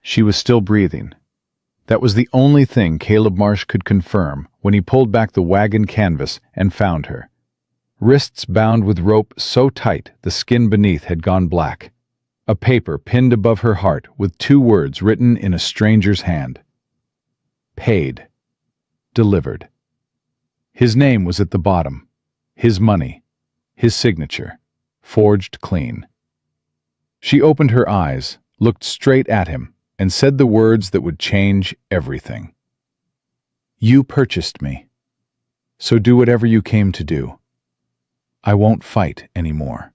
She was still breathing. That was the only thing Caleb Marsh could confirm when he pulled back the wagon canvas and found her. Wrists bound with rope so tight the skin beneath had gone black. A paper pinned above her heart with 2 words written in a stranger's hand. Paid. Delivered. His name was at the bottom. His money. His signature. Forged clean. She opened her eyes, looked straight at him, and said the words that would change everything. You purchased me. So do whatever you came to do. I won't fight anymore.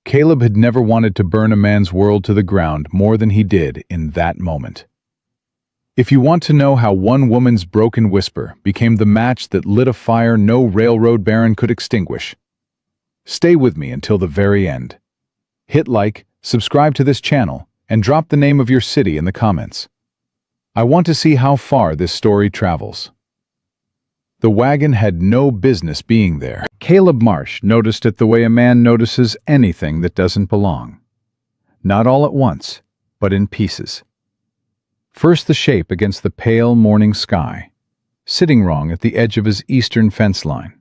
Caleb had never wanted to burn a man's world to the ground more than he did in that moment. If you want to know how one woman's broken whisper became the match that lit a fire no railroad baron could extinguish, stay with me until the very end. Hit like, subscribe to this channel, and drop the name of your city in the comments. I want to see how far this story travels. The wagon had no business being there. Caleb Marsh noticed it the way a man notices anything that doesn't belong. Not all at once, but in pieces. First the shape against the pale morning sky, sitting wrong at the edge of his eastern fence line.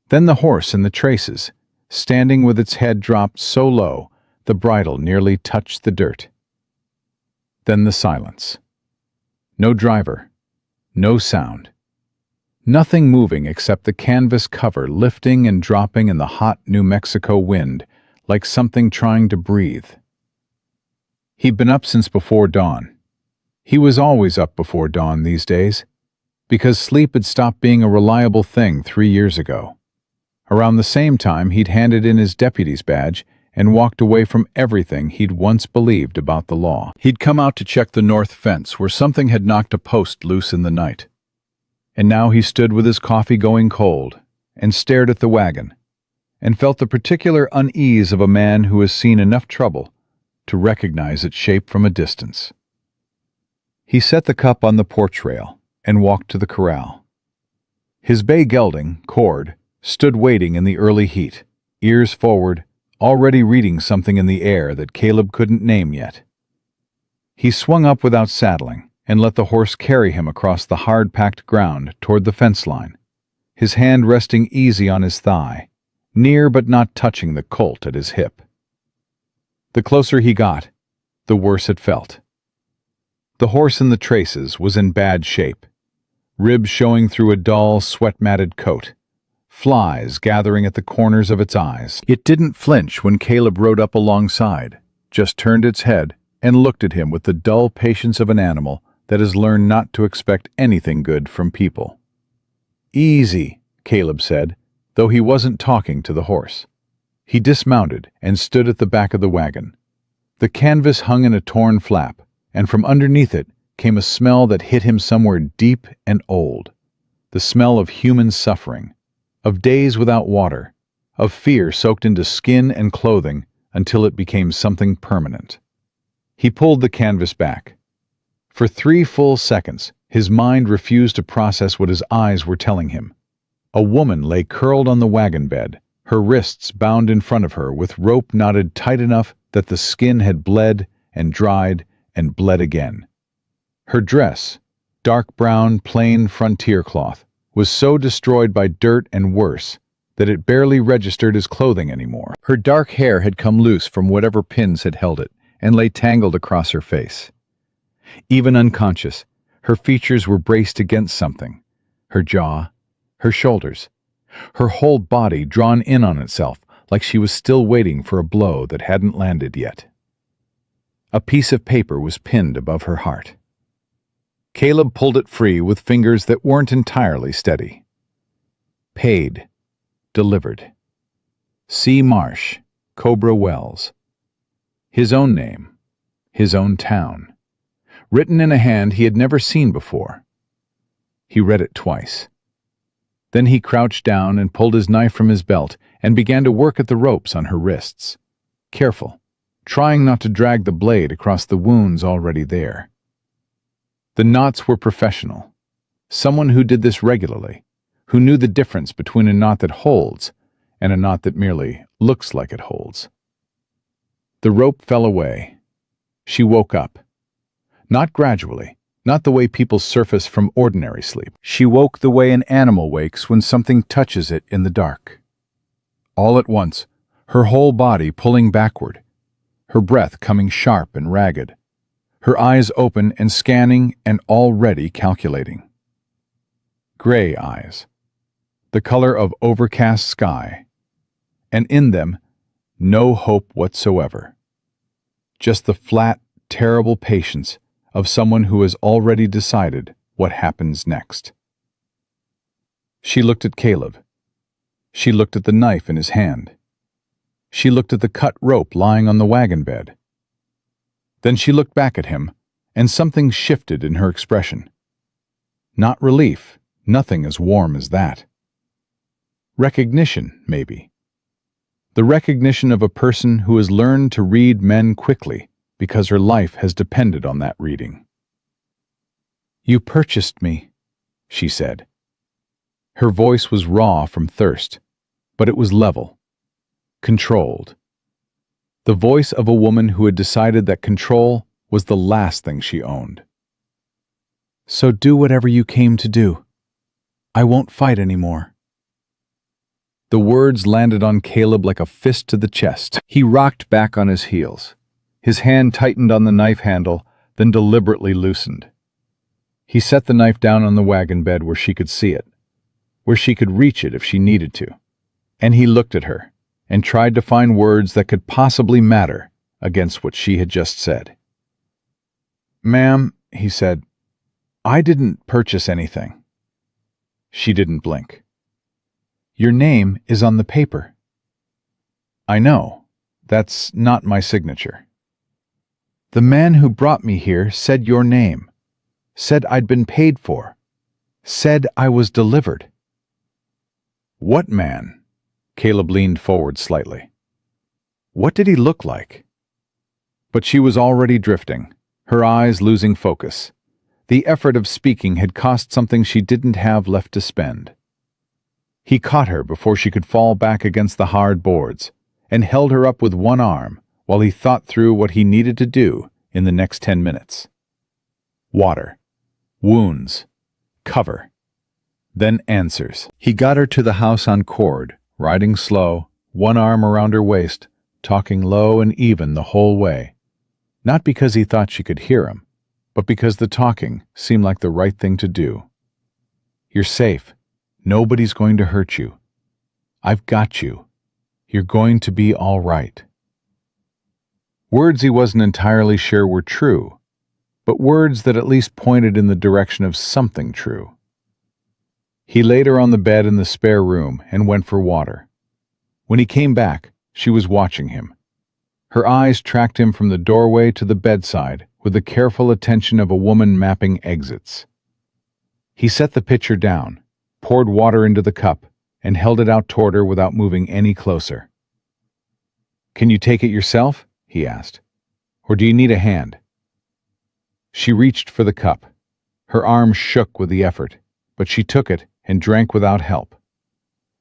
Then the horse in the traces, standing with its head dropped so low the bridle nearly touched the dirt. Then the silence. No driver, no sound. Nothing moving except the canvas cover lifting and dropping in the hot New Mexico wind like something trying to breathe. He'd been up since before dawn. He was always up before dawn these days, because sleep had stopped being a reliable thing 3 years ago. Around the same time, he'd handed in his deputy's badge and walked away from everything he'd once believed about the law. He'd come out to check the north fence where something had knocked a post loose in the night. And now he stood with his coffee going cold and stared at the wagon and felt the particular unease of a man who has seen enough trouble to recognize its shape from a distance. He set the cup on the porch rail and walked to the corral. His bay gelding, Cord, stood waiting in the early heat, ears forward, already reading something in the air that Caleb couldn't name yet. He swung up without saddling and let the horse carry him across the hard-packed ground toward the fence line, his hand resting easy on his thigh, near but not touching the colt at his hip. The closer he got, the worse it felt. The horse in the traces was in bad shape, ribs showing through a dull, sweat-matted coat, flies gathering at the corners of its eyes. It didn't flinch when Caleb rode up alongside, just turned its head and looked at him with the dull patience of an animal that has learned not to expect anything good from people. Easy, Caleb said, though he wasn't talking to the horse. He dismounted and stood at the back of the wagon. The canvas hung in a torn flap, and from underneath it came a smell that hit him somewhere deep and old. The smell of human suffering, of days without water, of fear soaked into skin and clothing until it became something permanent. He pulled the canvas back. For 3 full seconds, his mind refused to process what his eyes were telling him. A woman lay curled on the wagon bed, her wrists bound in front of her with rope knotted tight enough that the skin had bled and dried and bled again. Her dress, dark brown, plain frontier cloth, was so destroyed by dirt and worse that it barely registered as clothing anymore. Her dark hair had come loose from whatever pins had held it and lay tangled across her face. Even unconscious, her features were braced against something, her jaw, her shoulders, her whole body drawn in on itself like she was still waiting for a blow that hadn't landed yet. A piece of paper was pinned above her heart. Caleb pulled it free with fingers that weren't entirely steady. Paid. Delivered. C. Marsh, Cobra Wells. His own name. His own town. Written in a hand he had never seen before. He read it twice. Then he crouched down and pulled his knife from his belt and began to work at the ropes on her wrists. Careful, trying not to drag the blade across the wounds already there. The knots were professional. Someone who did this regularly, who knew the difference between a knot that holds and a knot that merely looks like it holds. The rope fell away. She woke up. Not gradually, not the way people surface from ordinary sleep. She woke the way an animal wakes when something touches it in the dark. All at once, her whole body pulling backward, her breath coming sharp and ragged, her eyes open and scanning and already calculating. Gray eyes, the color of overcast sky, and in them, no hope whatsoever. Just the flat, terrible patience of someone who has already decided what happens next. She looked at Caleb. She looked at the knife in his hand. She looked at the cut rope lying on the wagon bed. Then she looked back at him, and something shifted in her expression. Not relief, nothing as warm as that. Recognition, maybe. The recognition of a person who has learned to read men quickly because her life has depended on that reading. "You purchased me," she said. Her voice was raw from thirst, but it was level, controlled. The voice of a woman who had decided that control was the last thing she owned. "So do whatever you came to do. I won't fight anymore." The words landed on Caleb like a fist to the chest. He rocked back on his heels. His hand tightened on the knife handle, then deliberately loosened. He set the knife down on the wagon bed where she could see it, where she could reach it if she needed to. And he looked at her and tried to find words that could possibly matter against what she had just said. "Ma'am," he said, "I didn't purchase anything." She didn't blink. "Your name is on the paper." "I know. That's not my signature." "The man who brought me here said your name, said I'd been paid for, said I was delivered." "What man?" Caleb leaned forward slightly. "What did he look like?" But she was already drifting, her eyes losing focus. The effort of speaking had cost something she didn't have left to spend. He caught her before she could fall back against the hard boards, and held her up with one arm while he thought through what he needed to do in the next 10 minutes. Water, wounds, cover, then answers. He got her to the house on cord, riding slow, one arm around her waist, talking low and even the whole way. Not because he thought she could hear him, but because the talking seemed like the right thing to do. "You're safe. Nobody's going to hurt you. I've got you. You're going to be all right." Words he wasn't entirely sure were true, but words that at least pointed in the direction of something true. He laid her on the bed in the spare room and went for water. When he came back, she was watching him. Her eyes tracked him from the doorway to the bedside with the careful attention of a woman mapping exits. He set the pitcher down, poured water into the cup, and held it out toward her without moving any closer. "Can you take it yourself?" he asked. "Or do you need a hand?" She reached for the cup. Her arm shook with the effort, but she took it and drank without help.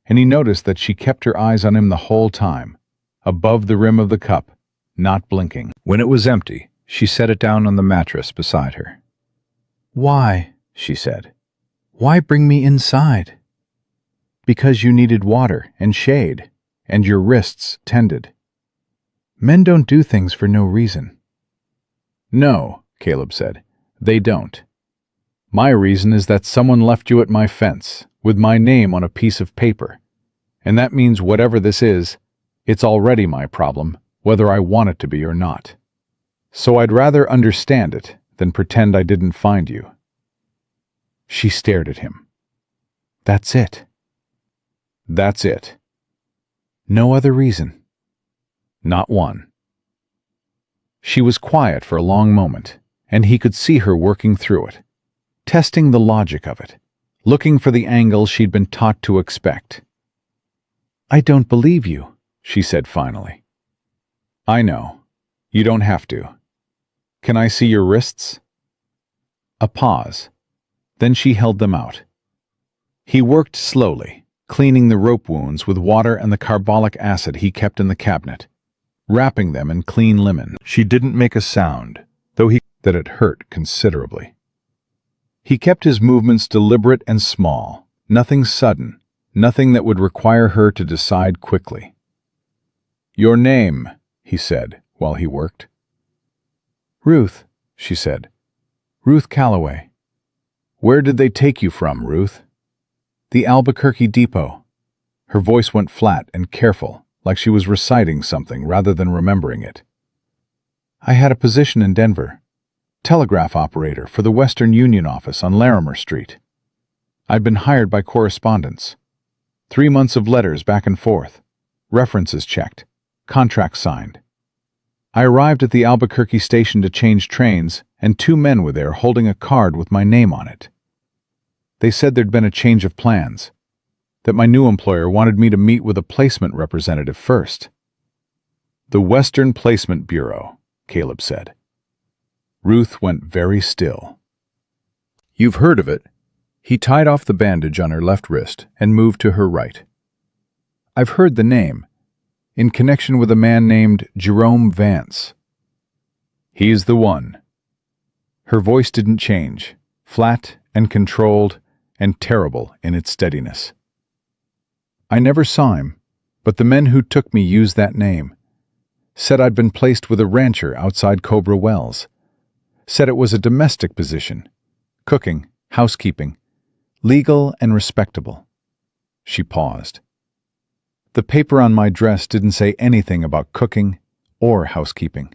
And he noticed that she kept her eyes on him the whole time, above the rim of the cup, not blinking. When it was empty, she set it down on the mattress beside her. "Why?" she said. "Why bring me inside?" "Because you needed water and shade, and your wrists tended. Men don't do things for no reason." "No," Caleb said, "they don't. My reason is that someone left you at my fence, with my name on a piece of paper. And that means whatever this is, it's already my problem, whether I want it to be or not. So I'd rather understand it than pretend I didn't find you." She stared at him. "That's it?" "That's it." "No other reason?" "Not one." She was quiet for a long moment, and he could see her working through it, testing the logic of it, looking for the angle she'd been taught to expect. "I don't believe you," she said finally. "I know. You don't have to. Can I see your wrists?" A pause. Then she held them out. He worked slowly, cleaning the rope wounds with water and the carbolic acid he kept in the cabinet. wrapping them in clean linen. She didn't make a sound, though that it hurt considerably. He kept his movements deliberate and small, nothing sudden, nothing that would require her to decide quickly. "Your name," he said while he worked. "Ruth," she said. "Ruth Calloway." "Where did they take you from, Ruth?" "The Albuquerque depot." Her voice went flat and careful, like she was reciting something rather than remembering it. "I had a position in Denver. Telegraph operator for the Western Union office on Larimer Street. I'd been hired by correspondence. 3 months of letters back and forth, references checked, contracts signed. I arrived at the Albuquerque station to change trains, and 2 men were there holding a card with my name on it. They said there'd been a change of plans, that my new employer wanted me to meet with a placement representative first." "The Western Placement Bureau," Caleb said. Ruth went very still. "You've heard of it." He tied off the bandage on her left wrist and moved to her right. "I've heard the name, in connection with a man named Jerome Vance." "He's the one." Her voice didn't change, flat and controlled and terrible in its steadiness. "I never saw him, but the men who took me used that name. Said I'd been placed with a rancher outside Cobra Wells. Said it was a domestic position, cooking, housekeeping, legal and respectable." She paused. "The paper on my dress didn't say anything about cooking or housekeeping."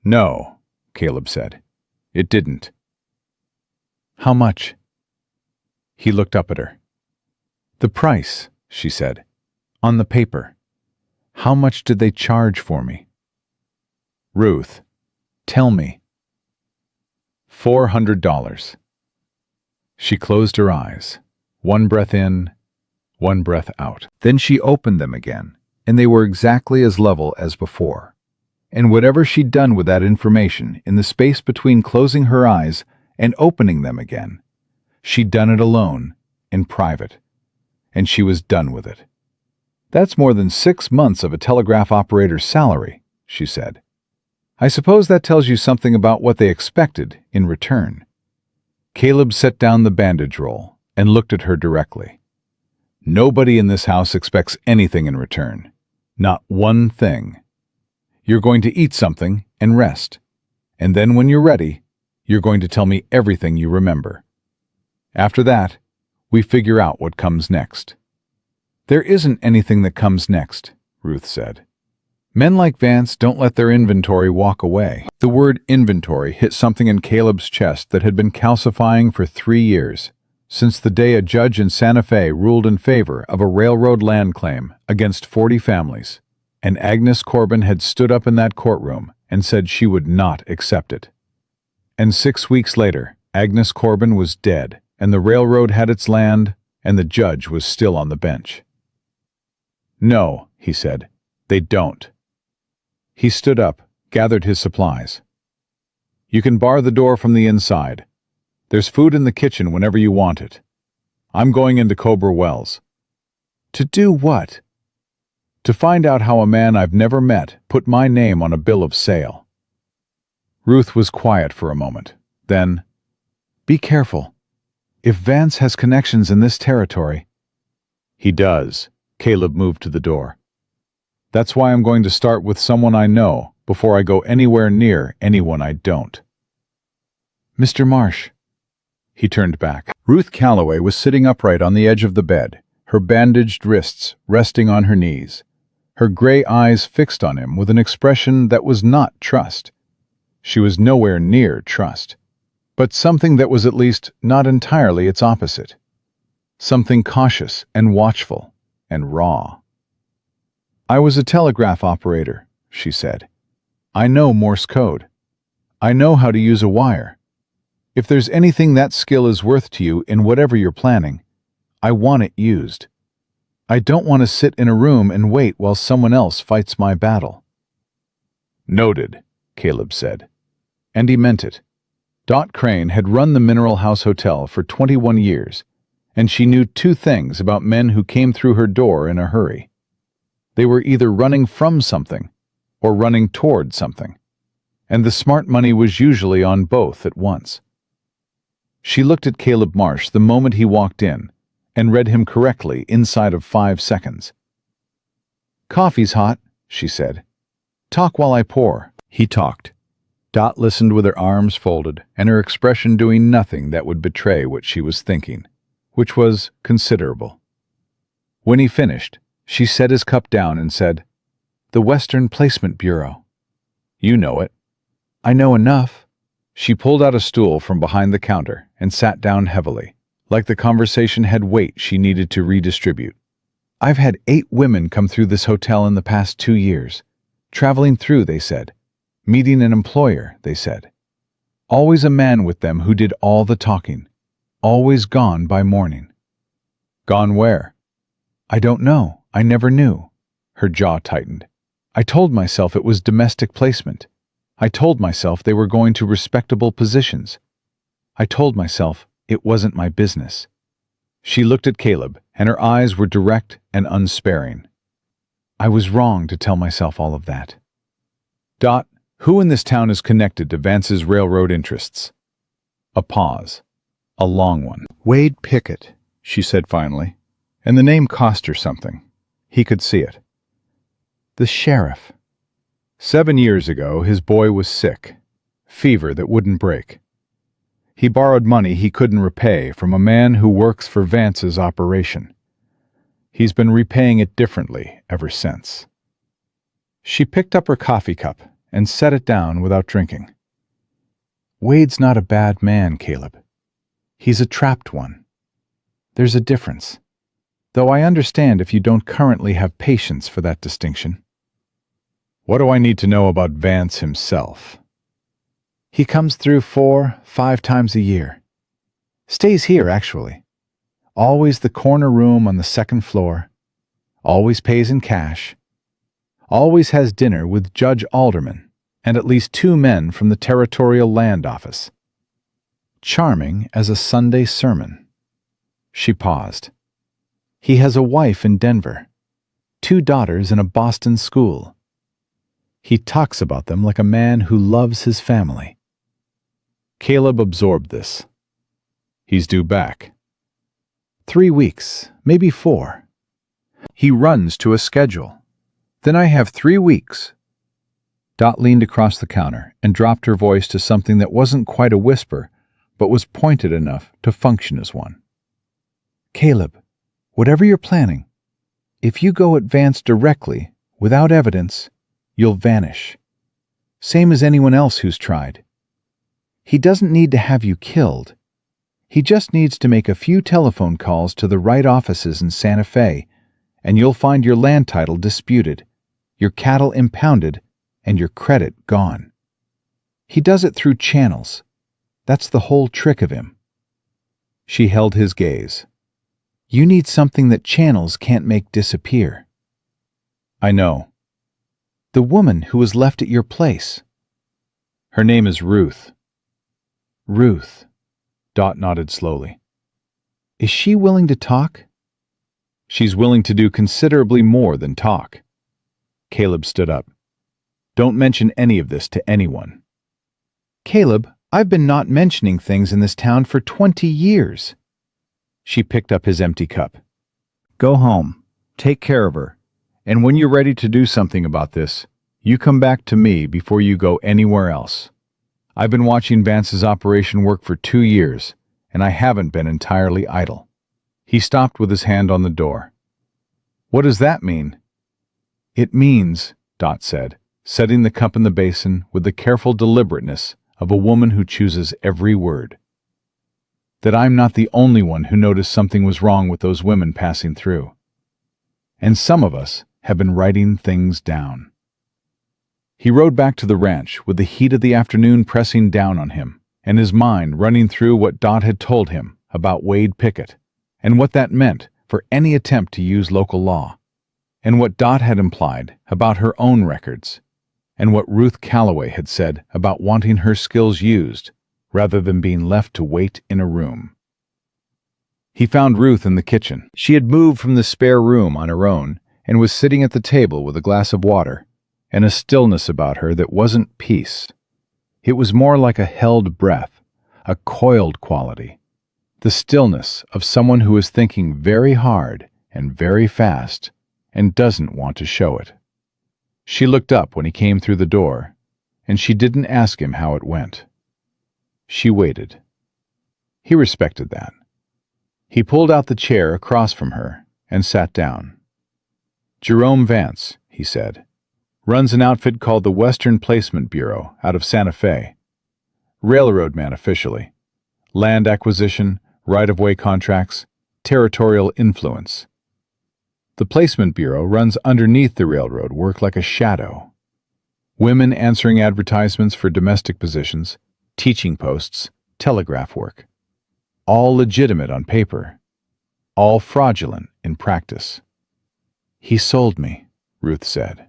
"No," Caleb said. "It didn't." "How much?" He looked up at her. "The price," she said, "on the paper. How much did they charge for me?" "Ruth, tell me." $400. She closed her eyes, one breath in, one breath out. Then she opened them again, and they were exactly as level as before. And whatever she'd done with that information in the space between closing her eyes and opening them again, she'd done it alone, in private. And she was done with it. "That's more than 6 months of a telegraph operator's salary," she said. "I suppose that tells you something about what they expected in return." Caleb set down the bandage roll and looked at her directly. "Nobody in this house expects anything in return. Not one thing. You're going to eat something and rest. And then when you're ready, you're going to tell me everything you remember. After that, we figure out what comes next." "There isn't anything that comes next," Ruth said. "Men like Vance don't let their inventory walk away." The word inventory hit something in Caleb's chest that had been calcifying for 3 years, since the day a judge in Santa Fe ruled in favor of a railroad land claim against 40 families, and Agnes Corbin had stood up in that courtroom and said she would not accept it. And 6 weeks later, Agnes Corbin was dead, and the railroad had its land, and the judge was still on the bench. "No," he said, "they don't." He stood up, gathered his supplies. "You can bar the door from the inside. There's food in the kitchen whenever you want it. I'm going into Cobra Wells." "To do what?" "To find out how a man I've never met put my name on a bill of sale." Ruth was quiet for a moment. Then, "Be careful. If Vance has connections in this territory—" "He does." Caleb moved to the door. "That's why I'm going to start with someone I know before I go anywhere near anyone I don't." "Mr. Marsh." He turned back. Ruth Calloway was sitting upright on the edge of the bed, her bandaged wrists resting on her knees, her gray eyes fixed on him with an expression that was not trust. She was nowhere near trust, but something that was at least not entirely its opposite. Something cautious and watchful and raw. "I was a telegraph operator," she said. "I know Morse code. I know how to use a wire. If there's anything that skill is worth to you in whatever you're planning, I want it used. I don't want to sit in a room and wait while someone else fights my battle." "Noted," Caleb said. And he meant it. Dot Crane had run the Mineral House Hotel for 21 years, and she knew 2 things about men who came through her door in a hurry. They were either running from something or running toward something, and the smart money was usually on both at once. She looked at Caleb Marsh the moment he walked in and read him correctly inside of 5 seconds. "Coffee's hot," she said. "Talk while I pour." He talked. Dot listened with her arms folded and her expression doing nothing that would betray what she was thinking, which was considerable. When he finished, she set his cup down and said, "The Western Placement Bureau." "You know it." "I know enough." She pulled out a stool from behind the counter and sat down heavily, like the conversation had weight she needed to redistribute. "I've had 8 women come through this hotel in the past 2 years. Traveling through, they said. Meeting an employer, they said. Always a man with them who did all the talking. Always gone by morning." "Gone where?" "I don't know. I never knew." Her jaw tightened. "I told myself it was domestic placement. I told myself they were going to respectable positions. I told myself it wasn't my business." She looked at Caleb, and her eyes were direct and unsparing. "I was wrong to tell myself all of that." "Dot, who in this town is connected to Vance's railroad interests?" A pause. A long one. "Wade Pickett," she said finally, and the name cost her something. He could see it. "The sheriff. 7 years ago, his boy was sick. Fever that wouldn't break. He borrowed money he couldn't repay from a man who works for Vance's operation. He's been repaying it differently ever since." She picked up her coffee cup and set it down without drinking. "Wade's not a bad man, Caleb. He's a trapped one. There's a difference, though I understand if you don't currently have patience for that distinction." "What do I need to know about Vance himself?" "He comes through 4-5 times a year. Stays here, actually. Always the corner room on the 2nd floor. Always pays in cash. Always has dinner with Judge Alderman and at least 2 men from the Territorial Land Office. Charming as a Sunday sermon." She paused. "He has a wife in Denver. 2 daughters in a Boston school. He talks about them like a man who loves his family." Caleb absorbed this. "He's due back." 3 weeks, maybe 4. He runs to a schedule. Then I have 3 weeks. Dot leaned across the counter and dropped her voice to something that wasn't quite a whisper, but was pointed enough to function as one. "Caleb, whatever you're planning, if you go at Vance directly, without evidence, you'll vanish. Same as anyone else who's tried. He doesn't need to have you killed. He just needs to make a few telephone calls to the right offices in Santa Fe, and you'll find your land title disputed, your cattle impounded, and your credit gone. He does it through channels. That's the whole trick of him." She held his gaze. "You need something that channels can't make disappear." "I know." "The woman who was left at your place." "Her name is Ruth." "Ruth." Dot nodded slowly. "Is she willing to talk?" "She's willing to do considerably more than talk." Caleb stood up. "Don't mention any of this to anyone." "Caleb, I've been not mentioning things in this town for 20 years. She picked up his empty cup. "Go home. Take care of her. And when you're ready to do something about this, you come back to me before you go anywhere else. I've been watching Vance's operation work for 2 years, and I haven't been entirely idle." He stopped with his hand on the door. "What does that mean?" "It means," Dot said, setting the cup in the basin with the careful deliberateness of a woman who chooses every word, "that I'm not the only one who noticed something was wrong with those women passing through. And some of us have been writing things down." He rode back to the ranch with the heat of the afternoon pressing down on him, and his mind running through what Dot had told him about Wade Pickett, and what that meant for any attempt to use local law, and what Dot had implied about her own records, and what Ruth Calloway had said about wanting her skills used rather than being left to wait in a room. He found Ruth in the kitchen. She had moved from the spare room on her own and was sitting at the table with a glass of water, and a stillness about her that wasn't peace. It was more like a held breath, a coiled quality, the stillness of someone who is thinking very hard and very fast and doesn't want to show it. She looked up when he came through the door, and she didn't ask him how it went. She waited. He respected that. He pulled out the chair across from her and sat down. "Jerome Vance," he said, "runs an outfit called the Western Placement Bureau out of Santa Fe. Railroad man officially. Land acquisition, right-of-way contracts, territorial influence. The Placement Bureau runs underneath the railroad work like a shadow. Women answering advertisements for domestic positions, teaching posts, telegraph work. All legitimate on paper. All fraudulent in practice." "He sold me," Ruth said.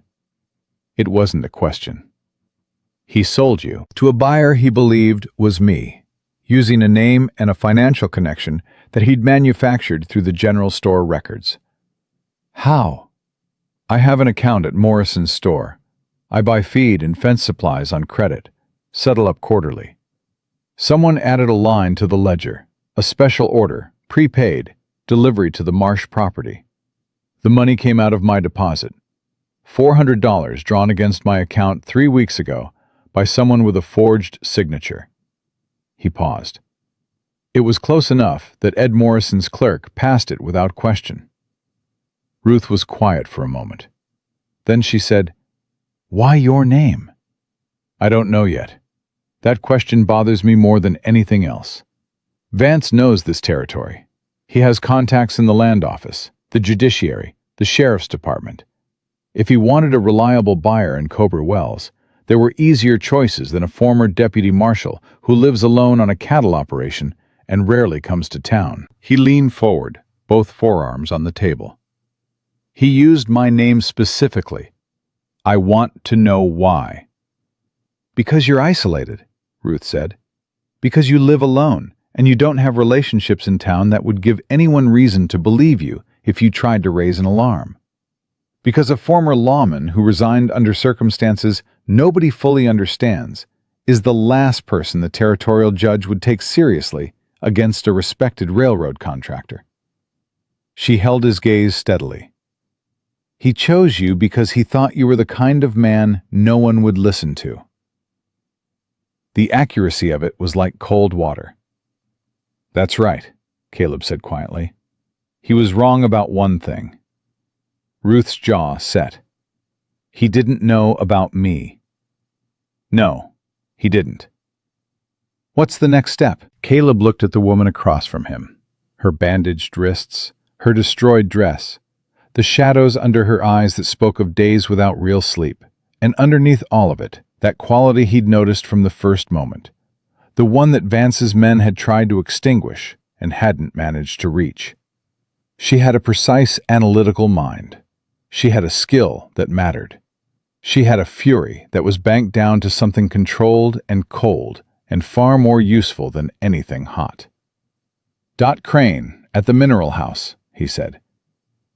It wasn't a question. "He sold you to a buyer he believed was me, using a name and a financial connection that he'd manufactured through the general store records." "How?" "I have an account at Morrison's store. I buy feed and fence supplies on credit, settle up quarterly. Someone added a line to the ledger, a special order, prepaid, delivery to the Marsh property. The money came out of my deposit. $400 drawn against my account 3 weeks ago by someone with a forged signature." He paused. It was close enough that Ed Morrison's clerk passed it without question. Ruth was quiet for a moment. Then she said, "Why your name?" "I don't know yet. That question bothers me more than anything else. Vance knows this territory. He has contacts in the land office, the judiciary, the sheriff's department. If he wanted a reliable buyer in Cobra Wells, there were easier choices than a former deputy marshal who lives alone on a cattle operation and rarely comes to town." He leaned forward, both forearms on the table. "He used my name specifically. I want to know why." "Because you're isolated," Ruth said. "Because you live alone, and you don't have relationships in town that would give anyone reason to believe you if you tried to raise an alarm. Because a former lawman who resigned under circumstances nobody fully understands is the last person the territorial judge would take seriously against a respected railroad contractor." She held his gaze steadily. "He chose you because he thought you were the kind of man no one would listen to." The accuracy of it was like cold water. "That's right," Caleb said quietly. "He was wrong about one thing." Ruth's jaw set. "He didn't know about me." "No, he didn't." "What's the next step?" Caleb looked at the woman across from him. Her bandaged wrists, her destroyed dress, the shadows under her eyes that spoke of days without real sleep, and underneath all of it, that quality he'd noticed from the first moment, the one that Vance's men had tried to extinguish and hadn't managed to reach. She had a precise analytical mind. She had a skill that mattered. She had a fury that was banked down to something controlled and cold and far more useful than anything hot. "Dot Crane, at the Mineral House," he said.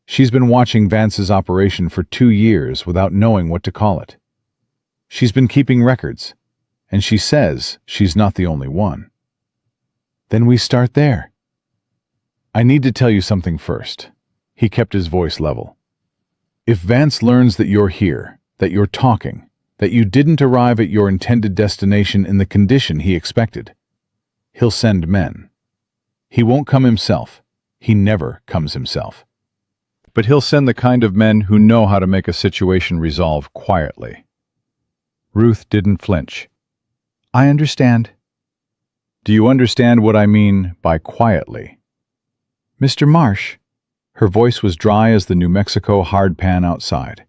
"She's been watching Vance's operation for 2 years without knowing what to call it. She's been keeping records, and she says she's not the only one." "Then we start there." "I need to tell you something first." He kept his voice level. "If Vance learns that you're here, that you're talking, that you didn't arrive at your intended destination in the condition he expected, he'll send men. He won't come himself. He never comes himself. But he'll send the kind of men who know how to make a situation resolve quietly." Ruth didn't flinch. "I understand." "Do you understand what I mean by quietly?" "Mr. Marsh," her voice was dry as the New Mexico hardpan outside,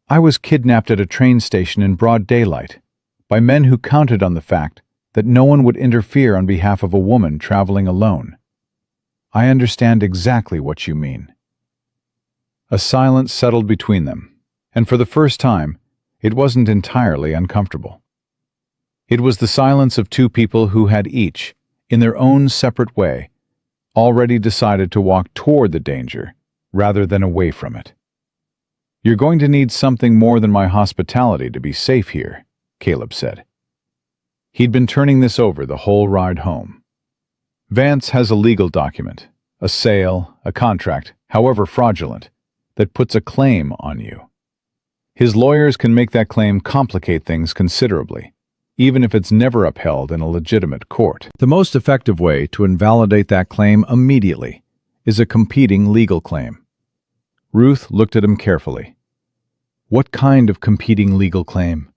"I was kidnapped at a train station in broad daylight by men who counted on the fact that no one would interfere on behalf of a woman traveling alone. I understand exactly what you mean." A silence settled between them, and for the first time, it wasn't entirely uncomfortable. It was the silence of two people who had each, in their own separate way, already decided to walk toward the danger rather than away from it. "You're going to need something more than my hospitality to be safe here," Caleb said. He'd been turning this over the whole ride home. "Vance has a legal document, a sale, a contract, however fraudulent, that puts a claim on you. His lawyers can make that claim complicate things considerably, even if it's never upheld in a legitimate court. The most effective way to invalidate that claim immediately is a competing legal claim." Ruth looked at him carefully. "What kind of competing legal claim?"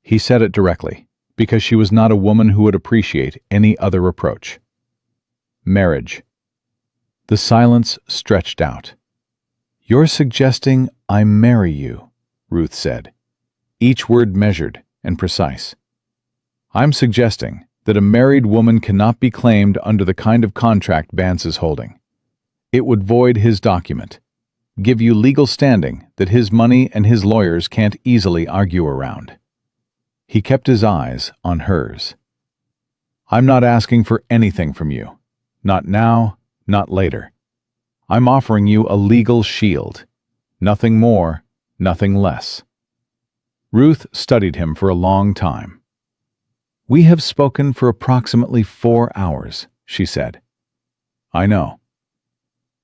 He said it directly, because she was not a woman who would appreciate any other approach. "Marriage." The silence stretched out. "You're suggesting I marry you," Ruth said, each word measured and precise. "I'm suggesting that a married woman cannot be claimed under the kind of contract Vance is holding. It would void his document, give you legal standing that his money and his lawyers can't easily argue around." He kept his eyes on hers. "I'm not asking for anything from you. Not now, not later. I'm offering you a legal shield. Nothing more, nothing less." Ruth studied him for a long time. "We have spoken for approximately 4 hours," she said. "I know.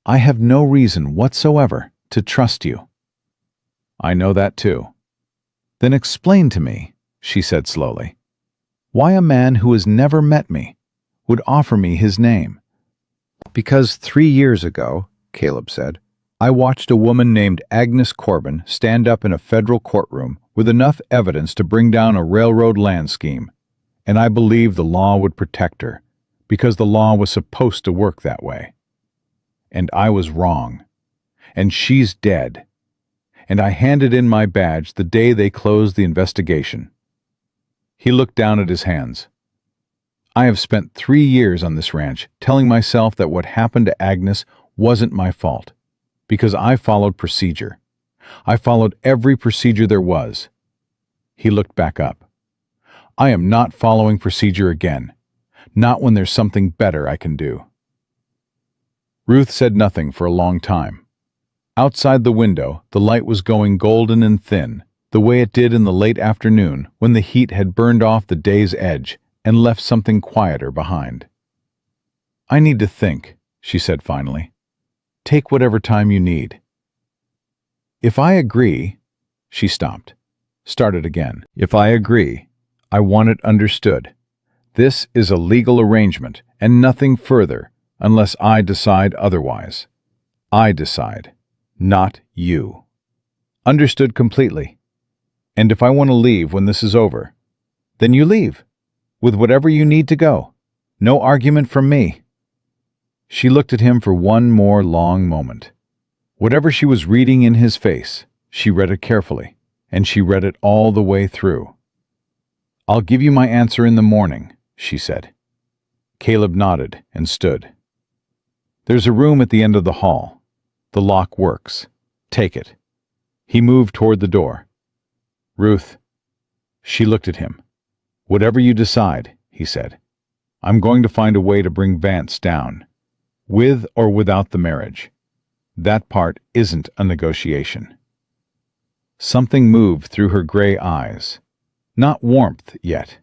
I have no reason whatsoever to trust you." "I know that too." "Then explain to me," she said slowly, "why a man who has never met me would offer me his name." "Because 3 years ago," Caleb said, "I watched a woman named Agnes Corbin stand up in a federal courtroom with enough evidence to bring down a railroad land scheme, and I believed the law would protect her, because the law was supposed to work that way. And I was wrong. And she's dead. And I handed in my badge the day they closed the investigation." He looked down at his hands. "I have spent 3 years on this ranch telling myself that what happened to Agnes wasn't my fault, because I followed procedure. I followed every procedure there was." He looked back up. "I am not following procedure again, not when there's something better I can do." Ruth said nothing for a long time. Outside the window, the light was going golden and thin, the way it did in the late afternoon when the heat had burned off the day's edge and left something quieter behind. "I need to think," she said finally. "Take whatever time you need." "If I agree," she stopped, started again. "If I agree, I want it understood. This is a legal arrangement and nothing further unless I decide otherwise. I decide, not you. Understood completely. And if I want to leave when this is over, then you leave, with whatever you need to go. No argument from me." She looked at him for one more long moment. Whatever she was reading in his face, she read it carefully, and she read it all the way through. "I'll give you my answer in the morning," she said. Caleb nodded and stood. "There's a room at the end of the hall. The lock works. Take it." He moved toward the door. "Ruth." She looked at him. "Whatever you decide," he said, "I'm going to find a way to bring Vance down, with or without the marriage. That part isn't a negotiation." Something moved through her gray eyes. Not warmth yet,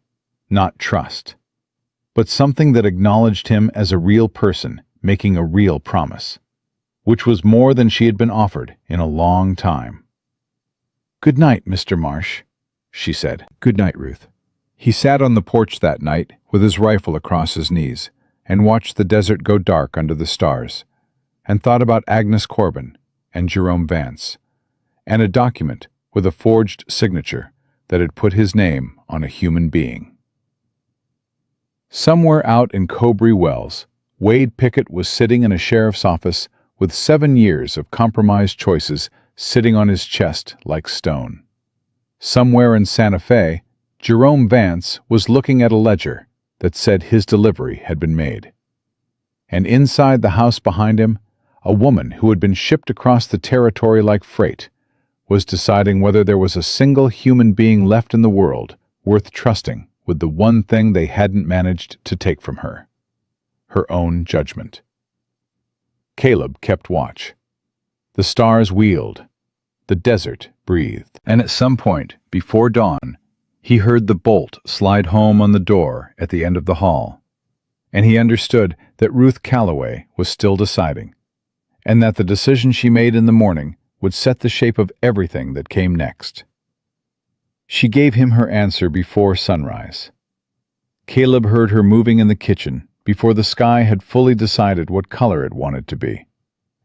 not trust, but something that acknowledged him as a real person making a real promise, which was more than she had been offered in a long time. "Good night, Mr. Marsh," she said. "Good night, Ruth." He sat on the porch that night with his rifle across his knees and watched the desert go dark under the stars, and thought about Agnes Corbin and Jerome Vance, and a document with a forged signature that had put his name on a human being. Somewhere out in Cowboy Wells, Wade Pickett was sitting in a sheriff's office with 7 years of compromised choices sitting on his chest like stone. Somewhere in Santa Fe, Jerome Vance was looking at a ledger that said his delivery had been made. And inside the house behind him, a woman who had been shipped across the territory like freight was deciding whether there was a single human being left in the world worth trusting with the one thing they hadn't managed to take from her: her own judgment. Caleb kept watch. The stars wheeled. The desert breathed. And at some point, before dawn, he heard the bolt slide home on the door at the end of the hall. And he understood that Ruth Calloway was still deciding, and that the decision she made in the morning would set the shape of everything that came next. She gave him her answer before sunrise. Caleb heard her moving in the kitchen before the sky had fully decided what color it wanted to be.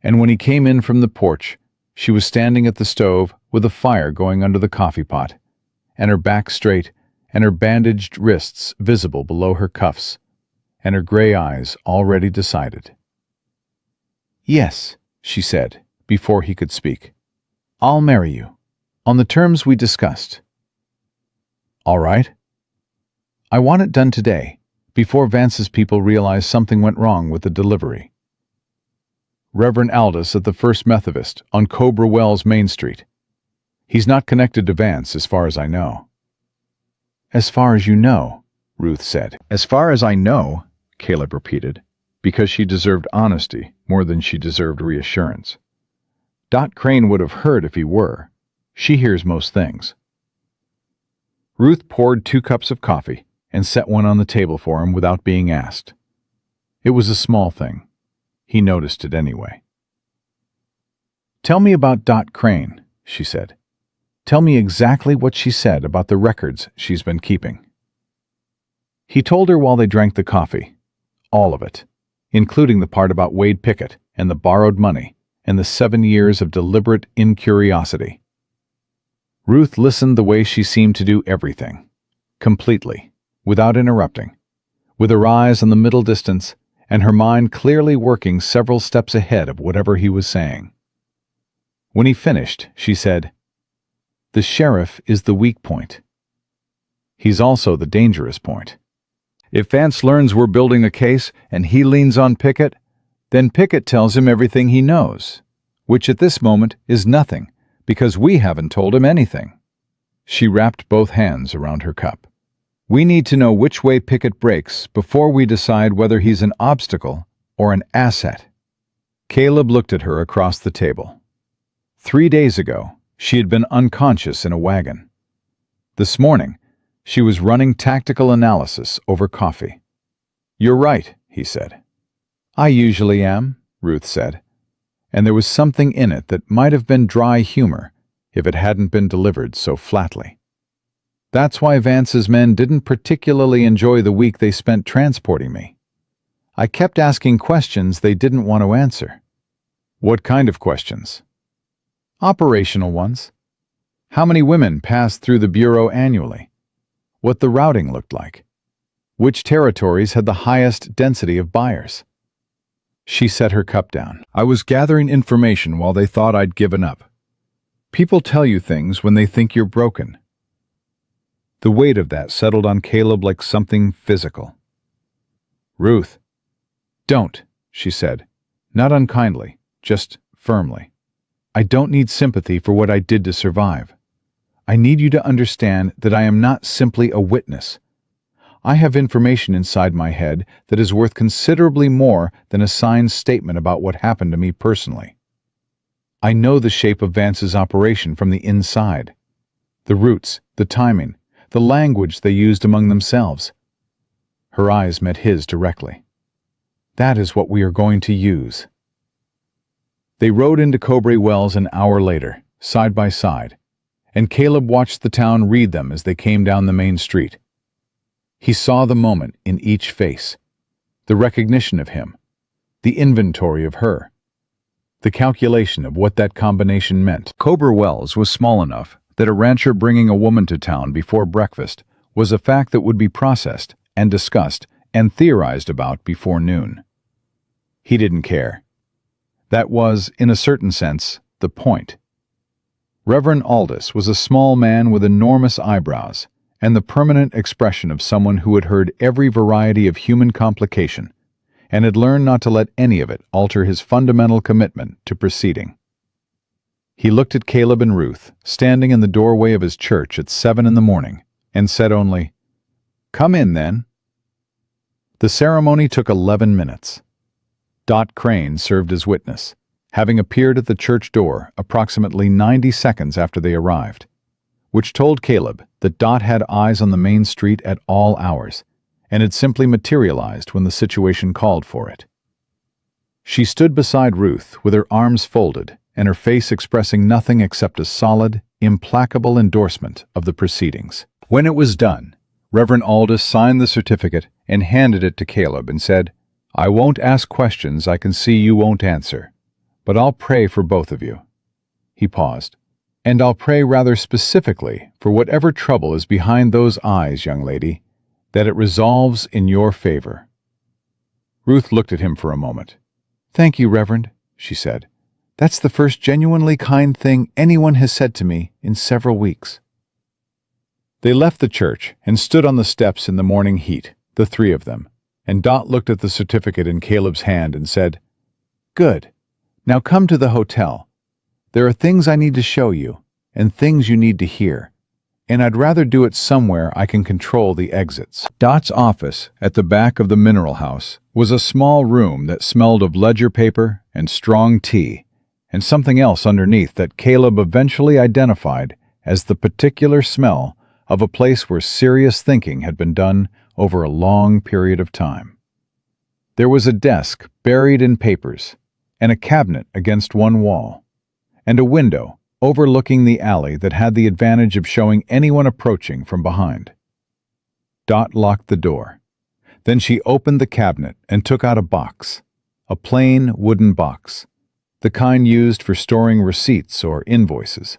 And when he came in from the porch, she was standing at the stove with a fire going under the coffee pot, and her back straight and her bandaged wrists visible below her cuffs, and her gray eyes already decided. "Yes," she said, before he could speak. "I'll marry you, on the terms we discussed." "All right. I want it done today, before Vance's people realize something went wrong with the delivery." Reverend Aldous at the First Methodist on Cobra Wells Main Street. He's not connected to Vance as far as I know. "As far as you know," Ruth said. "As far as I know," Caleb repeated, because she deserved honesty more than she deserved reassurance. Dot Crane would have heard if he were. She hears most things. Ruth poured 2 cups of coffee and set one on the table for him without being asked. It was a small thing. He noticed it anyway. "Tell me about Dot Crane," she said. "Tell me exactly what she said about the records she's been keeping." He told her while they drank the coffee. All of it, including the part about Wade Pickett and the borrowed money and the 7 years of deliberate incuriosity. Ruth listened the way she seemed to do everything, completely, without interrupting, with her eyes on the middle distance and her mind clearly working several steps ahead of whatever he was saying. When he finished, she said, "The sheriff is the weak point. He's also the dangerous point. If Vance learns we're building a case and he leans on Pickett, then Pickett tells him everything he knows, which at this moment is nothing, because we haven't told him anything." She wrapped both hands around her cup. "We need to know which way Pickett breaks before we decide whether he's an obstacle or an asset." Caleb looked at her across the table. 3 days ago, she had been unconscious in a wagon. This morning, she was running tactical analysis over coffee. "You're right," he said. "I usually am," Ruth said, and there was something in it that might have been dry humor if it hadn't been delivered so flatly. "That's why Vance's men didn't particularly enjoy the week they spent transporting me. I kept asking questions they didn't want to answer." "What kind of questions?" "Operational ones. How many women passed through the Bureau annually? What the routing looked like? Which territories had the highest density of buyers?" She set her cup down. "I was gathering information while they thought I'd given up. People tell you things when they think you're broken." The weight of that settled on Caleb like something physical. "Ruth." "Don't," she said, not unkindly, just firmly. "I don't need sympathy for what I did to survive. I need you to understand that I am not simply a witness. I have information inside my head that is worth considerably more than a signed statement about what happened to me personally. I know the shape of Vance's operation from the inside. The routes, the timing, the language they used among themselves." Her eyes met his directly. "That is what we are going to use." They rode into Cowboy Wells an hour later, side by side, and Caleb watched the town read them as they came down the main street. He saw the moment in each face, the recognition of him, the inventory of her, the calculation of what that combination meant. Cobra Wells was small enough that a rancher bringing a woman to town before breakfast was a fact that would be processed and discussed and theorized about before noon. He didn't care. That was, in a certain sense, the point. Reverend Aldous was a small man with enormous eyebrows and the permanent expression of someone who had heard every variety of human complication and had learned not to let any of it alter his fundamental commitment to proceeding. He looked at Caleb and Ruth, standing in the doorway of his church at 7 in the morning, and said only, "Come in, then." The ceremony took 11 minutes. Dot Crane served as witness, having appeared at the church door approximately 90 seconds after they arrived, which told Caleb that Dot had eyes on the main street at all hours, and had simply materialized when the situation called for it. She stood beside Ruth with her arms folded and her face expressing nothing except a solid, implacable endorsement of the proceedings. When it was done, Reverend Aldous signed the certificate and handed it to Caleb and said, "I won't ask questions I can see you won't answer, but I'll pray for both of you." He paused. "And I'll pray rather specifically for whatever trouble is behind those eyes, young lady, that it resolves in your favor." Ruth looked at him for a moment. "Thank you, Reverend," she said. "That's the first genuinely kind thing anyone has said to me in several weeks." They left the church and stood on the steps in the morning heat, the three of them, and Dot looked at the certificate in Caleb's hand and said, "Good. Now come to the hotel. There are things I need to show you, and things you need to hear, and I'd rather do it somewhere I can control the exits." Dot's office at the back of the mineral house was a small room that smelled of ledger paper and strong tea, and something else underneath that Caleb eventually identified as the particular smell of a place where serious thinking had been done over a long period of time. There was a desk buried in papers, and a cabinet against one wall, and a window overlooking the alley that had the advantage of showing anyone approaching from behind. Dot locked the door. Then she opened the cabinet and took out a box, a plain wooden box, the kind used for storing receipts or invoices,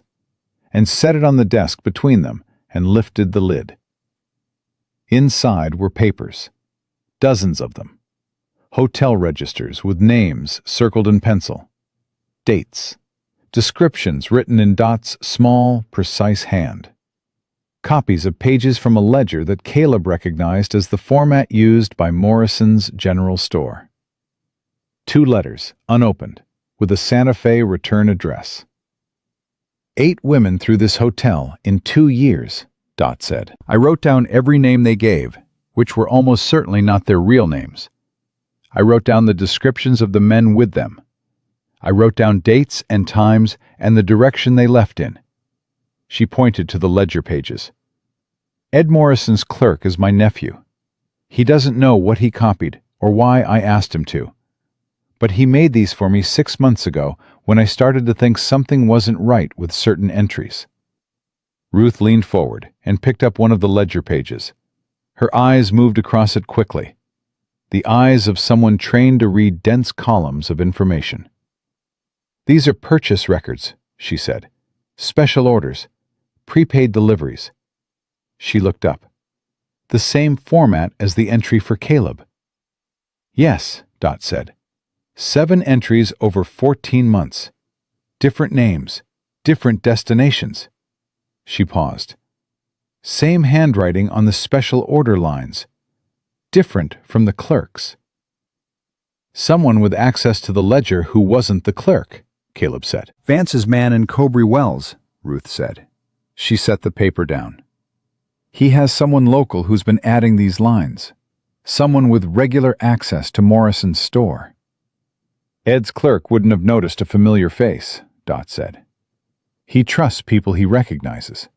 and set it on the desk between them and lifted the lid. Inside were papers, dozens of them, hotel registers with names circled in pencil, dates, descriptions written in Dot's small, precise hand, copies of pages from a ledger that Caleb recognized as the format used by Morrison's General Store. 2 letters, unopened, with a Santa Fe return address. 8 women through this hotel in 2 years, Dot said. I wrote down every name they gave, which were almost certainly not their real names. I wrote down the descriptions of the men with them. I wrote down dates and times and the direction they left in. She pointed to the ledger pages. Ed Morrison's clerk is my nephew. He doesn't know what he copied or why I asked him to. But he made these for me 6 months ago when I started to think something wasn't right with certain entries. Ruth leaned forward and picked up one of the ledger pages. Her eyes moved across it quickly, the eyes of someone trained to read dense columns of information. These are purchase records, she said. Special orders, prepaid deliveries. She looked up. The same format as the entry for Caleb. Yes, Dot said. 7 entries over 14 months. Different names, different destinations. She paused. Same handwriting on the special order lines. Different from the clerk's. Someone with access to the ledger who wasn't the clerk, Caleb said. Vance's man in Cowboy Wells, Ruth said. She set the paper down. He has someone local who's been adding these lines. Someone with regular access to Morrison's store. Ed's clerk wouldn't have noticed a familiar face, Dot said. He trusts people he recognizes.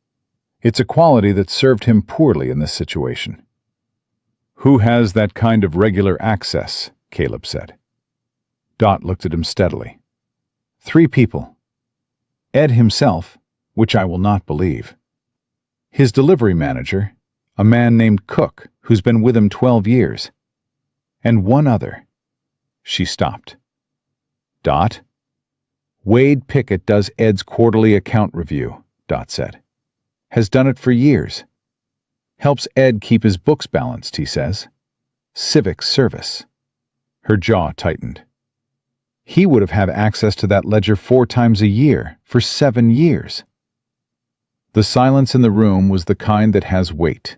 It's a quality that served him poorly in this situation. Who has that kind of regular access? Caleb said. Dot looked at him steadily. 3 people. Ed himself, which I will not believe. His delivery manager, a man named Cook, who's been with him 12 years. And one other. She stopped. Dot? Wade Pickett does Ed's quarterly account review, Dot said. Has done it for years. Helps Ed keep his books balanced, he says. Civic service. Her jaw tightened. He would have had access to that ledger 4 times a year for 7 years. The silence in the room was the kind that has weight.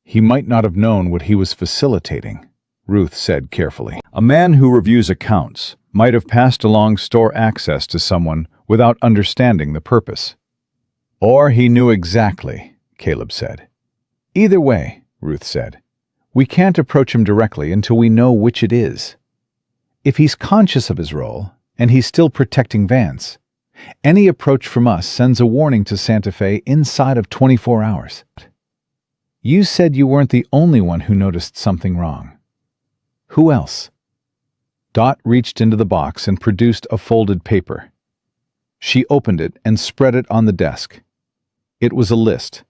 He might not have known what he was facilitating, Ruth said carefully. A man who reviews accounts might have passed along store access to someone without understanding the purpose. Or he knew exactly, Caleb said. Either way, Ruth said, we can't approach him directly until we know which it is. If he's conscious of his role, And he's still protecting Vance. Any approach from us sends a warning to Santa Fe inside of 24 hours. You said you weren't the only one who noticed something wrong. Who else? Dot reached into the box and produced a folded paper. She opened it and spread it on the desk. It was a list.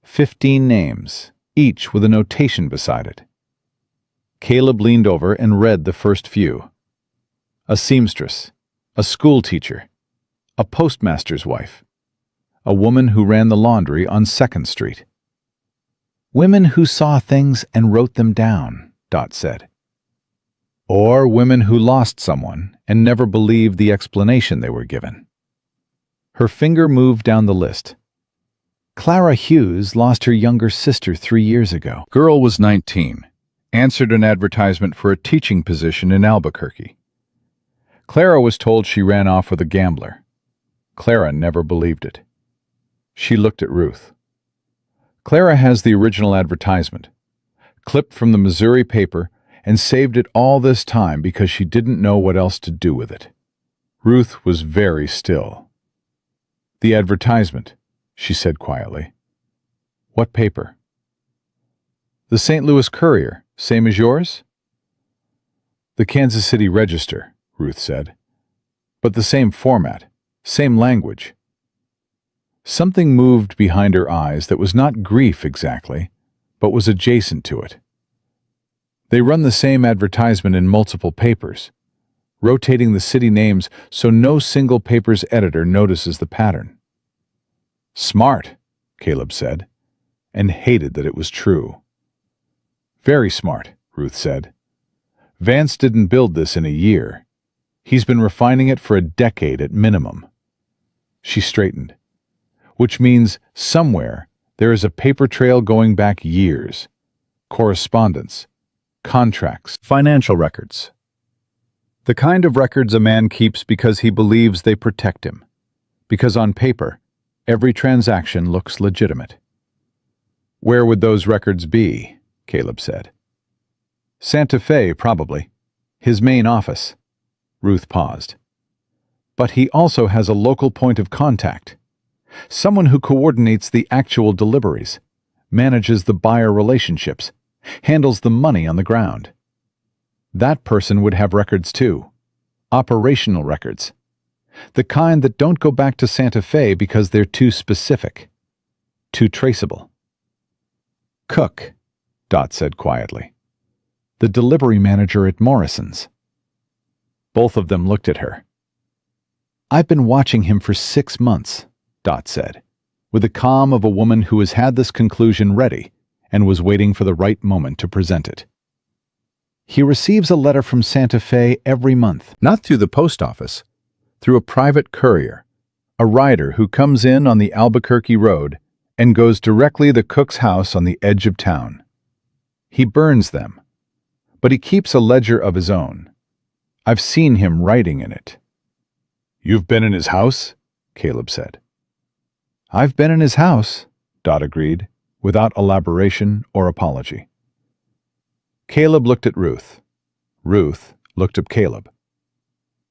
15 names, each with a notation beside it. Caleb leaned over and read the first few. A seamstress, a school teacher, a postmaster's wife, a woman who ran the laundry on 2nd Street. Women who saw things and wrote them down, Dot said. Or women who lost someone and never believed the explanation they were given. Her finger moved down the list. Clara Hughes lost her younger sister 3 years ago. Girl was 19, answered an advertisement for a teaching position in Albuquerque. Clara was told she ran off with a gambler. Clara never believed it. She looked at Ruth. Clara has the original advertisement, clipped from the Missouri paper, and saved it all this time because she didn't know what else to do with it. Ruth was very still. The advertisement, she said quietly. What paper? The St. Louis Courier, same as yours? The Kansas City Register, Ruth said. But the same format, same language. Something moved behind her eyes that was not grief exactly, but was adjacent to it. They run the same advertisement in multiple papers, rotating the city names so no single paper's editor notices the pattern. Smart, Caleb said, and hated that it was true. Very smart, Ruth said. Vance didn't build this in a year. He's been refining it for a decade at minimum. She straightened. Which means somewhere there is a paper trail going back years. Correspondence, contracts, financial records. The kind of records a man keeps because he believes they protect him. Because on paper, every transaction looks legitimate. Where would those records be? Caleb said. Santa Fe, probably. His main office. Ruth paused. But he also has a local point of contact. Someone who coordinates the actual deliveries, manages the buyer relationships, handles the money on the ground. That person would have records too. Operational records. The kind that don't go back to Santa Fe because they're too specific. Too traceable. Cook, Dot said quietly. The delivery manager at Morrison's. Both of them looked at her. I've been watching him for 6 months, Dot said, with the calm of a woman who has had this conclusion ready and was waiting for the right moment to present it. He receives a letter from Santa Fe every month, not through the post office, through a private courier, a rider who comes in on the Albuquerque road and goes directly to Cook's house on the edge of town. He burns them, but he keeps a ledger of his own. I've seen him writing in it. You've been in his house? Caleb said. I've been in his house, Dot agreed, without elaboration or apology. Caleb looked at Ruth. Ruth looked at Caleb.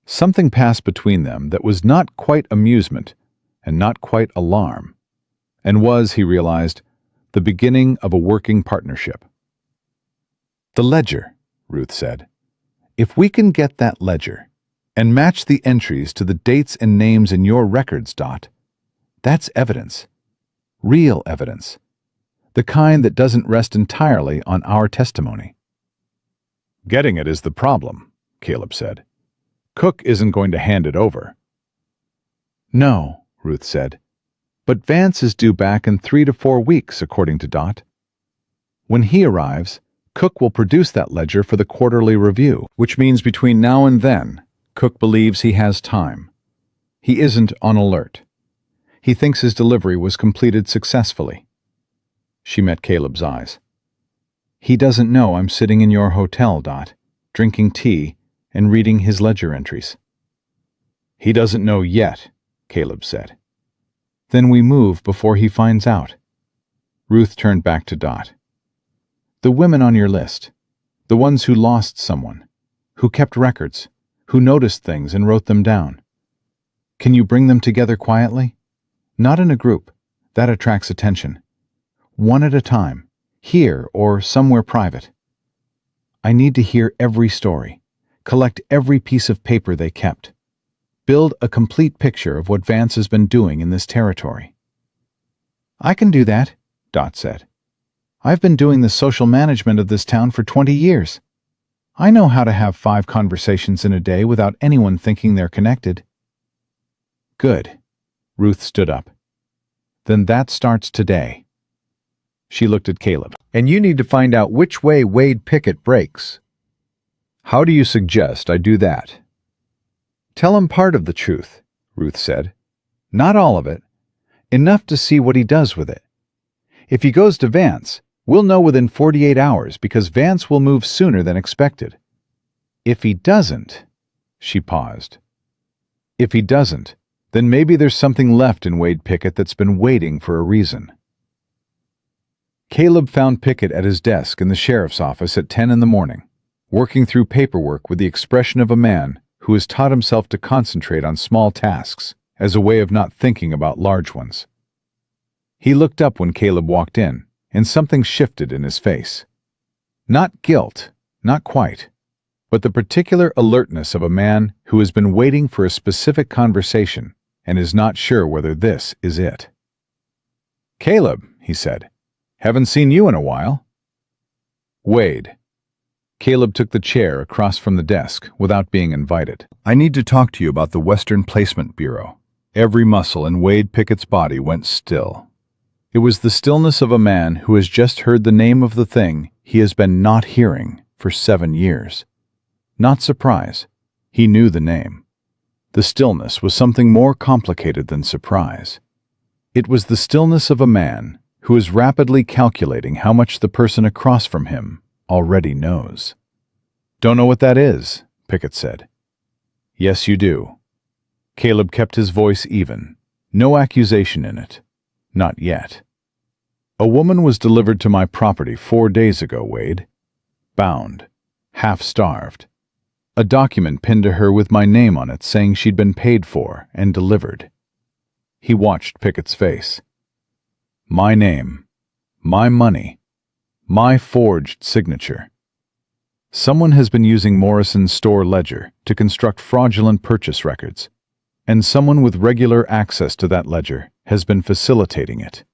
Something passed between them that was not quite amusement and not quite alarm, and was, he realized, the beginning of a working partnership. The ledger, Ruth said. If we can get that ledger and match the entries to the dates and names in your records, Dot, that's evidence. Real evidence. The kind that doesn't rest entirely on our testimony. Getting it is the problem, Caleb said. Cook isn't going to hand it over. No, Ruth said. But Vance is due back in 3 to 4 weeks, according to Dot. When he arrives, Cook will produce that ledger for the quarterly review, which means between now and then, Cook believes he has time. He isn't on alert. He thinks his delivery was completed successfully. She met Caleb's eyes. He doesn't know I'm sitting in your hotel, Dot, drinking tea and reading his ledger entries. He doesn't know yet, Caleb said. Then we move before he finds out. Ruth turned back to Dot. The women on your list, the ones who lost someone, who kept records, who noticed things and wrote them down. Can you bring them together quietly? Not in a group. That attracts attention. One at a time, here or somewhere private. I need to hear every story. Collect every piece of paper they kept. Build a complete picture of what Vance has been doing in this territory. I can do that, Dot said. I've been doing the social management of this town for 20 years. I know how to have 5 conversations in a day without anyone thinking they're connected. Good. Ruth stood up. Then that starts today. She looked at Caleb. And you need to find out which way Wade Pickett breaks. How do you suggest I do that? Tell him part of the truth, Ruth said. Not all of it. Enough to see what he does with it. If he goes to Vance, we'll know within 48 hours because Vance will move sooner than expected. If he doesn't, she paused. If he doesn't, then maybe there's something left in Wade Pickett that's been waiting for a reason. Caleb found Pickett at his desk in the sheriff's office at 10 in the morning, working through paperwork with the expression of a man who has taught himself to concentrate on small tasks as a way of not thinking about large ones. He looked up when Caleb walked in, and something shifted in his face. Not guilt, not quite, but the particular alertness of a man who has been waiting for a specific conversation and is not sure whether this is it. Caleb, he said, haven't seen you in a while. Wade. Caleb took the chair across from the desk without being invited. I need to talk to you about the Western Placement Bureau. Every muscle in Wade Pickett's body went still. It was the stillness of a man who has just heard the name of the thing he has been not hearing for 7 years. Not surprise. He knew the name. The stillness was something more complicated than surprise. It was the stillness of a man who is rapidly calculating how much the person across from him already knows. Don't know what that is, Pickett said. Yes, you do. Caleb kept his voice even. No accusation in it. Not yet. A woman was delivered to my property 4 days ago, Wade. Bound. Half-starved. A document pinned to her with my name on it saying she'd been paid for and delivered. He watched Pickett's face. My name. My money. My forged signature. Someone has been using Morrison's store ledger to construct fraudulent purchase records, and someone with regular access to that ledger has been facilitating it.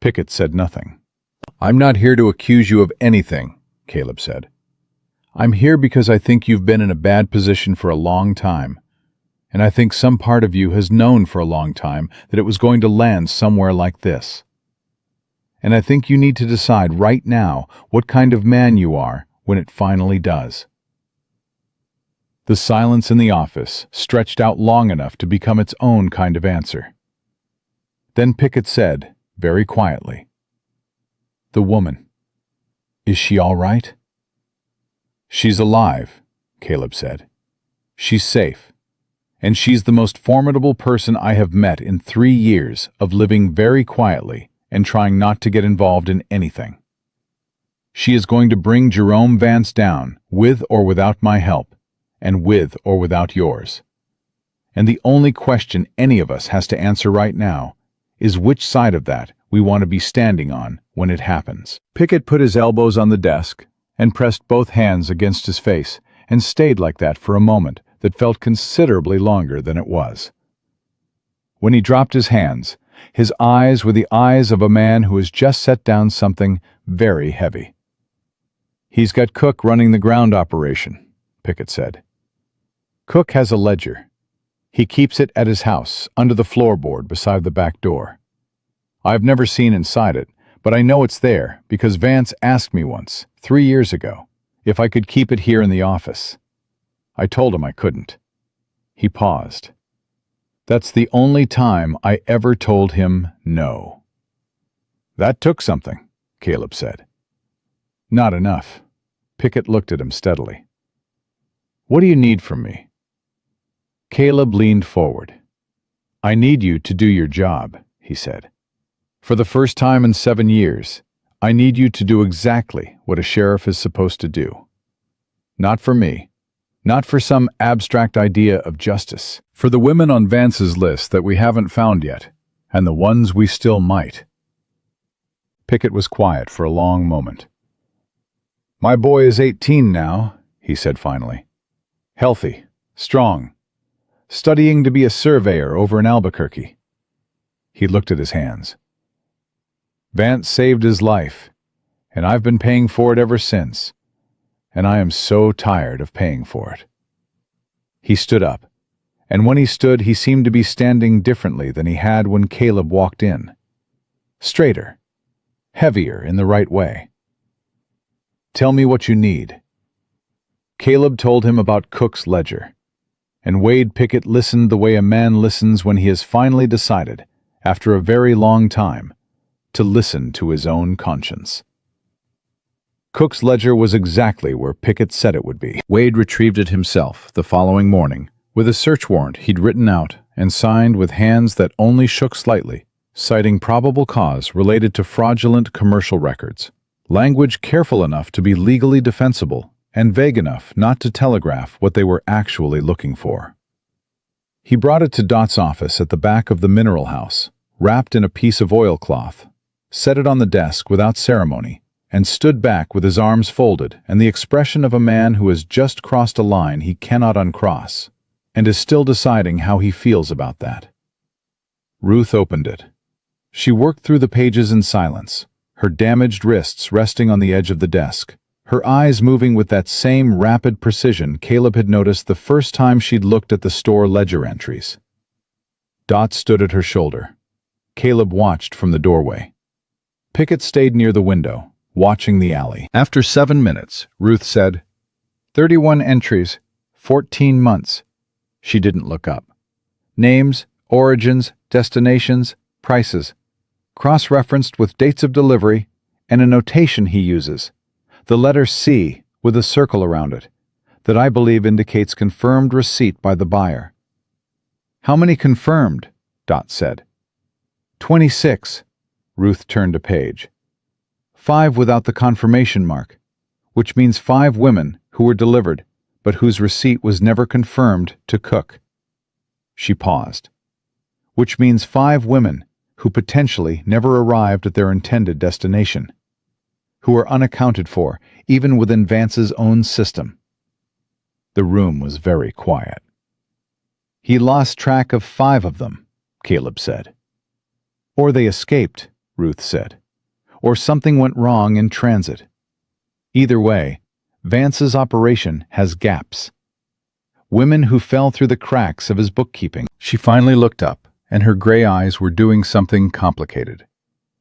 Pickett said nothing. I'm not here to accuse you of anything, Caleb said. I'm here because I think you've been in a bad position for a long time, and I think some part of you has known for a long time that it was going to land somewhere like this. And I think you need to decide right now what kind of man you are when it finally does. The silence in the office stretched out long enough to become its own kind of answer. Then Pickett said, very quietly, The woman. Is she all right? She's alive, Caleb said. She's safe. And she's the most formidable person I have met in 3 years of living very quietly and trying not to get involved in anything. She is going to bring Jerome Vance down, with or without my help, and with or without yours. And the only question any of us has to answer right now is which side of that we want to be standing on when it happens. Pickett put his elbows on the desk and pressed both hands against his face and stayed like that for a moment that felt considerably longer than it was. When he dropped his hands, his eyes were the eyes of a man who has just set down something very heavy. He's got Cook running the ground operation, Pickett said. Cook has a ledger. He keeps it at his house, under the floorboard beside the back door. I've never seen inside it, but I know it's there because Vance asked me once, 3 years ago, if I could keep it here in the office. I told him I couldn't. He paused. That's the only time I ever told him no. That took something, Caleb said. Not enough. Pickett looked at him steadily. What do you need from me? Caleb leaned forward. I need you to do your job, he said. For the first time in 7 years, I need you to do exactly what a sheriff is supposed to do. Not for me, Not for some abstract idea of justice. For the women on Vance's list that we haven't found yet, and the ones we still might. Pickett was quiet for a long moment. My boy is 18 now, he said finally. Healthy, strong, studying to be a surveyor over in Albuquerque. He looked at his hands. Vance saved his life, and I've been paying for it ever since, and I am so tired of paying for it. He stood up, and when he stood, he seemed to be standing differently than he had when Caleb walked in. Straighter, heavier in the right way. Tell me what you need. Caleb told him about Cook's ledger, and Wade Pickett listened the way a man listens when he has finally decided, after a very long time, to listen to his own conscience. Cook's ledger was exactly where Pickett said it would be. Wade retrieved it himself the following morning, with a search warrant he'd written out and signed with hands that only shook slightly, citing probable cause related to fraudulent commercial records. Language careful enough to be legally defensible and vague enough not to telegraph what they were actually looking for. He brought it to Dot's office at the back of the mineral house, wrapped in a piece of oilcloth, set it on the desk without ceremony, and stood back with his arms folded and the expression of a man who has just crossed a line he cannot uncross, and is still deciding how he feels about that. Ruth opened it. She worked through the pages in silence, her damaged wrists resting on the edge of the desk, her eyes moving with that same rapid precision Caleb had noticed the first time she'd looked at the store ledger entries. Dot stood at her shoulder. Caleb watched from the doorway. Pickett stayed near the window, watching the alley. After 7 minutes, Ruth said, 31 entries, 14 months. She didn't look up. Names, origins, destinations, prices, cross-referenced with dates of delivery, and a notation he uses, the letter C with a circle around it, that I believe indicates confirmed receipt by the buyer. How many confirmed? Dot said. 26. Ruth turned a page. 5 without the confirmation mark, which means 5 women who were delivered, but whose receipt was never confirmed to Cook. She paused. Which means 5 women who potentially never arrived at their intended destination, who were unaccounted for, even within Vance's own system. The room was very quiet. He lost track of 5 of them, Caleb said. Or they escaped, Ruth said. Or something went wrong in transit. Either way, Vance's operation has gaps. Women who fell through the cracks of his bookkeeping. She finally looked up, and her gray eyes were doing something complicated.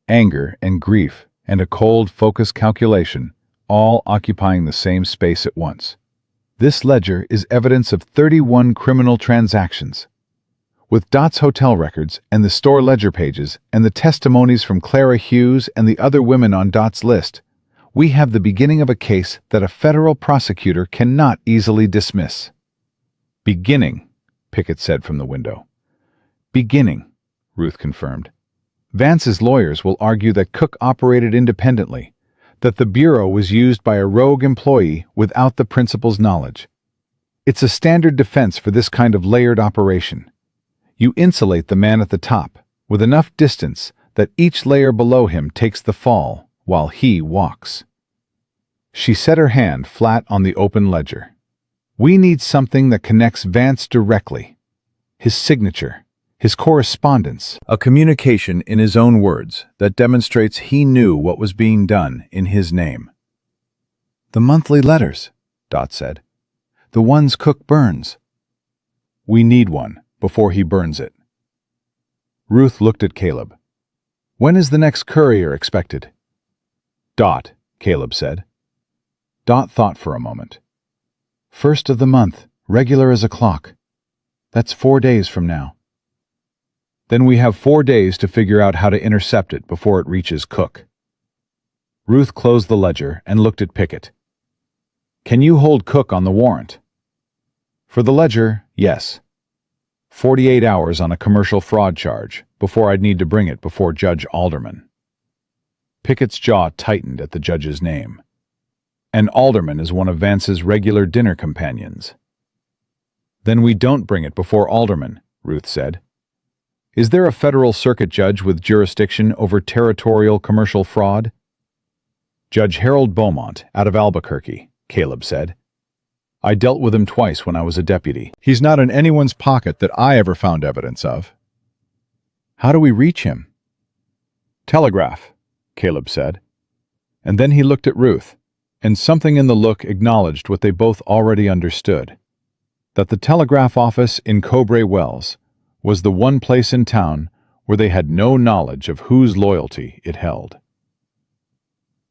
Anger and grief and a cold, focused calculation, all occupying the same space at once. This ledger is evidence of 31 criminal transactions. With Dot's hotel records and the store ledger pages and the testimonies from Clara Hughes and the other women on Dot's list, we have the beginning of a case that a federal prosecutor cannot easily dismiss. Beginning, Pickett said from the window. Beginning, Ruth confirmed. Vance's lawyers will argue that Cook operated independently, that the Bureau was used by a rogue employee without the principal's knowledge. It's a standard defense for this kind of layered operation. You insulate the man at the top with enough distance that each layer below him takes the fall while he walks. She set her hand flat on the open ledger. We need something that connects Vance directly. His signature, his correspondence, a communication in his own words that demonstrates he knew what was being done in his name. The monthly letters, Dot said. The ones Cook burns. We need one before he burns it. Ruth looked at Caleb. When is the next courier expected? Dot, Caleb said. Dot thought for a moment. 1st of the month, regular as a clock. That's 4 days from now. Then we have 4 days to figure out how to intercept it before it reaches Cook. Ruth closed the ledger and looked at Pickett. Can you hold Cook on the warrant? For the ledger, yes. 48 hours on a commercial fraud charge before I'd need to bring it before Judge Alderman. Pickett's jaw tightened at the judge's name. And Alderman is one of Vance's regular dinner companions, Then we don't bring it before aldermen, Ruth said. Is there a federal circuit judge with jurisdiction over territorial commercial fraud? Judge Harold Beaumont, out of Albuquerque, Caleb said. I dealt with him twice when I was a deputy. He's not in anyone's pocket that I ever found evidence of. How do we reach him? Telegraph, Caleb said. And then he looked at Ruth, and something in the look acknowledged what they both already understood, that the telegraph office in Cowboy Wells was the one place in town where they had no knowledge of whose loyalty it held.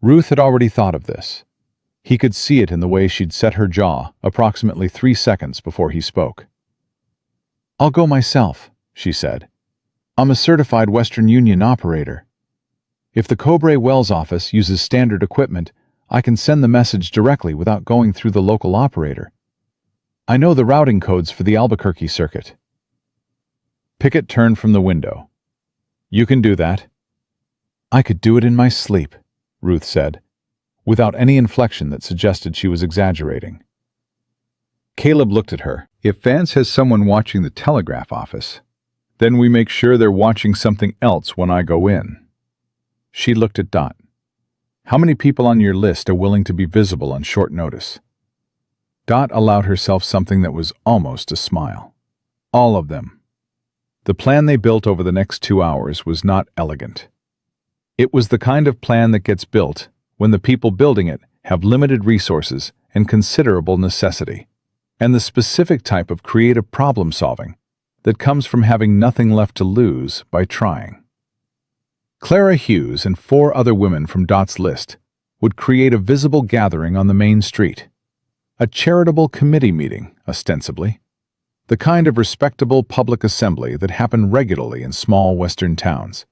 Ruth had already thought of this. He could see it in the way she'd set her jaw approximately 3 seconds before he spoke. I'll go myself, she said. I'm a certified Western Union operator. If the Cowboy Wells office uses standard equipment, I can send the message directly without going through the local operator. I know the routing codes for the Albuquerque circuit. Pickett turned from the window. You can do that. I could do it in my sleep, Ruth said, without any inflection that suggested she was exaggerating. Caleb looked at her. If Vance has someone watching the telegraph office, then we make sure they're watching something else when I go in. She looked at Dot. How many people on your list are willing to be visible on short notice? Dot allowed herself something that was almost a smile. All of them. The plan they built over the next 2 hours was not elegant. It was the kind of plan that gets built when the people building it have limited resources and considerable necessity, and the specific type of creative problem-solving that comes from having nothing left to lose by trying. Clara Hughes and 4 other women from Dot's list would create a visible gathering on the main street. A charitable committee meeting, ostensibly. The kind of respectable public assembly that happened regularly in small Western towns,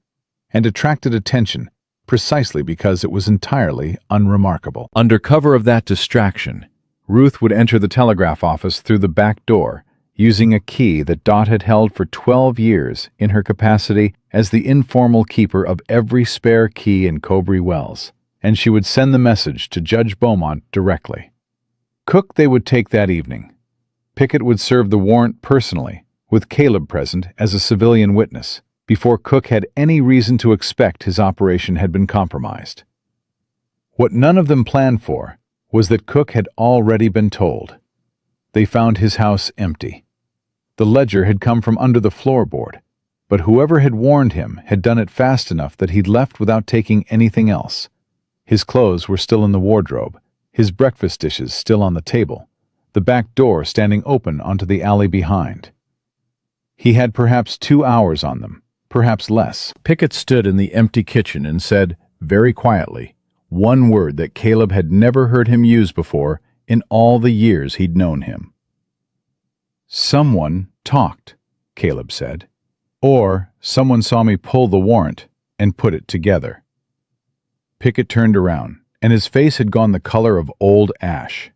and attracted attention precisely because it was entirely unremarkable. Under cover of that distraction, Ruth would enter the telegraph office through the back door, using a key that Dot had held for 12 years in her capacity as the informal keeper of every spare key in Cowboy Wells, and she would send the message to Judge Beaumont directly. Cook they would take that evening. Pickett would serve the warrant personally, with Caleb present as a civilian witness, before Cook had any reason to expect his operation had been compromised. What none of them planned for was that Cook had already been told. They found his house empty. The ledger had come from under the floorboard, but whoever had warned him had done it fast enough that he'd left without taking anything else. His clothes were still in the wardrobe, his breakfast dishes still on the table, the back door standing open onto the alley behind. He had perhaps 2 hours on them, perhaps less. Pickett stood in the empty kitchen and said, very quietly, one word that Caleb had never heard him use before in all the years he'd known him. Someone talked, Caleb said. Or someone saw me pull the warrant and put it together. Pickett turned around, and his face had gone the color of old ash.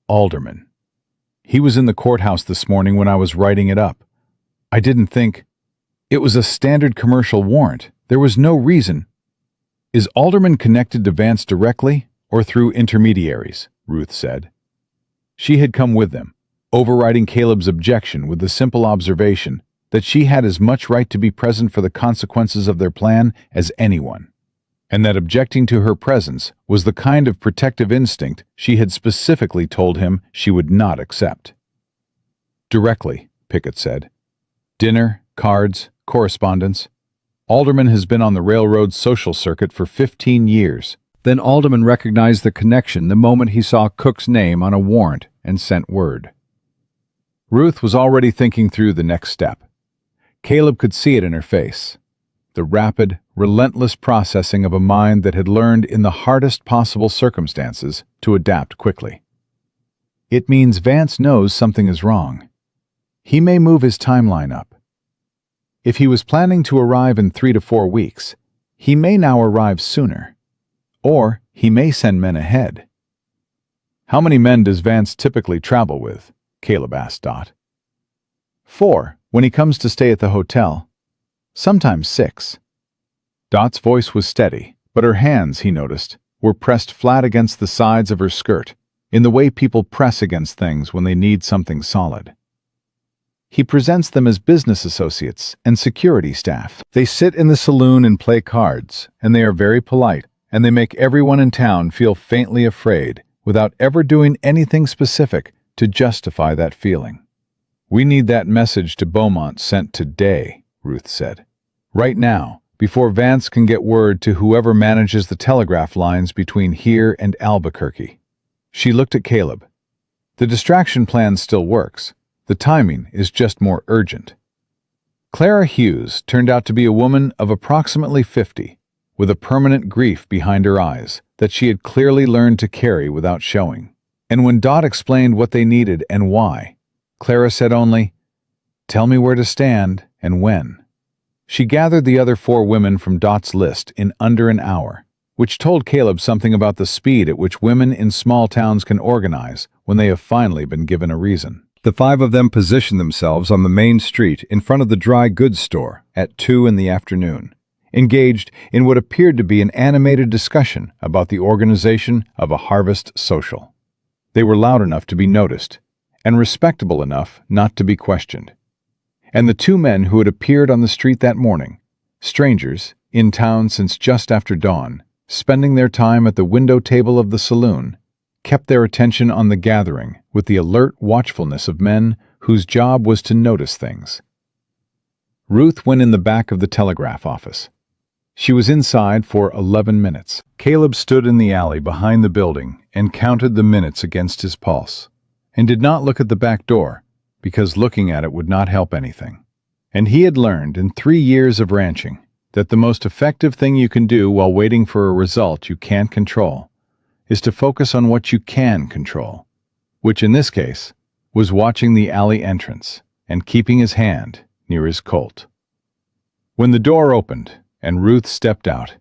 Alderman. He was in the courthouse this morning when I was writing it up. I didn't think... It was a standard commercial warrant. There was no reason. Is Alderman connected to Vance directly or through intermediaries? Ruth said. She had come with them, overriding Caleb's objection with the simple observation that she had as much right to be present for the consequences of their plan as anyone, and that objecting to her presence was the kind of protective instinct she had specifically told him she would not accept. Directly, Pickett said. Dinner, cards, correspondence. Alderman has been on the railroad social circuit for 15 years. Then Alderman recognized the connection the moment he saw Cook's name on a warrant and sent word. Ruth was already thinking through the next step. Caleb could see it in her face. The rapid, relentless processing of a mind that had learned in the hardest possible circumstances to adapt quickly. It means Vance knows something is wrong. He may move his timeline up. If he was planning to arrive in 3 to 4 weeks, he may now arrive sooner. Or he may send men ahead. How many men does Vance typically travel with? Caleb asked Dot. 4, when he comes to stay at the hotel. Sometimes 6. Dot's voice was steady, but her hands, he noticed, were pressed flat against the sides of her skirt, in the way people press against things when they need something solid. He presents them as business associates and security staff. They sit in the saloon and play cards, and they are very polite, and they make everyone in town feel faintly afraid without ever doing anything specific to justify that feeling. "We need that message to Beaumont sent today," Ruth said. "Right now, before Vance can get word to whoever manages the telegraph lines between here and Albuquerque." She looked at Caleb. "The distraction plan still works. The timing is just more urgent." Clara Hughes turned out to be a woman of approximately 50, with a permanent grief behind her eyes that she had clearly learned to carry without showing. And when Dot explained what they needed and why, Clara said only, "Tell me where to stand and when." She gathered the other 4 women from Dot's list in under an hour, which told Caleb something about the speed at which women in small towns can organize when they have finally been given a reason. The 5 of them positioned themselves on the main street in front of the dry goods store at 2 in the afternoon, engaged in what appeared to be an animated discussion about the organization of a harvest social. They were loud enough to be noticed, and respectable enough not to be questioned. And the 2 men who had appeared on the street that morning, strangers, in town since just after dawn, spending their time at the window table of the saloon, kept their attention on the gathering with the alert watchfulness of men whose job was to notice things. Ruth went in the back of the telegraph office. She was inside for 11 minutes. Caleb stood in the alley behind the building and counted the minutes against his pulse, and did not look at the back door, because looking at it would not help anything. And he had learned in 3 years of ranching that the most effective thing you can do while waiting for a result you can't control is to focus on what you can control, which in this case was watching the alley entrance and keeping his hand near his Colt. When the door opened and Ruth stepped out,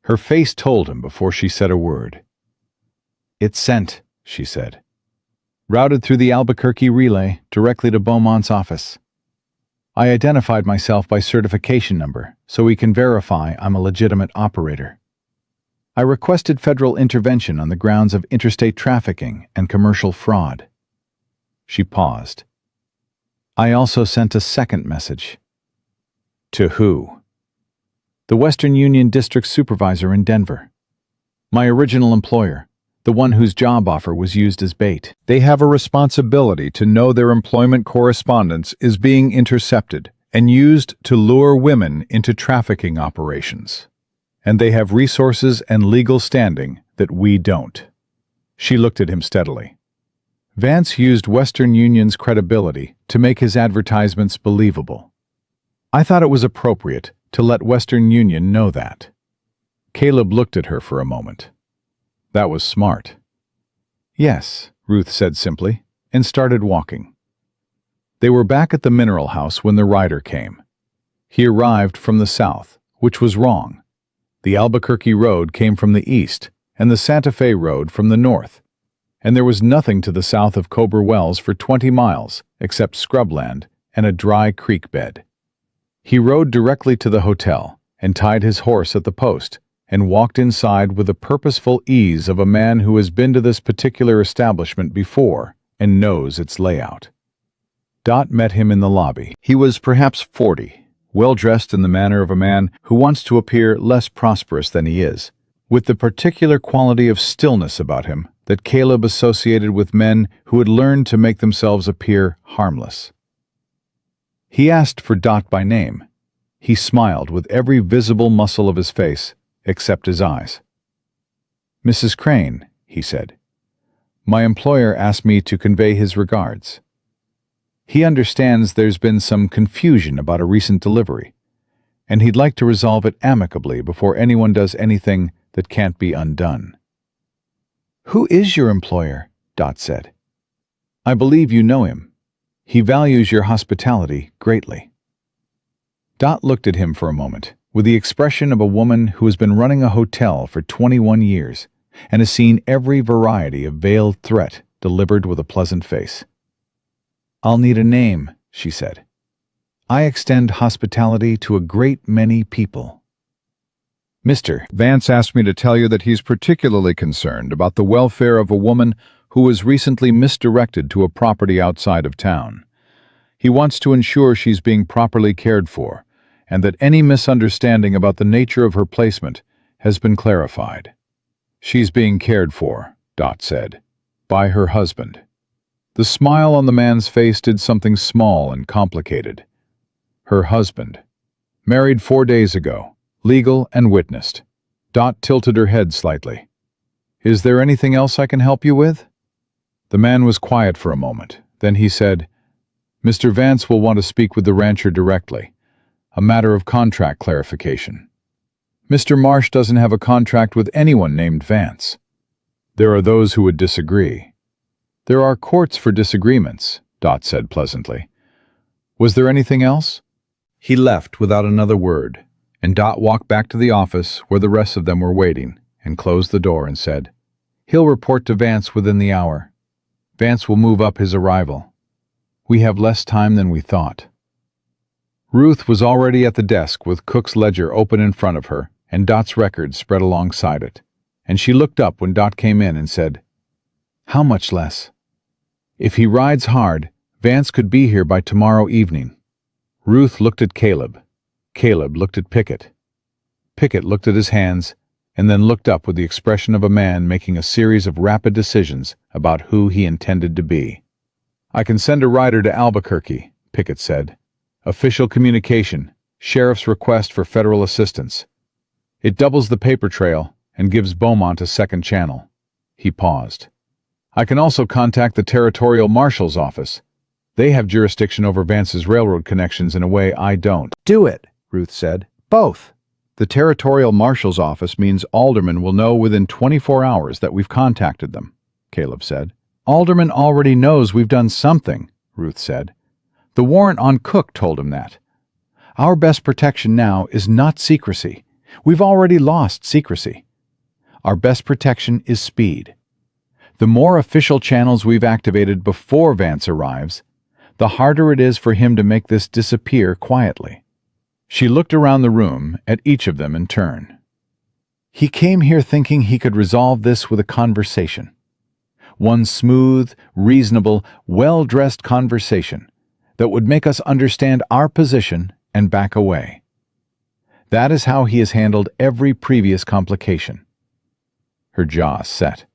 her face told him before she said a word. "It's sent," she said. "Routed through the Albuquerque relay directly to Beaumont's office. I identified myself by certification number so we can verify I'm a legitimate operator. I requested federal intervention on the grounds of interstate trafficking and commercial fraud." She paused. "I also sent a second message." "To who?" "The Western Union District Supervisor in Denver. My original employer, the one whose job offer was used as bait. They have a responsibility to know their employment correspondence is being intercepted and used to lure women into trafficking operations. And they have resources and legal standing that we don't." She looked at him steadily. Vance used Western Union's credibility to make his advertisements believable. I thought it was appropriate to let Western Union know that. Caleb looked at her for a moment. That was smart. "Yes," Ruth said simply, and started walking. They were back at the mineral house when the rider came. He arrived from the south, which was wrong. The Albuquerque road came from the east, and the Santa Fe road from the north, and there was nothing to the south of Cobra Wells for 20 miles except scrubland and a dry creek bed. He rode directly to the hotel and tied his horse at the post and walked inside with the purposeful ease of a man who has been to this particular establishment before and knows its layout. Dot met him in the lobby. He was perhaps 40. Well-dressed in the manner of a man who wants to appear less prosperous than he is, with the particular quality of stillness about him that Caleb associated with men who had learned to make themselves appear harmless. He asked for Dot by name. He smiled with every visible muscle of his face, except his eyes. "Mrs. Crane," he said. "My employer asked me to convey his regards. He understands there's been some confusion about a recent delivery, and he'd like to resolve it amicably before anyone does anything that can't be undone." "Who is your employer?" Dot said. "I believe you know him. He values your hospitality greatly." Dot looked at him for a moment, with the expression of a woman who has been running a hotel for 21 years and has seen every variety of veiled threat delivered with a pleasant face. "I'll need a name," she said. "I extend hospitality to a great many people." "Mr. Vance asked me to tell you that he's particularly concerned about the welfare of a woman who was recently misdirected to a property outside of town. He wants to ensure she's being properly cared for, and that any misunderstanding about the nature of her placement has been clarified. She's being cared for, Dot said, by her husband. The smile on the man's face did something small and complicated. Her husband. Married 4 days ago, legal and witnessed. Dot tilted her head slightly. Is there anything else I can help you with? The man was quiet for a moment. Then he said, Mr. Vance will want to speak with the rancher directly. A matter of contract clarification. Mr. Marsh doesn't have a contract with anyone named Vance. There are those who would disagree. There are courts for disagreements, Dot said pleasantly. Was there anything else? He left without another word, and Dot walked back to the office where the rest of them were waiting, and closed the door and said, He'll report to Vance within the hour. Vance will move up his arrival. We have less time than we thought. Ruth was already at the desk with Cook's ledger open in front of her and Dot's record spread alongside it, and she looked up when Dot came in and said, How much less? If he rides hard, Vance could be here by tomorrow evening. Ruth looked at Caleb. Caleb looked at Pickett. Pickett looked at his hands and then looked up with the expression of a man making a series of rapid decisions about who he intended to be. I can send a rider to Albuquerque, Pickett said. Official communication, sheriff's request for federal assistance. It doubles the paper trail and gives Beaumont a second channel. He paused. I can also contact the territorial marshal's office. They have jurisdiction over Vance's railroad connections in a way I don't. Do it, Ruth said. Both. The territorial marshal's office means Alderman will know within 24 hours that we've contacted them, Caleb said. Alderman already knows we've done something, Ruth said. The warrant on Cook told him that. Our best protection now is not secrecy. We've already lost secrecy. Our best protection is speed. The more official channels we've activated before Vance arrives, the harder it is for him to make this disappear quietly. She looked around the room at each of them in turn. He came here thinking he could resolve this with a conversation. One smooth, reasonable, well-dressed conversation that would make us understand our position and back away. That is how he has handled every previous complication. Her jaw set.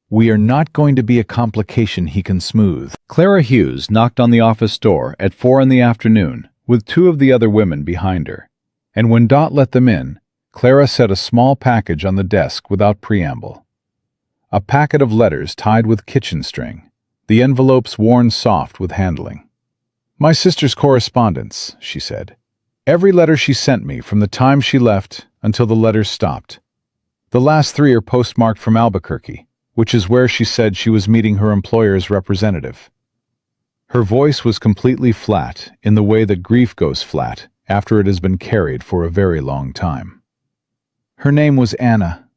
We are not going to be a complication he can smooth. Clara Hughes knocked on the office door at 4 p.m, with 2 of the other women behind her, and when Dot let them in, Clara set a small package on the desk without preamble. A packet of letters tied with kitchen string, the envelopes worn soft with handling. My sister's correspondence, she said. Every letter she sent me from the time she left until the letters stopped. The last 3 are postmarked from Albuquerque, which is where she said she was meeting her employer's representative. Her voice was completely flat in the way that grief goes flat after it has been carried for a very long time. Her name was Anna.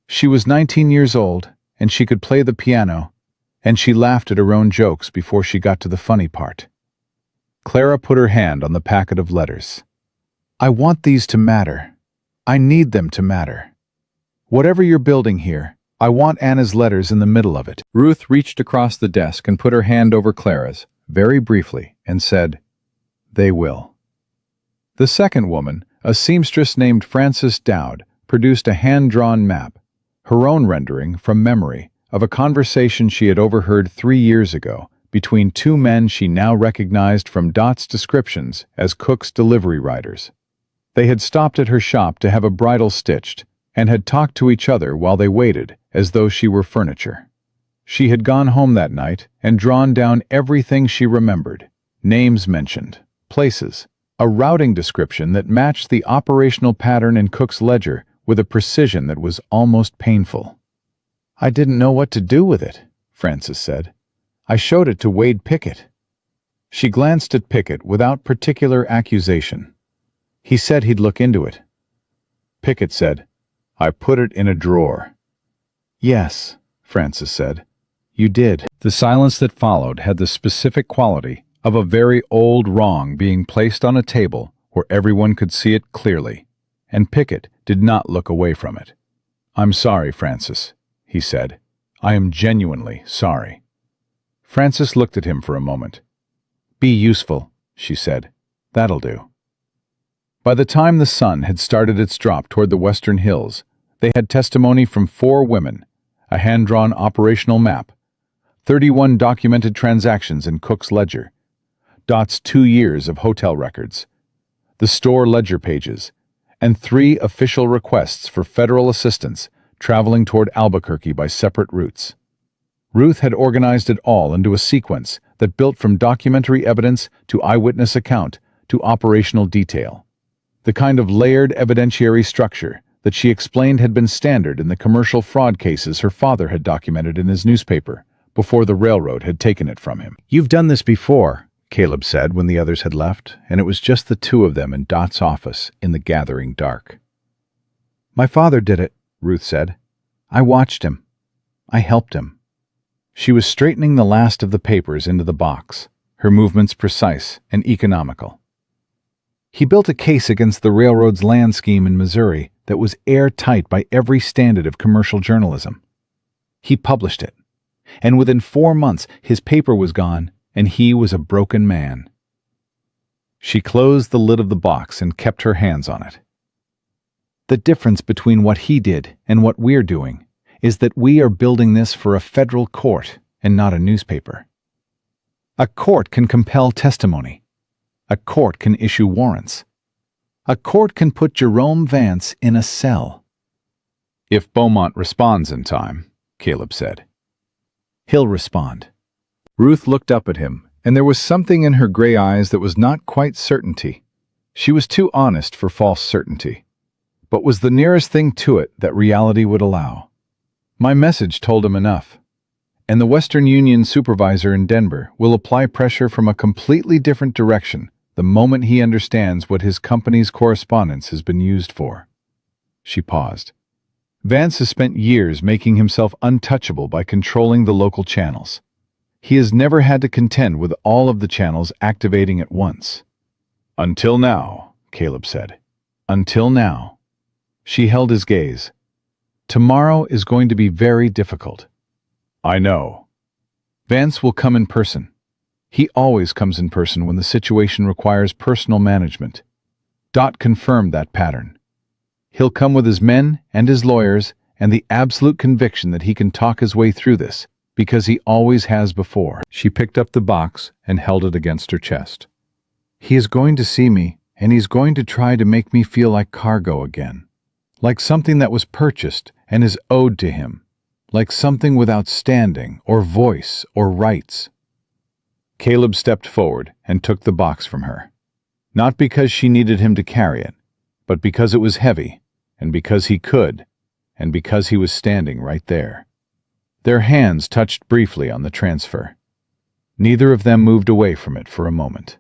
She was 19 years old, and she could play the piano, and she laughed at her own jokes before she got to the funny part. Clara put her hand on the packet of letters. I want these to matter. I need them to matter. Whatever you're building here, I want Anna's letters in the middle of it. Ruth reached across the desk and put her hand over Clara's, very briefly, and said, They will. The second woman, a seamstress named Frances Dowd, produced a hand-drawn map, her own rendering from memory, of a conversation she had overheard 3 years ago between 2 men she now recognized from Dot's descriptions as Cook's delivery riders. They had stopped at her shop to have a bridle stitched and had talked to each other while they waited, as though she were furniture. She had gone home that night and drawn down everything she remembered, names mentioned, places, a routing description that matched the operational pattern in Cook's ledger with a precision that was almost painful. I didn't know what to do with it, Frances said. I showed it to Wade Pickett. She glanced at Pickett without particular accusation. He said he'd look into it. Pickett said, I put it in a drawer. Yes, Frances said. You did. The silence that followed had the specific quality of a very old wrong being placed on a table where everyone could see it clearly, and Pickett did not look away from it. I'm sorry, Frances, he said. I am genuinely sorry. Frances looked at him for a moment. Be useful, she said. That'll do. By the time the sun had started its drop toward the western hills, they had testimony from 4 women, a hand-drawn operational map, 31 documented transactions in Cook's ledger, Dot's 2 years of hotel records, the store ledger pages, and 3 official requests for federal assistance traveling toward Albuquerque by separate routes. Ruth had organized it all into a sequence that built from documentary evidence to eyewitness account to operational detail. The kind of layered evidentiary structure that she explained had been standard in the commercial fraud cases her father had documented in his newspaper before the railroad had taken it from him. "You've done this before," Caleb said when the others had left, and it was just the 2 of them in Dot's office in the gathering dark. "My father did it," Ruth said. "I watched him. I helped him." She was straightening the last of the papers into the box, her movements precise and economical. "He built a case against the railroad's land scheme in Missouri that was airtight by every standard of commercial journalism. He published it, and within 4 months his paper was gone and he was a broken man." She closed the lid of the box and kept her hands on it. "The difference between what he did and what we're doing is that we are building this for a federal court and not a newspaper. A court can compel testimony. A court can issue warrants. A court can put Jerome Vance in a cell." "If Beaumont responds in time," Caleb said. "He'll respond." Ruth looked up at him, and there was something in her gray eyes that was not quite certainty. She was too honest for false certainty, but was the nearest thing to it that reality would allow. "My message told him enough, and the Western Union supervisor in Denver will apply pressure from a completely different direction the moment he understands what his company's correspondence has been used for." She paused. "Vance has spent years making himself untouchable by controlling the local channels. He has never had to contend with all of the channels activating at once." "Until now," Caleb said. "Until now." She held his gaze. "Tomorrow is going to be very difficult." "I know." "Vance will come in person. He always comes in person when the situation requires personal management. Dot confirmed that pattern. He'll come with his men and his lawyers and the absolute conviction that he can talk his way through this, because he always has before." She picked up the box and held it against her chest. "He is going to see me, and he's going to try to make me feel like cargo again. Like something that was purchased and is owed to him. Like something without standing or voice or rights." Caleb stepped forward and took the box from her. Not because she needed him to carry it, but because it was heavy, and because he could, and because he was standing right there. Their hands touched briefly on the transfer. Neither of them moved away from it for a moment.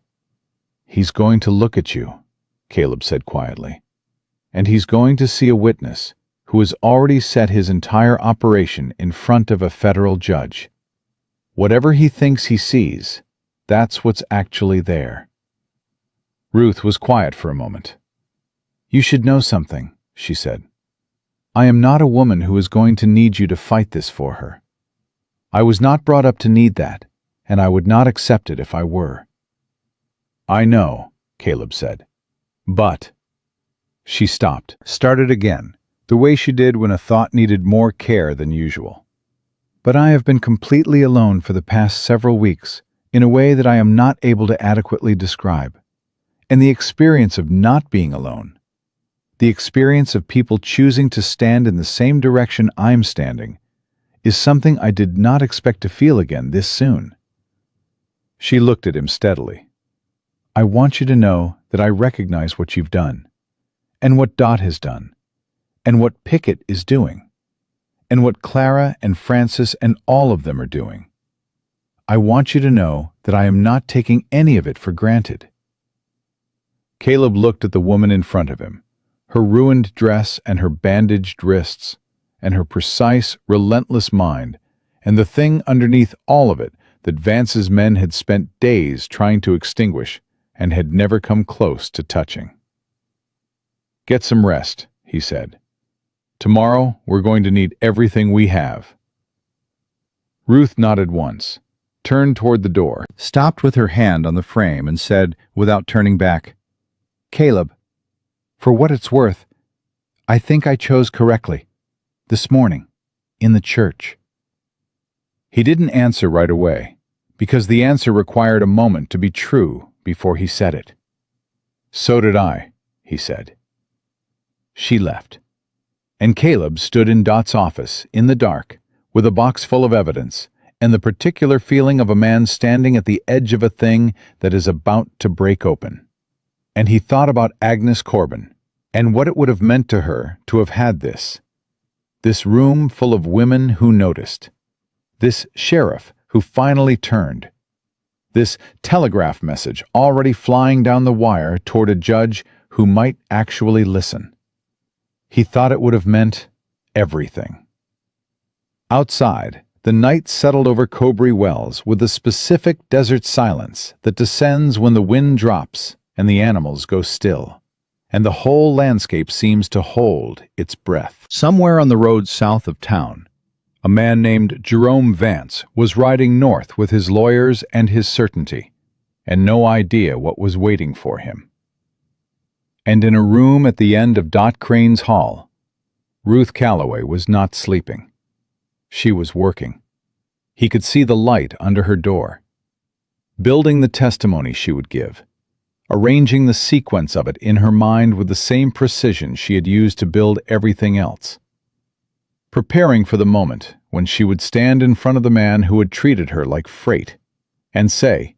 "He's going to look at you," Caleb said quietly. "And he's going to see a witness who has already set his entire operation in front of a federal judge. Whatever he thinks he sees, that's what's actually there." Ruth was quiet for a moment. "You should know something," she said. "I am not a woman who is going to need you to fight this for her. I was not brought up to need that, and I would not accept it if I were." "I know," Caleb said. "But—" She stopped, started again, the way she did when a thought needed more care than usual. "But I have been completely alone for the past several weeks, in a way that I am not able to adequately describe. And the experience of not being alone, the experience of people choosing to stand in the same direction I'm standing, is something I did not expect to feel again this soon." She looked at him steadily. "I want you to know that I recognize what you've done, and what Dot has done, and what Pickett is doing, and what Clara and Francis and all of them are doing. I want you to know that I am not taking any of it for granted." Caleb looked at the woman in front of him, her ruined dress and her bandaged wrists, and her precise, relentless mind, and the thing underneath all of it that Vance's men had spent days trying to extinguish and had never come close to touching. "Get some rest," he said. "Tomorrow we're going to need everything we have." Ruth nodded once, turned toward the door, stopped with her hand on the frame, and said, without turning back, "Caleb, for what it's worth, I think I chose correctly. This morning, in the church." He didn't answer right away, because the answer required a moment to be true before he said it. "So did I," he said. She left, and Caleb stood in Dot's office, in the dark, with a box full of evidence, and the particular feeling of a man standing at the edge of a thing that is about to break open. And he thought about Agnes Corbin, and what it would have meant to her to have had this room full of women who noticed, this sheriff who finally turned, this telegraph message already flying down the wire toward a judge who might actually listen. He thought it would have meant everything. Outside, the night settled over Cowboy Wells with the specific desert silence that descends when the wind drops and the animals go still, and the whole landscape seems to hold its breath. Somewhere on the road south of town, a man named Jerome Vance was riding north with his lawyers and his certainty, and no idea what was waiting for him. And in a room at the end of Dot Crane's hall, Ruth Calloway was not sleeping. She was working. He could see the light under her door, building the testimony she would give, arranging the sequence of it in her mind with the same precision she had used to build everything else, preparing for the moment when she would stand in front of the man who had treated her like freight and say,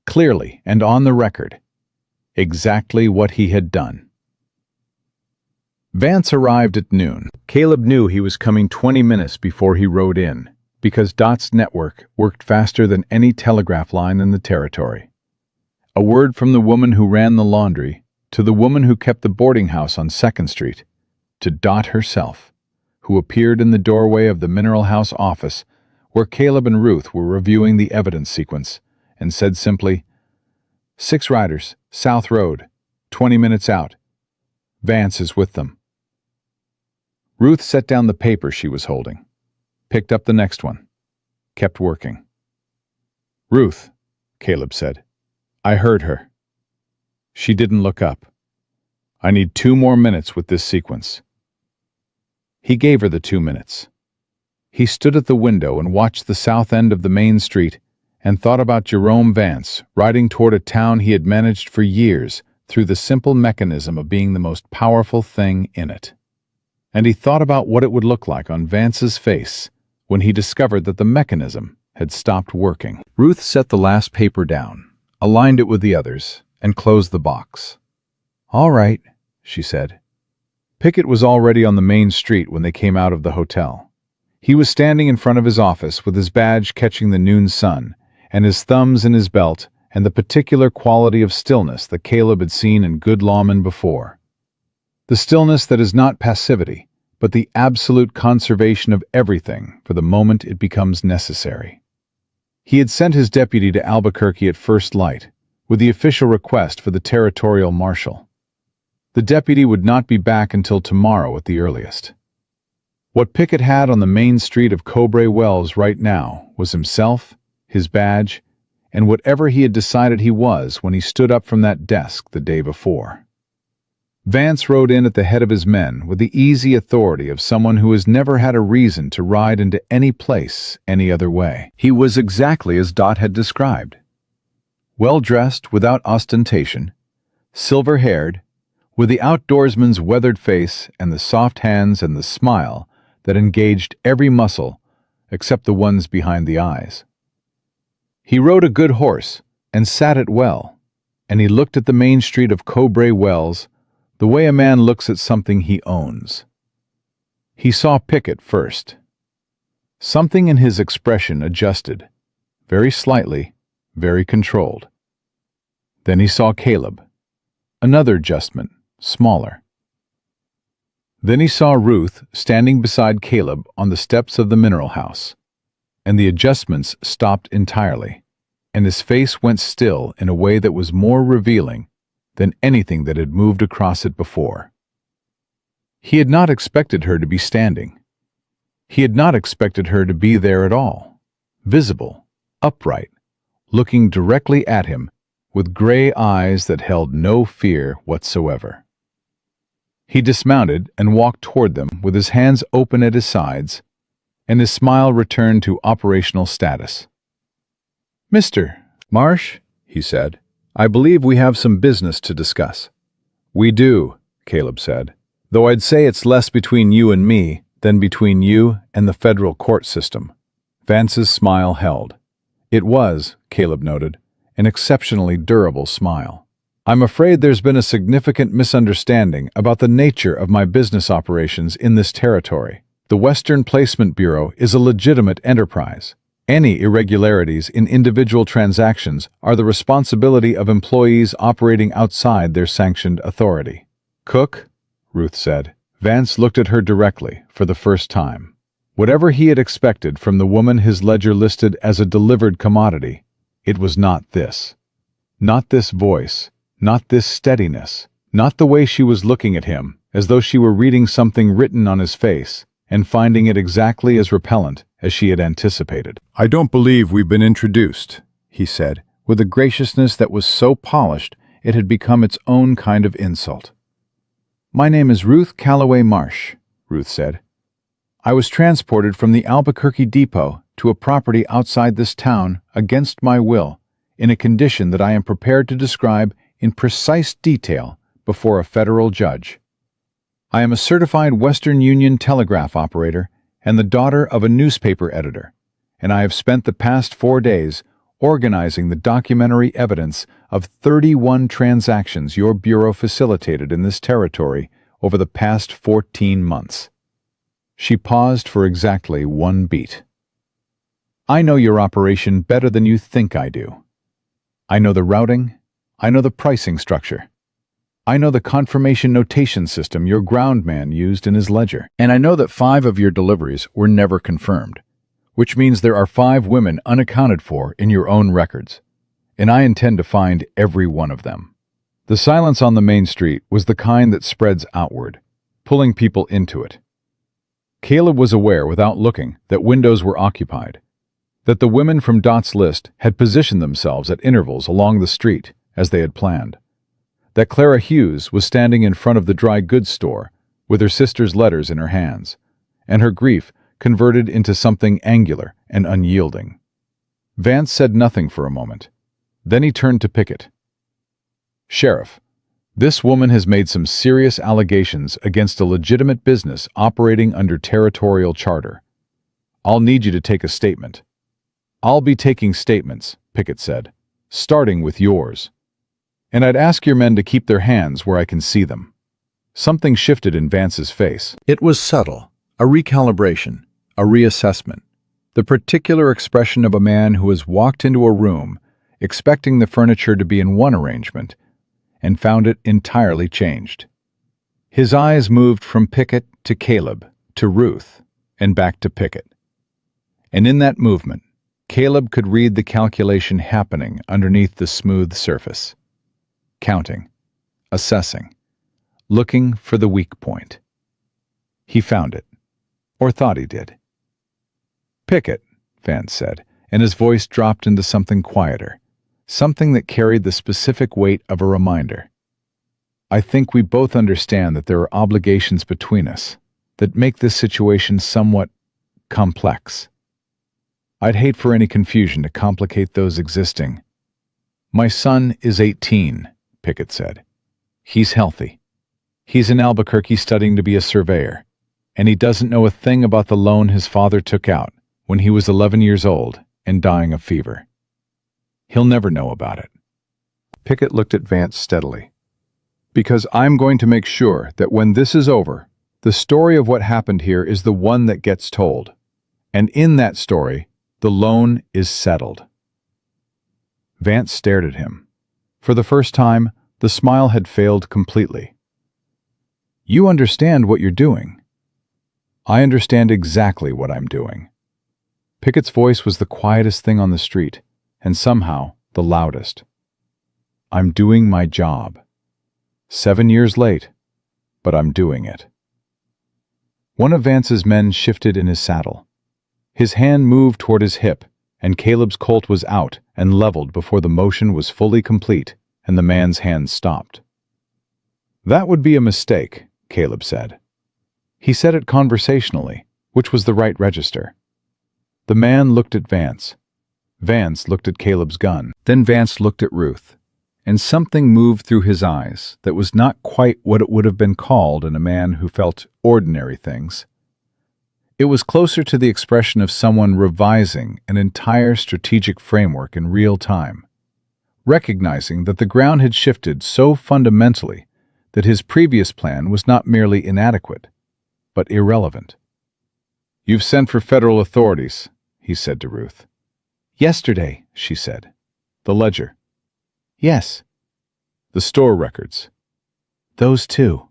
clearly and on the record, exactly what he had done. Vance arrived at noon. Caleb knew he was coming 20 minutes before he rode in, because Dot's network worked faster than any telegraph line in the territory. A word from the woman who ran the laundry, to the woman who kept the boarding house on 2nd Street, to Dot herself, who appeared in the doorway of the Mineral House office where Caleb and Ruth were reviewing the evidence sequence, and said simply, 6 riders, South Road, 20 minutes out. Vance is with them. Ruth set down the paper she was holding, picked up the next one, kept working. "Ruth," Caleb said, "I heard her." She didn't look up. "I need 2 more minutes with this sequence." He gave her the 2 minutes. He stood at the window and watched the south end of the main street and thought about Jerome Vance riding toward a town he had managed for years through the simple mechanism of being the most powerful thing in it. And he thought about what it would look like on Vance's face when he discovered that the mechanism had stopped working. Ruth set the last paper down, aligned it with the others, and closed the box. "All right," she said. Pickett was already on the main street when they came out of the hotel. He was standing in front of his office with his badge catching the noon sun, and his thumbs in his belt, and the particular quality of stillness that Caleb had seen in good lawmen before. The stillness that is not passivity, but the absolute conservation of everything for the moment it becomes necessary. He had sent his deputy to Albuquerque at first light, with the official request for the territorial marshal. The deputy would not be back until tomorrow at the earliest. What Pickett had on the main street of Cowboy Wells right now was himself, his badge, and whatever he had decided he was when he stood up from that desk the day before. Vance rode in at the head of his men with the easy authority of someone who has never had a reason to ride into any place any other way. He was exactly as Dot had described. Well-dressed without ostentation, silver-haired, with the outdoorsman's weathered face and the soft hands and the smile that engaged every muscle except the ones behind the eyes. He rode a good horse and sat it well, and he looked at the main street of Cowboy Wells the way a man looks at something he owns. He saw Pickett first. Something in his expression adjusted, very slightly, very controlled. Then he saw Caleb. Another adjustment, smaller. Then he saw Ruth standing beside Caleb on the steps of the Mineral House, and the adjustments stopped entirely, and his face went still in a way that was more revealing than anything that had moved across it before. He had not expected her to be standing. He had not expected her to be there at all, visible, upright, looking directly at him with gray eyes that held no fear whatsoever. He dismounted and walked toward them with his hands open at his sides, and his smile returned to operational status. "Mr. Marsh," he said, "I believe we have some business to discuss." "We do," Caleb said, "though I'd say it's less between you and me than between you and the federal court system." Vance's smile held. It was, Caleb noted, an exceptionally durable smile. "I'm afraid there's been a significant misunderstanding about the nature of my business operations in this territory. The Western Placement Bureau is a legitimate enterprise. Any irregularities in individual transactions are the responsibility of employees operating outside their sanctioned authority." "Cook," Ruth said. Vance looked at her directly for the first time. Whatever he had expected from the woman his ledger listed as a delivered commodity, it was not this. Not this voice, not this steadiness, not the way she was looking at him, as though she were reading something written on his face and finding it exactly as repellent as she had anticipated. "I don't believe we've been introduced," he said, with a graciousness that was so polished it had become its own kind of insult. "My name is Ruth Calloway Marsh," Ruth said. "I was transported from the Albuquerque depot to a property outside this town against my will, in a condition that I am prepared to describe in precise detail before a federal judge. I am a certified Western Union telegraph operator and the daughter of a newspaper editor, and I have spent the past 4 days organizing the documentary evidence of 31 transactions your bureau facilitated in this territory over the past 14 months. She paused for exactly 1 beat. "I know your operation better than you think I do. I know the routing, I know the pricing structure. I know the confirmation notation system your ground man used in his ledger. And I know that 5 of your deliveries were never confirmed, which means there are 5 women unaccounted for in your own records, and I intend to find every one of them." The silence on the main street was the kind that spreads outward, pulling people into it. Caleb was aware without looking that windows were occupied, that the women from Dot's list had positioned themselves at intervals along the street as they had planned, that Clara Hughes was standing in front of the dry goods store with her sister's letters in her hands, and her grief converted into something angular and unyielding. Vance said nothing for a moment. Then he turned to Pickett. "Sheriff, this woman has made some serious allegations against a legitimate business operating under territorial charter. I'll need you to take a statement." "I'll be taking statements," Pickett said, "starting with yours. And I'd ask your men to keep their hands where I can see them." Something shifted in Vance's face. It was subtle, a recalibration, a reassessment, the particular expression of a man who has walked into a room expecting the furniture to be in one arrangement and found it entirely changed. His eyes moved from Pickett to Caleb, to Ruth, and back to Pickett. And in that movement, Caleb could read the calculation happening underneath the smooth surface. Counting, assessing, looking for the weak point. He found it, or thought he did. "Pickett," Vance said, and his voice dropped into something quieter, something that carried the specific weight of a reminder. "I think we both understand that there are obligations between us that make this situation somewhat complex. I'd hate for any confusion to complicate those existing." "My son is 18, Pickett said. "He's healthy. He's in Albuquerque studying to be a surveyor, and he doesn't know a thing about the loan his father took out when he was 11 years old and dying of fever. He'll never know about it." Pickett looked at Vance steadily. "Because I'm going to make sure that when this is over, the story of what happened here is the one that gets told. And in that story, the loan is settled." Vance stared at him. For the first time, the smile had failed completely. "You understand what you're doing." "I understand exactly what I'm doing." Pickett's voice was the quietest thing on the street, and somehow the loudest. "I'm doing my job. 7 years late, but I'm doing it." One of Vance's men shifted in his saddle. His hand moved toward his hip, and Caleb's Colt was out and leveled before the motion was fully complete and the man's hands stopped. "That would be a mistake," Caleb said. He said it conversationally, which was the right register. The man looked at Vance. Vance looked at Caleb's gun. Then Vance looked at Ruth, and something moved through his eyes that was not quite what it would have been called in a man who felt ordinary things. It was closer to the expression of someone revising an entire strategic framework in real time, recognizing that the ground had shifted so fundamentally that his previous plan was not merely inadequate, but irrelevant. "You've sent for federal authorities," he said to Ruth. "Yesterday," she said. "The ledger?" "Yes." "The store records?" "Those too."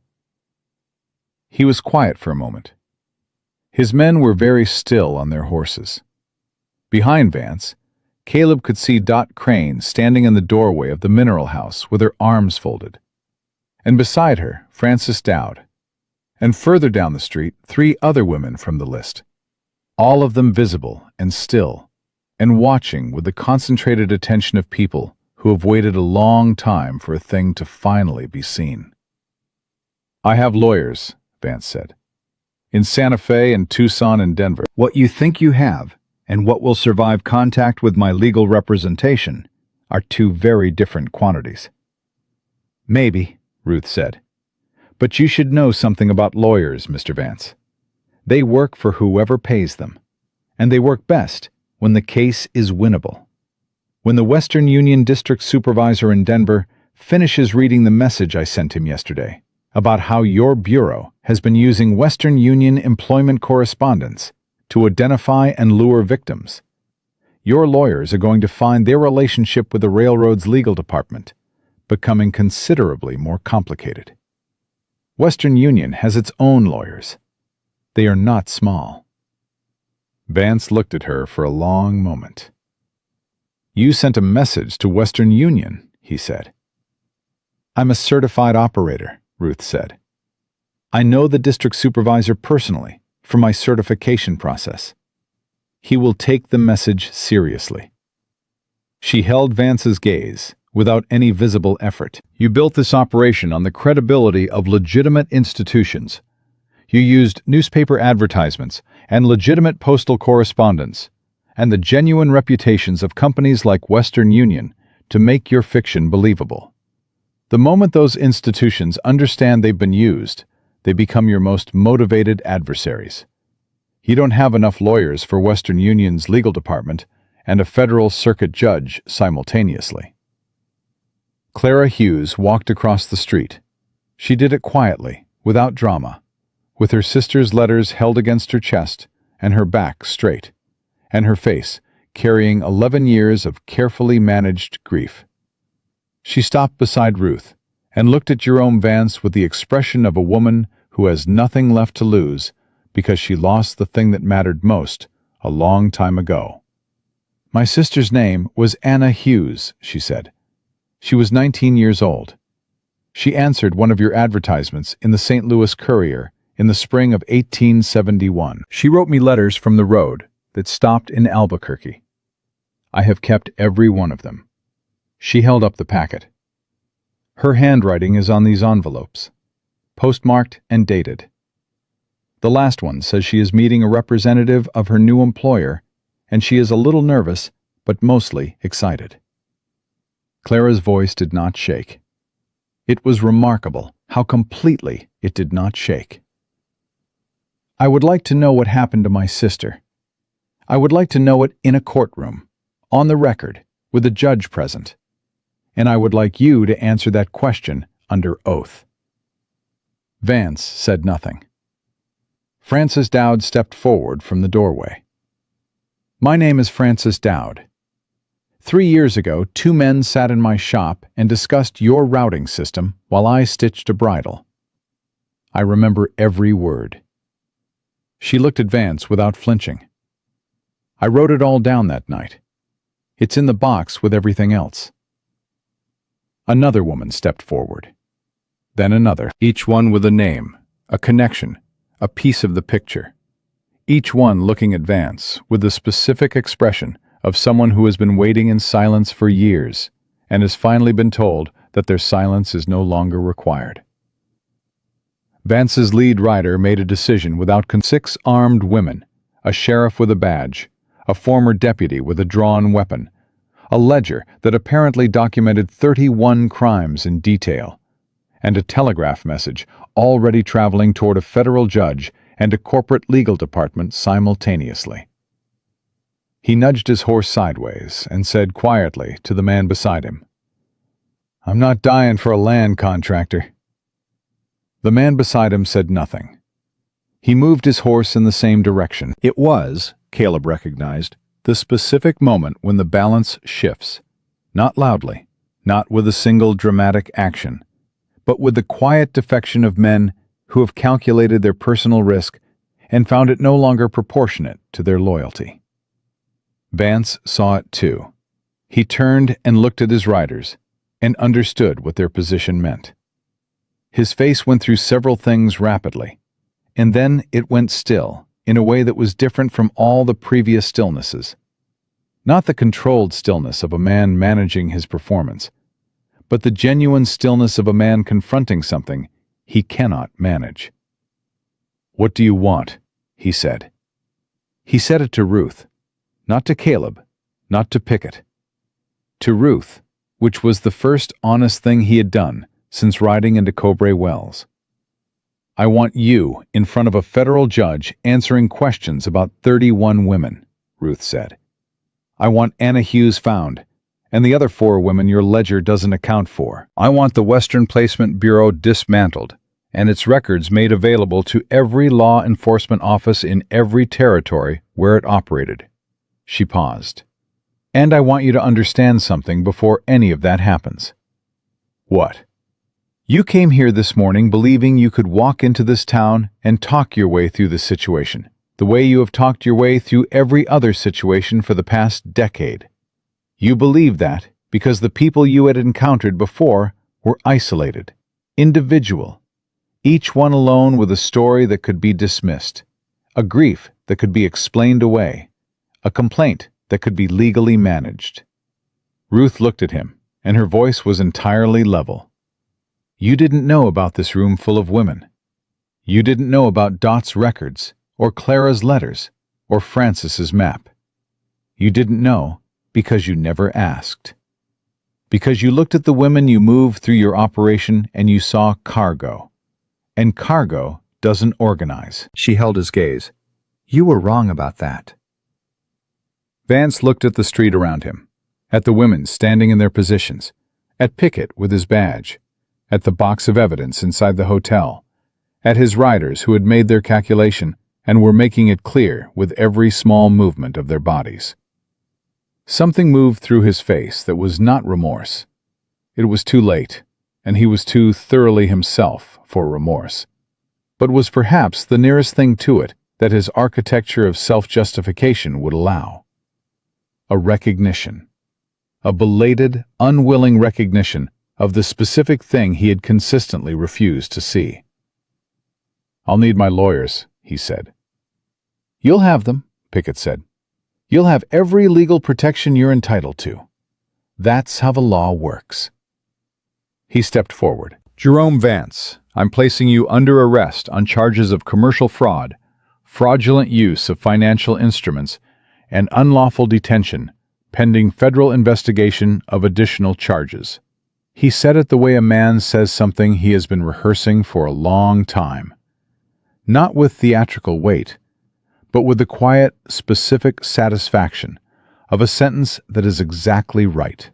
He was quiet for a moment. His men were very still on their horses. Behind Vance, Caleb could see Dot Crane standing in the doorway of the mineral house with her arms folded. And beside her, Frances Dowd. And further down the street, 3 other women from the list. All of them visible and still, and watching with the concentrated attention of people who have waited a long time for a thing to finally be seen. "I have lawyers," Vance said. "In Santa Fe and Tucson and Denver." What you think you have and what will survive contact with my legal representation are 2 very different quantities. "Maybe," Ruth said. "But you should know something about lawyers, Mr. Vance. They work for whoever pays them, and they work best when the case is winnable. When the Western Union District Supervisor in Denver finishes reading the message I sent him yesterday about how your bureau has been using Western Union employment correspondence to identify and lure victims, your lawyers are going to find their relationship with the railroad's legal department becoming considerably more complicated. Western Union has its own lawyers. They are not small." Vance looked at her for a long moment. "You sent a message to Western Union," he said. "I'm a certified operator," Ruth said. "I know the district supervisor personally for my certification process. He will take the message seriously." She held Vance's gaze without any visible effort. "You built this operation on the credibility of legitimate institutions. You used newspaper advertisements and legitimate postal correspondence and the genuine reputations of companies like Western Union to make your fiction believable. The moment those institutions understand they've been used, they become your most motivated adversaries. You don't have enough lawyers for Western Union's legal department and a federal circuit judge simultaneously." Clara Hughes walked across the street. She did it quietly, without drama, with her sister's letters held against her chest and her back straight, and her face carrying 11 years of carefully managed grief. She stopped beside Ruth and looked at Jerome Vance with the expression of a woman who has nothing left to lose because she lost the thing that mattered most a long time ago. "My sister's name was Anna Hughes," she said. "She was 19 years old. She answered one of your advertisements in the St. Louis Courier in the spring of 1871. She wrote me letters from the road that stopped in Albuquerque. I have kept every one of them." She held up the packet. "Her handwriting is on these envelopes, postmarked and dated. The last one says she is meeting a representative of her new employer, and she is a little nervous, but mostly excited." Clara's voice did not shake. It was remarkable how completely it did not shake. "I would like to know what happened to my sister. I would like to know it in a courtroom, on the record, with a judge present. And I would like you to answer that question under oath." Vance said nothing. Frances Dowd stepped forward from the doorway. "My name is Frances Dowd. 3 years ago, 2 men sat in my shop and discussed your routing system while I stitched a bridle. I remember every word." She looked at Vance without flinching. "I wrote it all down that night. It's in the box with everything else." Another woman stepped forward. Then another, each one with a name, a connection, a piece of the picture. Each one looking at Vance with the specific expression of someone who has been waiting in silence for years and has finally been told that their silence is no longer required. Vance's lead rider made a decision without 6 armed women, a sheriff with a badge, a former deputy with a drawn weapon, a ledger that apparently documented 31 crimes in detail, and a telegraph message already traveling toward a federal judge and a corporate legal department simultaneously. He nudged his horse sideways and said quietly to the man beside him, "I'm not dying for a land contractor." The man beside him said nothing. He moved his horse in the same direction. It was, Caleb recognized, the specific moment when the balance shifts, not loudly, not with a single dramatic action, but with the quiet defection of men who have calculated their personal risk and found it no longer proportionate to their loyalty. Vance saw it too. He turned and looked at his riders and understood what their position meant. His face went through several things rapidly, and then it went still in a way that was different from all the previous stillnesses. Not the controlled stillness of a man managing his performance, but the genuine stillness of a man confronting something he cannot manage. "What do you want?" he said. He said it to Ruth, not to Caleb, not to Pickett. To Ruth, which was the first honest thing he had done since riding into Cowboy Wells. "I want you in front of a federal judge answering questions about 31 women," Ruth said. "I want Anna Hughes found, and the other 4 women your ledger doesn't account for. I want the Western Placement Bureau dismantled and its records made available to every law enforcement office in every territory where it operated." She paused. "And I want you to understand something before any of that happens." "What?" "You came here this morning believing you could walk into this town and talk your way through this situation, the way you have talked your way through every other situation for the past decade. You believed that because the people you had encountered before were isolated, individual, each one alone with a story that could be dismissed, a grief that could be explained away, a complaint that could be legally managed." Ruth looked at him, and her voice was entirely level. "You didn't know about this room full of women. You didn't know about Dot's records, or Clara's letters, or Francis's map. You didn't know because you never asked. Because you looked at the women you moved through your operation and you saw cargo. And cargo doesn't organize." She held his gaze. "You were wrong about that." Vance looked at the street around him, at the women standing in their positions, at Pickett with his badge, at the box of evidence inside the hotel, at his riders who had made their calculation and were making it clear with every small movement of their bodies. Something moved through his face that was not remorse. It was too late, and he was too thoroughly himself for remorse, but was perhaps the nearest thing to it that his architecture of self-justification would allow. A recognition. A belated, unwilling recognition of the specific thing he had consistently refused to see. "I'll need my lawyers," he said. "You'll have them," Pickett said. "You'll have every legal protection you're entitled to. That's how the law works." He stepped forward. "Jerome Vance, I'm placing you under arrest on charges of commercial fraud, fraudulent use of financial instruments, and unlawful detention, pending federal investigation of additional charges." He said it the way a man says something he has been rehearsing for a long time. Not with theatrical weight, but with the quiet, specific satisfaction of a sentence that is exactly right.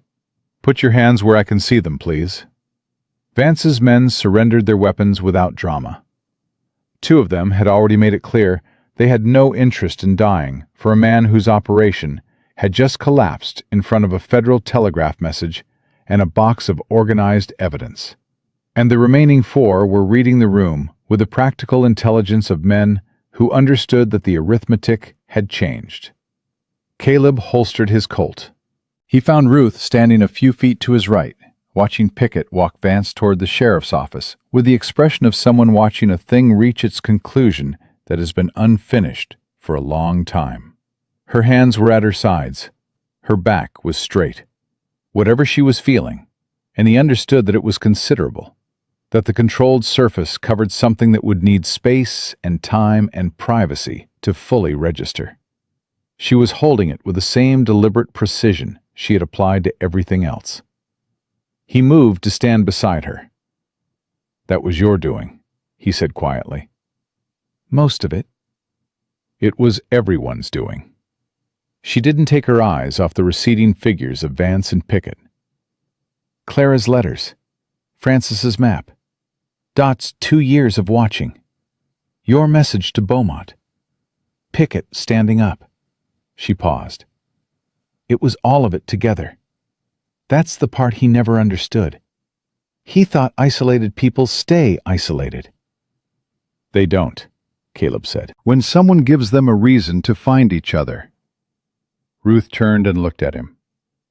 "Put your hands where I can see them, please." Vance's men surrendered their weapons without drama. 2 of them had already made it clear they had no interest in dying for a man whose operation had just collapsed in front of a federal telegraph message and a box of organized evidence. And the remaining 4 were reading the room with the practical intelligence of men who understood that the arithmetic had changed. Caleb holstered his Colt. He found Ruth standing a few feet to his right, watching Pickett walk Vance toward the sheriff's office with the expression of someone watching a thing reach its conclusion that has been unfinished for a long time. Her hands were at her sides, Her back was straight. Whatever she was feeling, and he understood that it was considerable, that the controlled surface covered something that would need space and time and privacy to fully register. She was holding it with the same deliberate precision she had applied to everything else. He moved to stand beside her. "That was your doing," he said quietly. "Most of it." It was everyone's doing. She didn't take her eyes off the receding figures of Vance and Pickett. Clara's letters, Francis's map, Dot's 2 years of watching, your message to Beaumont, Pickett standing up. She paused. It was all of it together. That's the part he never understood. He thought isolated people stay isolated. "They don't," Caleb said. When someone gives them a reason to find each other. Ruth turned and looked at him.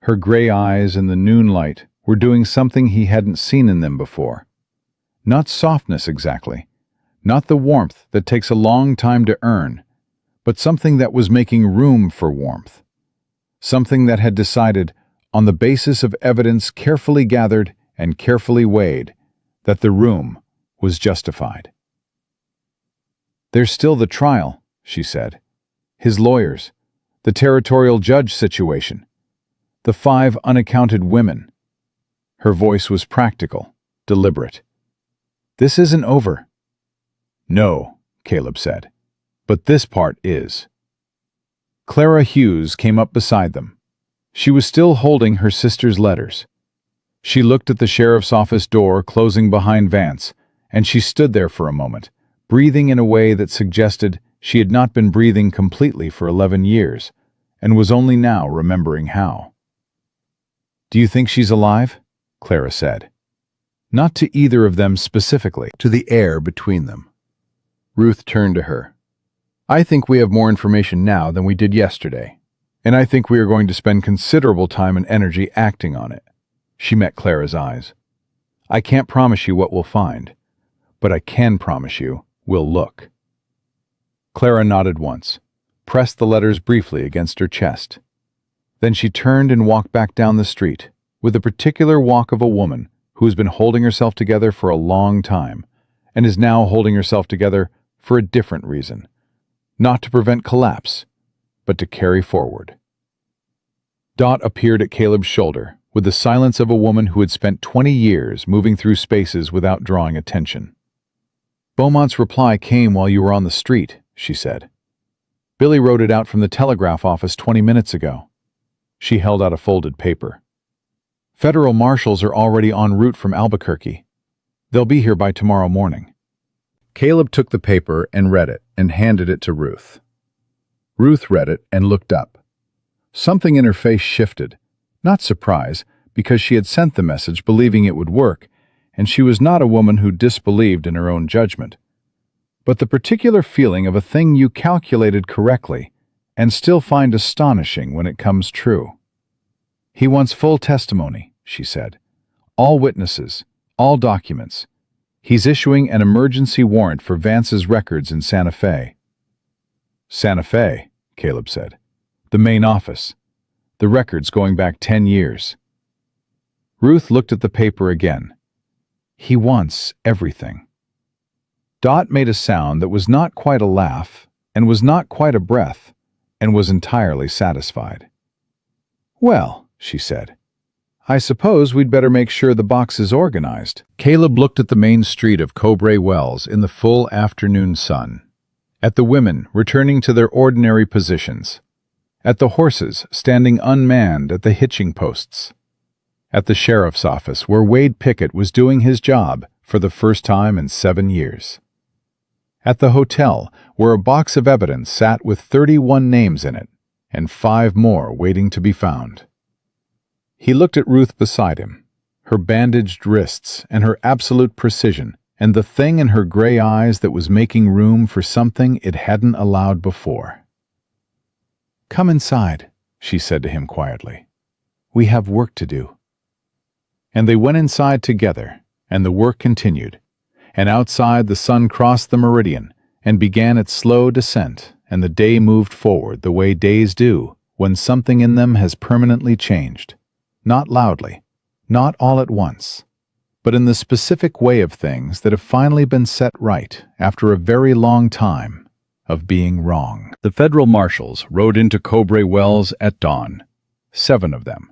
Her gray eyes in the noon light were doing something he hadn't seen in them before. Not softness exactly, not the warmth that takes a long time to earn, but something that was making room for warmth. Something that had decided, on the basis of evidence carefully gathered and carefully weighed, that the room was justified. "There's still the trial," she said. "His lawyers, the territorial judge situation, the 5 unaccounted women." Her voice was practical, deliberate. "This isn't over." "No," Caleb said, "but this part is." Clara Hughes came up beside them. She was still holding her sister's letters. She looked at the sheriff's office door closing behind Vance, and she stood there for a moment, breathing in a way that suggested she had not been breathing completely for 11 years, and was only now remembering how. "Do you think she's alive?" Clara said. Not to either of them specifically, To the air between them. Ruth turned to her. "I think we have more information now than we did yesterday, and I think we are going to spend considerable time and energy acting on it." She met Clara's eyes. "I can't promise you what we'll find, but I can promise you we'll look." Clara nodded once, pressed the letters briefly against her chest. Then she turned and walked back down the street, with the particular walk of a woman who has been holding herself together for a long time, and is now holding herself together for a different reason, not to prevent collapse, but to carry forward. Dot appeared at Caleb's shoulder with the silence of a woman who had spent 20 years moving through spaces without drawing attention. "Beaumont's reply came while you were on the street," she said. "Billy wrote it out from the telegraph office 20 minutes ago." She held out a folded paper. "Federal marshals are already en route from Albuquerque. They'll be here by tomorrow morning." Caleb took the paper and read it and handed it to Ruth. Ruth read it and looked up. Something in her face shifted, not surprise, because she had sent the message believing it would work, and she was not a woman who disbelieved in her own judgment. But the particular feeling of a thing you calculated correctly and still find astonishing when it comes true. "He wants full testimony," she said. "All witnesses, all documents. He's issuing an emergency warrant for Vance's records in Santa Fe." "Santa Fe," Caleb said. "The main office. The records going back 10 years. Ruth looked at the paper again. "He wants everything." Dot made a sound that was not quite a laugh, and was not quite a breath, and was entirely satisfied. "Well," she said, "I suppose we'd better make sure the box is organized." Caleb looked at the main street of Cowboy Wells in the full afternoon sun, at the women returning to their ordinary positions, at the horses standing unmanned at the hitching posts, at the sheriff's office where Wade Pickett was doing his job for the first time in 7 years, at the hotel where a box of evidence sat with 31 names in it and 5 more waiting to be found. He looked at Ruth beside him, her bandaged wrists and her absolute precision, and the thing in her gray eyes that was making room for something it hadn't allowed before. "Come inside," she said to him quietly. "We have work to do." And they went inside together, and the work continued, and outside the sun crossed the meridian and began its slow descent, and the day moved forward the way days do when something in them has permanently changed. Not loudly, not all at once, but in the specific way of things that have finally been set right after a very long time of being wrong. The federal marshals rode into Cowboy Wells at dawn, 7 of them,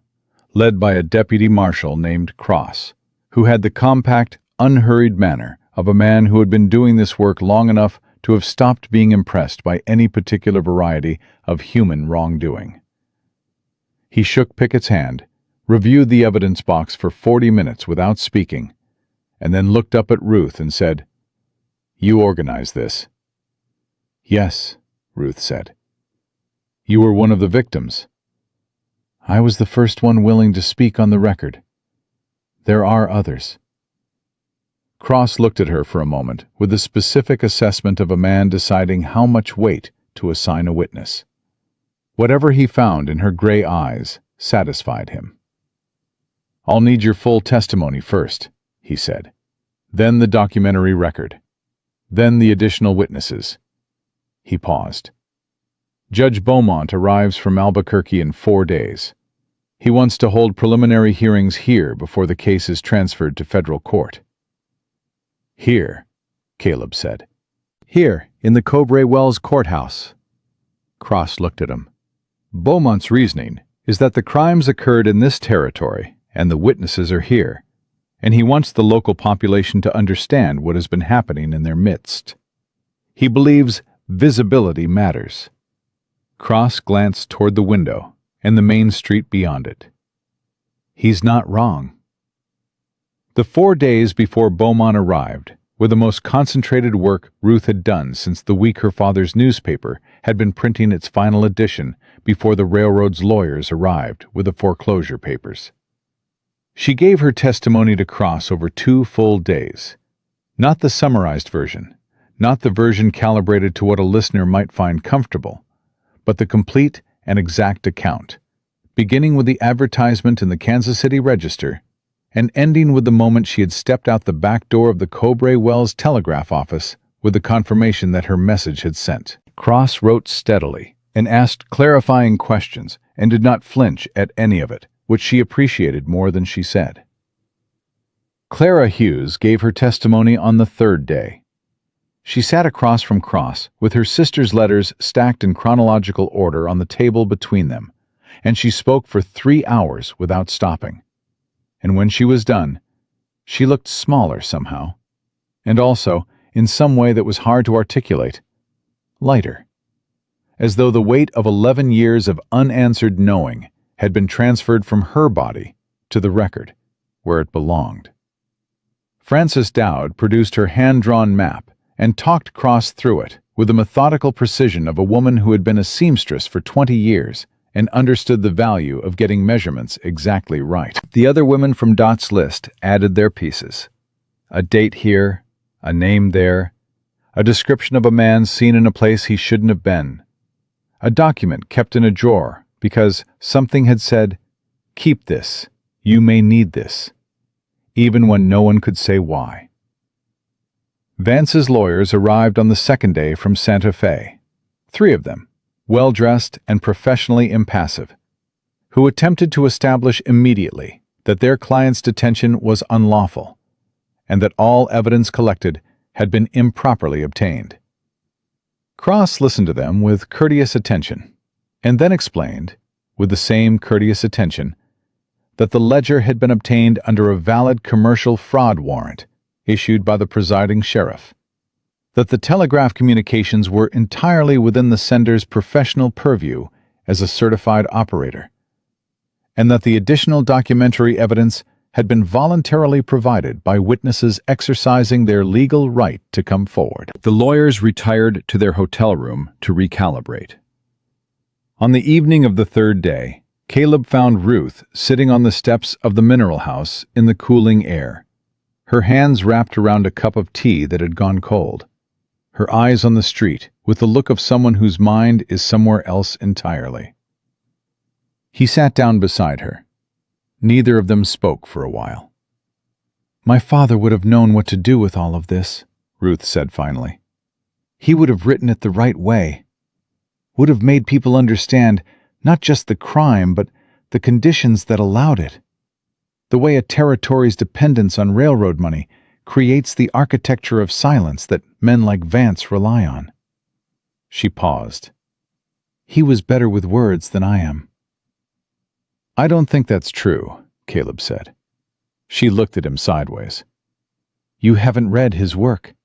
led by a deputy marshal named Cross, who had the compact, unhurried manner of a man who had been doing this work long enough to have stopped being impressed by any particular variety of human wrongdoing. He shook Pickett's hand, reviewed the evidence box for 40 minutes without speaking, and then looked up at Ruth and said, "You organized this." "Yes," Ruth said. "You were one of the victims." "I was the first one willing to speak on the record. There are others." Cross looked at her for a moment with the specific assessment of a man deciding how much weight to assign a witness. Whatever he found in her gray eyes satisfied him. "I'll need your full testimony first," he said. "Then the documentary record. Then the additional witnesses." He paused. "Judge Beaumont arrives from Albuquerque in 4 days. He wants to hold preliminary hearings here before the case is transferred to federal court." "Here," Caleb said. "Here, in the Cowboy Wells courthouse." Cross looked at him. "Beaumont's reasoning is that the crimes occurred in this territory and the witnesses are here, and he wants the local population to understand what has been happening in their midst. He believes visibility matters." Cross glanced toward the window and the main street beyond it. "He's not wrong." The 4 days before Beaumont arrived were the most concentrated work Ruth had done since the week her father's newspaper had been printing its final edition before the railroad's lawyers arrived with the foreclosure papers. She gave her testimony to Cross over 2 full days. Not the summarized version, not the version calibrated to what a listener might find comfortable, but the complete and exact account, beginning with the advertisement in the Kansas City Register and ending with the moment she had stepped out the back door of the Cowboy Wells telegraph office with the confirmation that her message had sent. Cross wrote steadily and asked clarifying questions and did not flinch at any of it, which she appreciated more than she said. Clara Hughes gave her testimony on the 3rd day. She sat across from Cross with her sister's letters stacked in chronological order on the table between them, and she spoke for 3 hours without stopping. And when she was done, she looked smaller somehow, and also, in some way that was hard to articulate, lighter, as though the weight of 11 years of unanswered knowing had been transferred from her body to the record, where it belonged. Frances Dowd produced her hand-drawn map and talked Cross through it with the methodical precision of a woman who had been a seamstress for 20 years and understood the value of getting measurements exactly right. The other women from Dot's list added their pieces. A date here, a name there, a description of a man seen in a place he shouldn't have been, a document kept in a drawer because something had said, "Keep this, you may need this," even when no one could say why. Vance's lawyers arrived on the 2nd day from Santa Fe, 3 of them, well-dressed and professionally impassive, who attempted to establish immediately that their client's detention was unlawful and that all evidence collected had been improperly obtained. Cross listened to them with courteous attention and then explained, with the same courteous attention, that the ledger had been obtained under a valid commercial fraud warrant issued by the presiding sheriff, that the telegraph communications were entirely within the sender's professional purview as a certified operator, and that the additional documentary evidence had been voluntarily provided by witnesses exercising their legal right to come forward. The lawyers retired to their hotel room to recalibrate. On the evening of the 3rd day, Caleb found Ruth sitting on the steps of the mineral house in the cooling air, her hands wrapped around a cup of tea that had gone cold, her eyes on the street with the look of someone whose mind is somewhere else entirely. He sat down beside her. Neither of them spoke for a while. "My father would have known what to do with all of this," Ruth said finally. "He would have written it the right way, would have made people understand Not just the crime, but the conditions that allowed it. The way a territory's dependence on railroad money creates the architecture of silence that men like Vance rely on. She paused. He was better with words than I am. I don't think that's true, Caleb said. She looked at him sideways. You haven't read his work.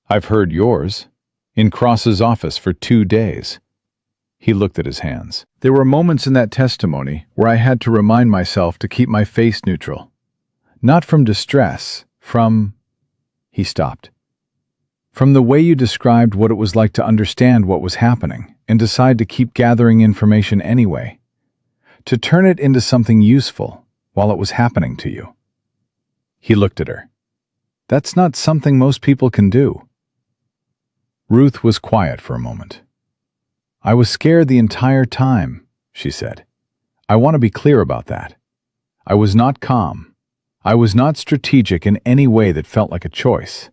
I've heard yours. In Cross's office for 2 days. He looked at his hands. There were moments in that testimony where I had to remind myself to keep my face neutral. Not from distress, from... He stopped. From the way you described what it was like to understand what was happening and decide to keep gathering information anyway. To turn it into something useful while it was happening to you. He looked at her. That's not something most people can do. Ruth was quiet for a moment. I was scared the entire time, she said. I want to be clear about that. I was not calm. I was not strategic in any way that felt like a choice.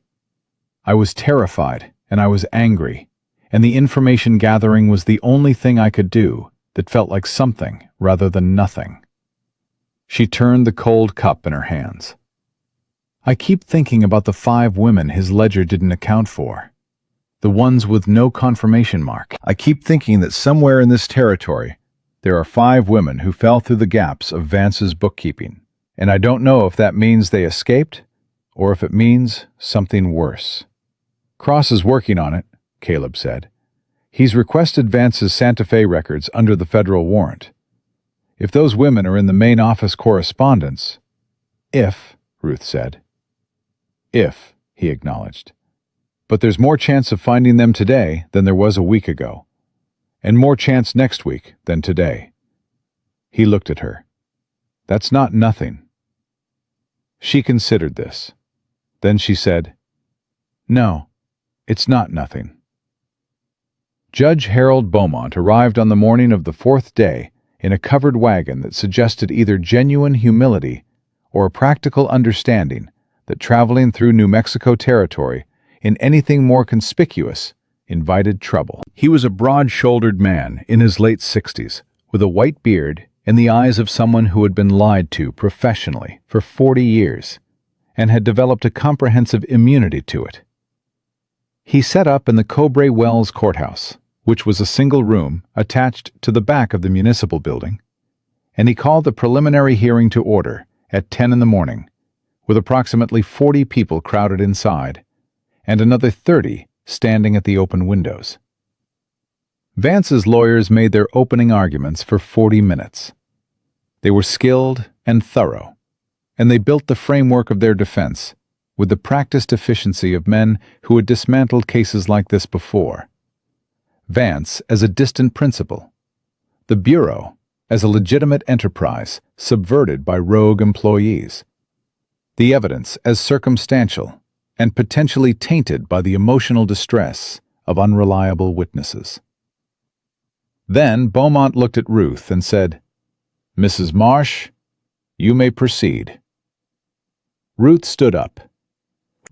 I was terrified and I was angry, and the information gathering was the only thing I could do that felt like something rather than nothing. She turned the cold cup in her hands. I keep thinking about the 5 women his ledger didn't account for. The ones with no confirmation mark. I keep thinking that somewhere in this territory, there are 5 women who fell through the gaps of Vance's bookkeeping. And I don't know if that means they escaped, or if it means something worse. Cross is working on it, Caleb said. He's requested Vance's Santa Fe records under the federal warrant. If those women are in the main office correspondence... If, Ruth said. If, he acknowledged. But there's more chance of finding them today than there was a week ago, and more chance next week than today. He looked at her. That's not nothing. She considered this. Then she said, No, it's not nothing. Judge Harold Beaumont arrived on the morning of the 4th day in a covered wagon that suggested either genuine humility or a practical understanding that traveling through New Mexico territory in anything more conspicuous invited trouble. He was a broad-shouldered man in his late 60s, with a white beard and the eyes of someone who had been lied to professionally for 40 years and had developed a comprehensive immunity to it. He set up in the Cowboy Wells Courthouse, which was a single room attached to the back of the municipal building, and he called the preliminary hearing to order at 10 in the morning, with approximately 40 people crowded inside, and another 30 standing at the open windows. Vance's lawyers made their opening arguments for 40 minutes. They were skilled and thorough, and they built the framework of their defense with the practiced efficiency of men who had dismantled cases like this before. Vance as a distant principal, the Bureau as a legitimate enterprise subverted by rogue employees, the evidence as circumstantial and potentially tainted by the emotional distress of unreliable witnesses. Then Beaumont looked at Ruth and said, Mrs. Marsh, you may proceed. Ruth stood up.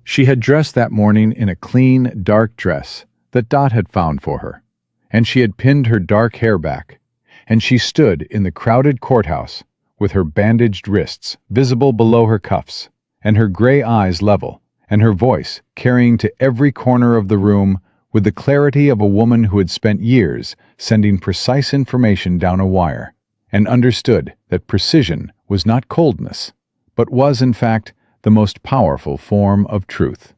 She had dressed that morning in a clean, dark dress that Dot had found for her, and she had pinned her dark hair back, and she stood in the crowded courthouse with her bandaged wrists visible below her cuffs, and her gray eyes level, and her voice carrying to every corner of the room with the clarity of a woman who had spent years sending precise information down a wire, and understood that precision was not coldness, but was, in fact, the most powerful form of truth.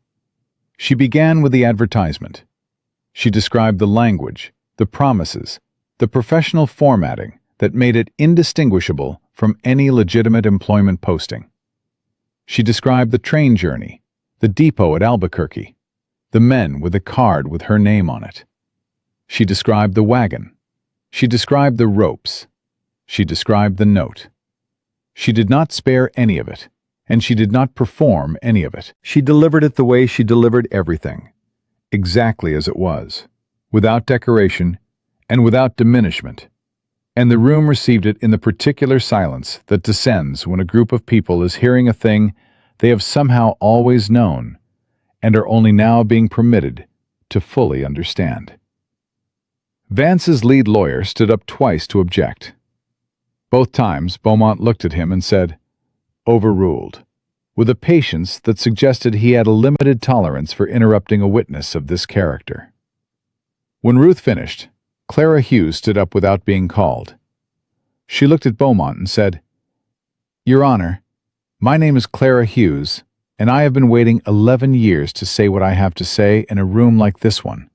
She began with the advertisement. She described the language, the promises, the professional formatting that made it indistinguishable from any legitimate employment posting. She described the train journey, the depot at Albuquerque, the men with a card with her name on it. She described the wagon. She described the ropes. She described the note. She did not spare any of it, and she did not perform any of it. She delivered it the way she delivered everything, exactly as it was, without decoration and without diminishment, and the room received it in the particular silence that descends when a group of people is hearing a thing they have somehow always known and are only now being permitted to fully understand. Vance's lead lawyer stood up twice to object. Both times, Beaumont looked at him and said, "Overruled," with a patience that suggested he had a limited tolerance for interrupting a witness of this character. When Ruth finished, Clara Hughes stood up without being called. She looked at Beaumont and said, "Your Honor, my name is Clara Hughes, and I have been waiting 11 years to say what I have to say in a room like this one,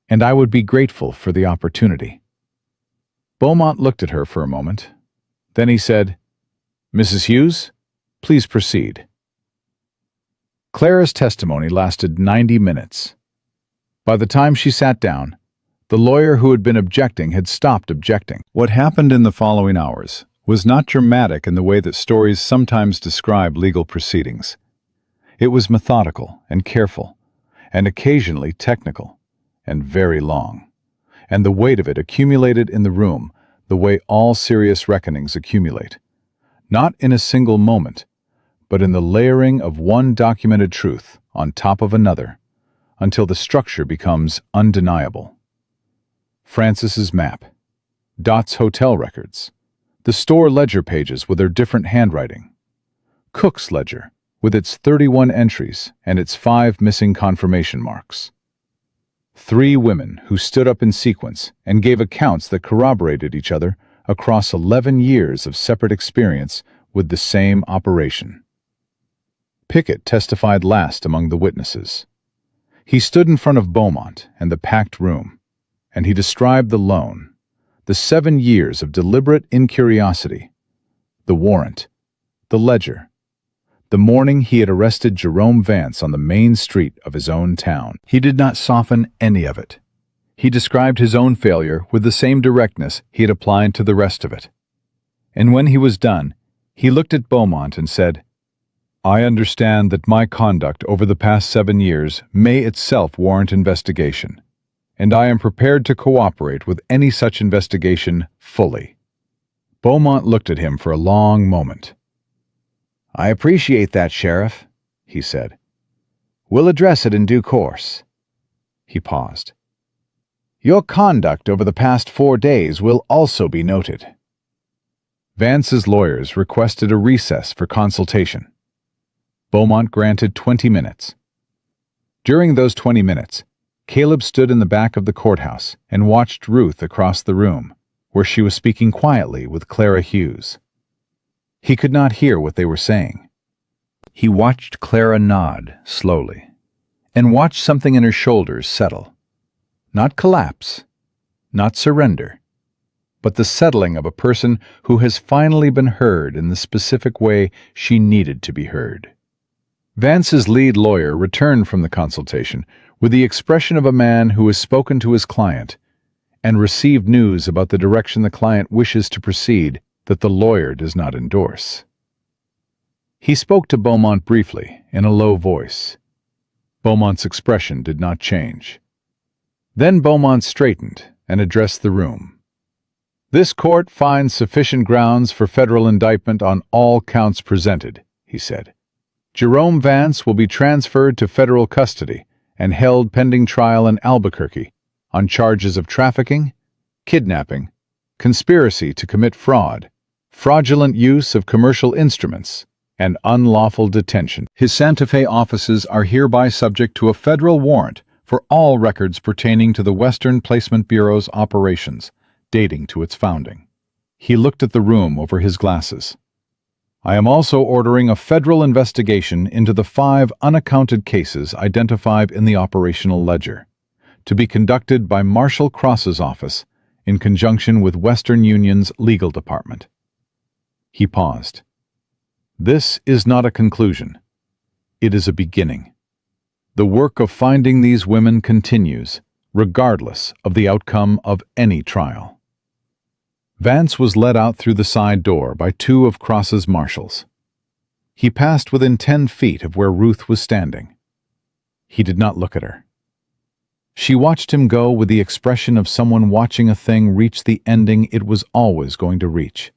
and I would be grateful for the opportunity." Beaumont looked at her for a moment. Then he said, "Mrs. Hughes, please proceed." Clara's testimony lasted 90 minutes. By the time she sat down, the lawyer who had been objecting had stopped objecting. What happened in the following hours was not dramatic in the way that stories sometimes describe legal proceedings. It was methodical and careful, and occasionally technical, and very long. And the weight of it accumulated in the room the way all serious reckonings accumulate, not in a single moment, but in the layering of one documented truth on top of another, until the structure becomes undeniable. Francis's map, Dot's hotel records, the store ledger pages with their different handwriting, Cook's ledger with its 31 entries and its 5 missing confirmation marks. 3 women who stood up in sequence and gave accounts that corroborated each other across 11 years of separate experience with the same operation. Pickett testified last among the witnesses. He stood in front of Beaumont and the packed room, and he described the loan, the 7 years of deliberate incuriosity, the warrant, the ledger, the morning he had arrested Jerome Vance on the main street of his own town. He did not soften any of it. He described his own failure with the same directness he had applied to the rest of it. And when he was done, he looked at Beaumont and said, "I understand that my conduct over the past 7 years may itself warrant investigation, and I am prepared to cooperate with any such investigation fully." Beaumont looked at him for a long moment. "I appreciate that, Sheriff," he said. "We'll address it in due course." He paused. "Your conduct over the past 4 days will also be noted." Vance's lawyers requested a recess for consultation. Beaumont granted 20 minutes. During those 20 minutes, Caleb stood in the back of the courthouse and watched Ruth across the room, where she was speaking quietly with Clara Hughes. He could not hear what they were saying. He watched Clara nod slowly, and watched something in her shoulders settle. Not collapse, not surrender, but the settling of a person who has finally been heard in the specific way she needed to be heard. Vance's lead lawyer returned from the consultation with the expression of a man who has spoken to his client and received news about the direction the client wishes to proceed that the lawyer does not endorse. He spoke to Beaumont briefly, in a low voice. Beaumont's expression did not change. Then Beaumont straightened and addressed the room. "This court finds sufficient grounds for federal indictment on all counts presented," he said. "Jerome Vance will be transferred to federal custody and held pending trial in Albuquerque on charges of trafficking, kidnapping, conspiracy to commit fraud, fraudulent use of commercial instruments, and unlawful detention. His Santa Fe offices are hereby subject to a federal warrant for all records pertaining to the Western Placement Bureau's operations, dating to its founding." He looked at the room over his glasses. "I am also ordering a federal investigation into the 5 unaccounted cases identified in the operational ledger, to be conducted by Marshall Cross's office in conjunction with Western Union's legal department." He paused. "This is not a conclusion. It is a beginning. The work of finding these women continues, regardless of the outcome of any trial." Vance was led out through the side door by 2 of Cross's marshals. He passed within 10 feet of where Ruth was standing. He did not look at her. She watched him go with the expression of someone watching a thing reach the ending it was always going to reach.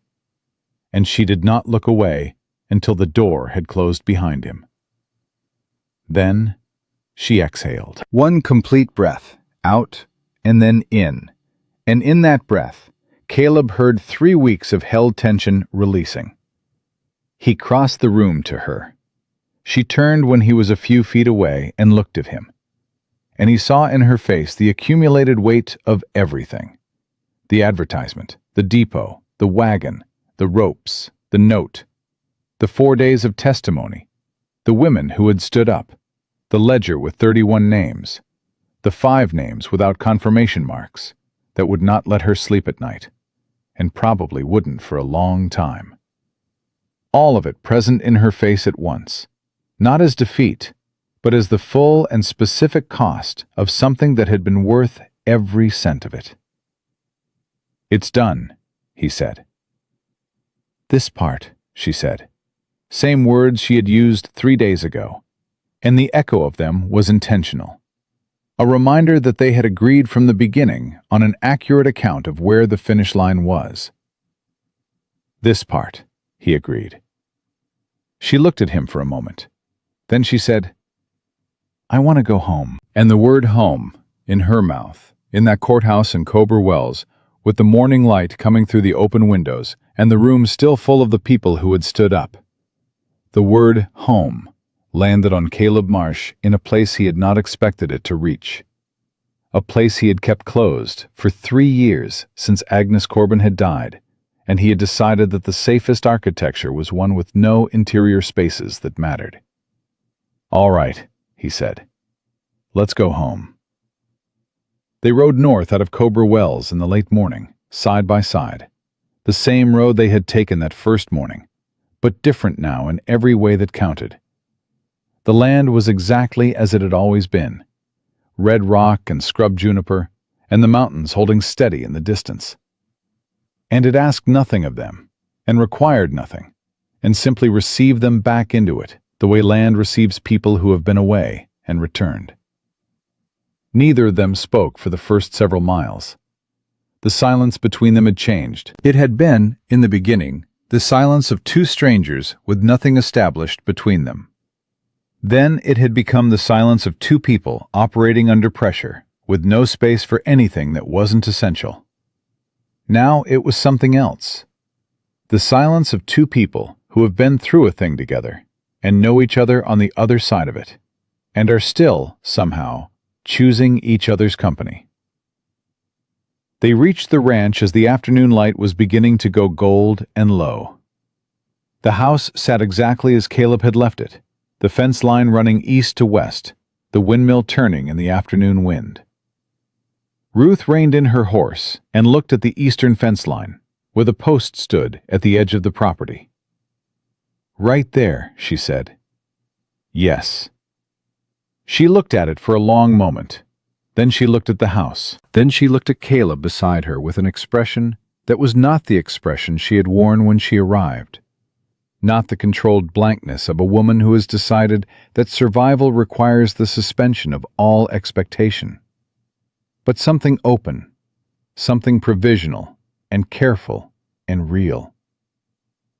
And she did not look away until the door had closed behind him. Then she exhaled. One complete breath, out and then in, And in that breath, Caleb heard 3 weeks of held tension releasing. He crossed the room to her. She turned when he was a few feet away and looked at him. And he saw in her face the accumulated weight of everything. The advertisement, the depot, the wagon, the ropes, the note, the 4 days of testimony, the women who had stood up, the ledger with 31 names, the 5 names without confirmation marks that would not let her sleep at night, and probably wouldn't for a long time. All of it present in her face at once, not as defeat, but as the full and specific cost of something that had been worth every cent of it. "It's done," he said. "This part," she said. Same words she had used 3 days ago, and the echo of them was intentional. A reminder that they had agreed from the beginning on an accurate account of where the finish line was. "This part," he agreed. She looked at him for a moment. Then she said, "I want to go home." And the word home, in her mouth, in that courthouse in Cowboy Wells, with the morning light coming through the open windows and the room still full of the people who had stood up. The word home landed on Caleb Marsh in a place he had not expected it to reach. A place he had kept closed for 3 years since Agnes Corbin had died, and he had decided that the safest architecture was one with no interior spaces that mattered. "All right," he said. "Let's go home." They rode north out of Cowboy Wells in the late morning, side by side. The same road they had taken that first morning, but different now in every way that counted. The land was exactly as it had always been, red rock and scrub juniper, and the mountains holding steady in the distance. And it asked nothing of them, and required nothing, and simply received them back into it, the way land receives people who have been away and returned. Neither of them spoke for the first several miles. The silence between them had changed. It had been, in the beginning, the silence of 2 strangers with nothing established between them. Then it had become the silence of 2 people operating under pressure, with no space for anything that wasn't essential. Now it was something else. The silence of 2 people who have been through a thing together and know each other on the other side of it, and are still, somehow, choosing each other's company. They reached the ranch as the afternoon light was beginning to go gold and low. The house sat exactly as Caleb had left it, the fence line running east to west, the windmill turning in the afternoon wind. Ruth reined in her horse and looked at the eastern fence line, where the post stood at the edge of the property. "Right there," she said. "Yes." She looked at it for a long moment. Then she looked at the house. Then she looked at Caleb beside her with an expression that was not the expression she had worn when she arrived. Not the controlled blankness of a woman who has decided that survival requires the suspension of all expectation. But something open, something provisional and careful and real.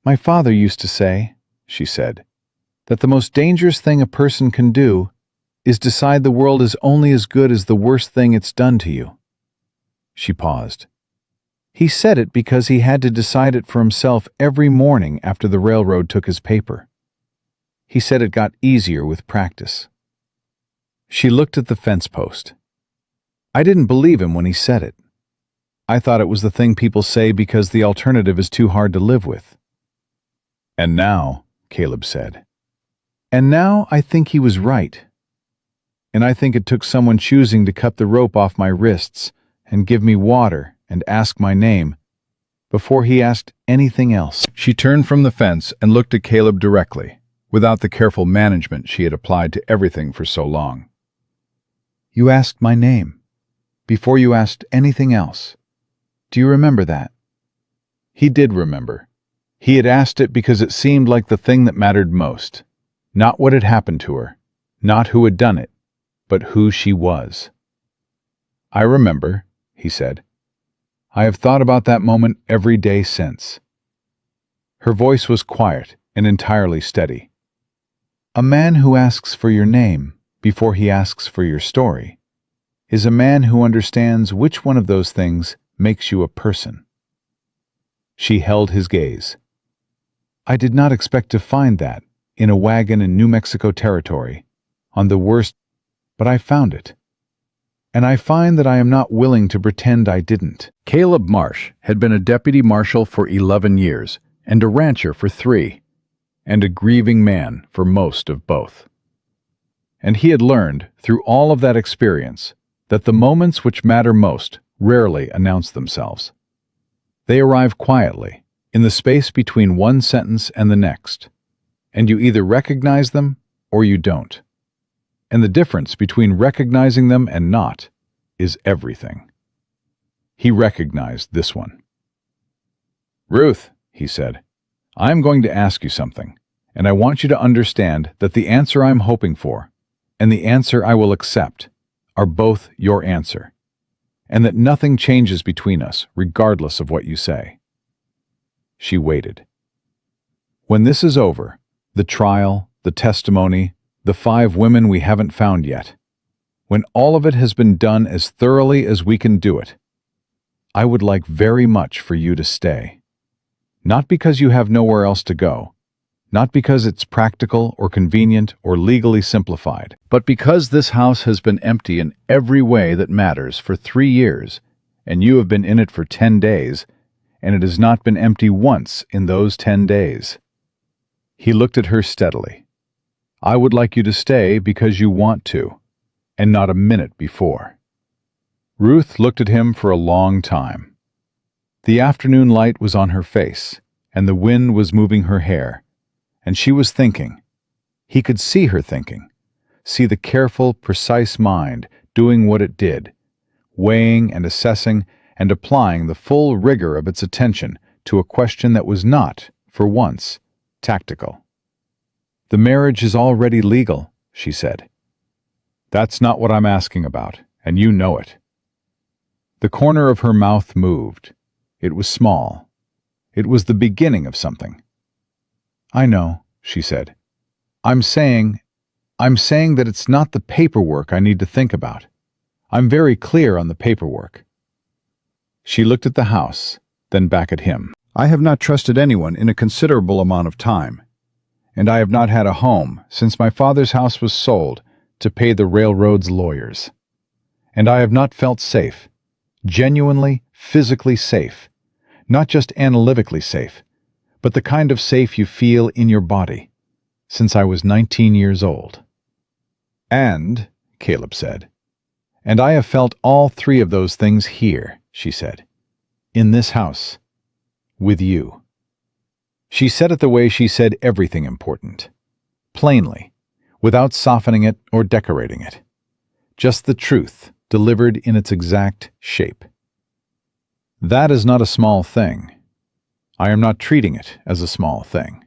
"My father used to say," she said, "that the most dangerous thing a person can do is decide the world is only as good as the worst thing it's done to you." She paused. He said it because he had to decide it for himself every morning after the railroad took his paper. He said it got easier with practice. She looked at the fence post. "I didn't believe him when he said it. I thought it was the thing people say because the alternative is too hard to live with." "And now," Caleb said. "And now I think he was right. And I think it took someone choosing to cut the rope off my wrists and give me water and ask my name before he asked anything else." She turned from the fence and looked at Caleb directly, without the careful management she had applied to everything for so long. "You asked my name, before you asked anything else. Do you remember that?" He did remember. He had asked it because it seemed like the thing that mattered most. Not what had happened to her, not who had done it, but who she was. "I remember," he said. "I have thought about that moment every day since." Her voice was quiet and entirely steady. "A man who asks for your name before he asks for your story is a man who understands which one of those things makes you a person." She held his gaze. "I did not expect to find that in a wagon in New Mexico territory, on the worst, but I found it. And I find that I am not willing to pretend I didn't." Caleb Marsh had been a deputy marshal for 11 years, and a rancher for 3, and a grieving man for most of both. And he had learned, through all of that experience, that the moments which matter most rarely announce themselves. They arrive quietly, in the space between one sentence and the next, and you either recognize them or you don't. And the difference between recognizing them and not is everything. He recognized this one. "Ruth," he said, "I am going to ask you something, and I want you to understand that the answer I'm hoping for and the answer I will accept are both your answer, and that nothing changes between us regardless of what you say." She waited. "When this is over, the trial, the testimony, the 5 women we haven't found yet, when all of it has been done as thoroughly as we can do it, I would like very much for you to stay. Not because you have nowhere else to go, not because it's practical or convenient or legally simplified, but because this house has been empty in every way that matters for 3 years, and you have been in it for 10 days, and it has not been empty once in those 10 days. He looked at her steadily. "I would like you to stay because you want to, and not a minute before." Ruth looked at him for a long time. The afternoon light was on her face, and the wind was moving her hair, and she was thinking. He could see her thinking, see the careful, precise mind doing what it did, weighing and assessing and applying the full rigor of its attention to a question that was not, for once, tactical. "The marriage is already legal," she said. "That's not what I'm asking about, and you know it." The corner of her mouth moved. It was small. It was the beginning of something. "I know," she said. I'm saying that it's not the paperwork I need to think about. I'm very clear on the paperwork." She looked at the house, then back at him. "I have not trusted anyone in a considerable amount of time, and I have not had a home since my father's house was sold to pay the railroad's lawyers. And I have not felt safe, genuinely, physically safe, not just analytically safe, but the kind of safe you feel in your body, since I was 19 years old." "And," Caleb said, "and I have felt all 3 of those things here," she said, "in this house, with you." She said it the way she said everything important, plainly, without softening it or decorating it. Just the truth, delivered in its exact shape. That is not a small thing. I am not treating it as a small thing.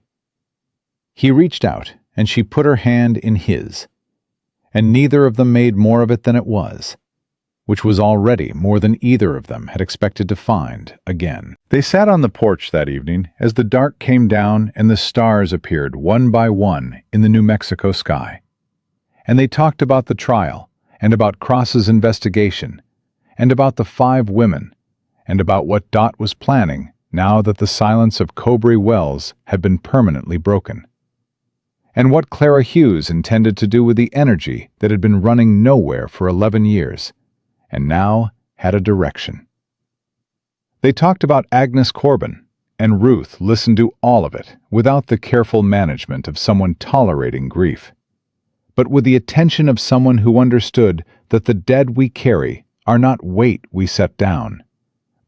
He reached out, and she put her hand in his, and neither of them made more of it than it was, which was already more than either of them had expected to find again. They sat on the porch that evening as the dark came down and the stars appeared one by one in the New Mexico sky. And they talked about the trial, and about Cross's investigation, and about the 5 women, and about what Dot was planning now that the silence of Cowboy Wells had been permanently broken, and what Clara Hughes intended to do with the energy that had been running nowhere for 11 years, and now had a direction. They talked about Agnes Corbin, and Ruth listened to all of it without the careful management of someone tolerating grief, but with the attention of someone who understood that the dead we carry are not weight we set down,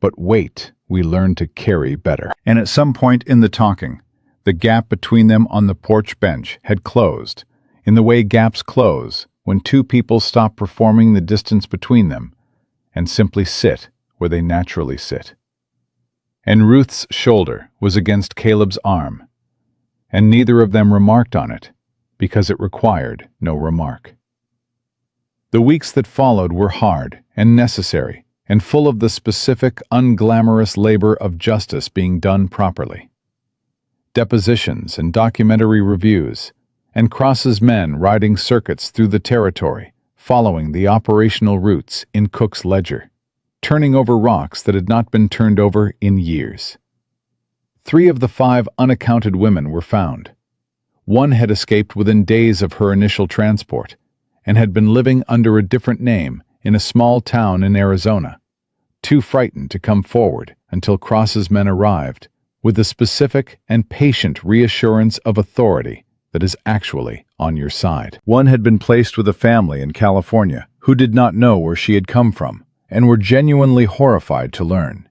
but weight we learn to carry better. And at some point in the talking, the gap between them on the porch bench had closed, in the way gaps close when 2 people stop performing the distance between them and simply sit where they naturally sit. And Ruth's shoulder was against Caleb's arm, and neither of them remarked on it, because it required no remark. The weeks that followed were hard and necessary, and full of the specific, unglamorous labor of justice being done properly. Depositions and documentary reviews, and Cross's men riding circuits through the territory, following the operational routes in Cook's ledger. turning over rocks that had not been turned over in years. 3 of the 5 unaccounted women were found. One had escaped within days of her initial transport and had been living under a different name in a small town in Arizona, too frightened to come forward until Cross's men arrived, with the specific and patient reassurance of authority that is actually on your side. One had been placed with a family in California who did not know where she had come from and were genuinely horrified to learn.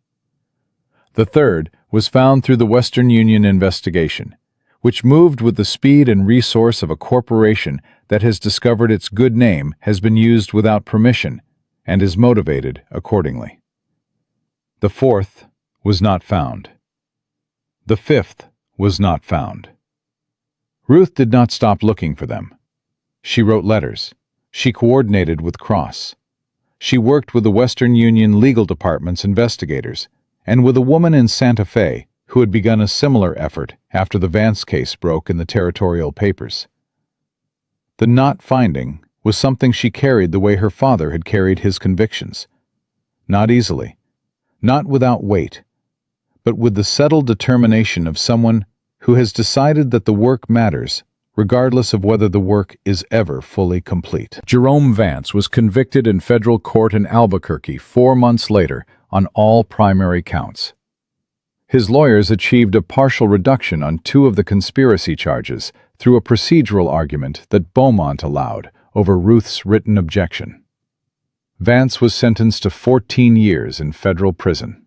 The third was found through the Western Union investigation, which moved with the speed and resource of a corporation that has discovered its good name has been used without permission and is motivated accordingly. The fourth was not found. The fifth was not found. Ruth did not stop looking for them. She wrote letters. She coordinated with Cross. She worked with the Western Union Legal Department's investigators and with a woman in Santa Fe who had begun a similar effort after the Vance case broke in the territorial papers. The not finding was something she carried the way her father had carried his convictions. Not easily, not without weight, but with the settled determination of someone who has decided that the work matters, regardless of whether the work is ever fully complete. Jerome Vance was convicted in federal court in Albuquerque 4 months later on all primary counts. His lawyers achieved a partial reduction on 2 of the conspiracy charges through a procedural argument that Beaumont allowed over Ruth's written objection. Vance was sentenced to 14 years in federal prison.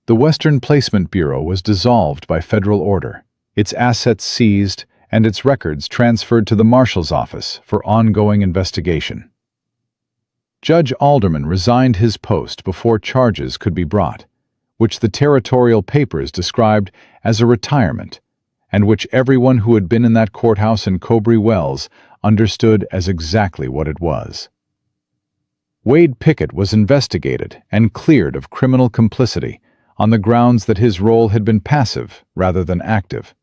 The Western Placement Bureau was dissolved by federal order, its assets seized, and its records transferred to the Marshal's office for ongoing investigation. Judge Alderman resigned his post before charges could be brought, which the territorial papers described as a retirement, and which everyone who had been in that courthouse in Cowboy Wells understood as exactly what it was. Wade Pickett was investigated and cleared of criminal complicity on the grounds that his role had been passive rather than active,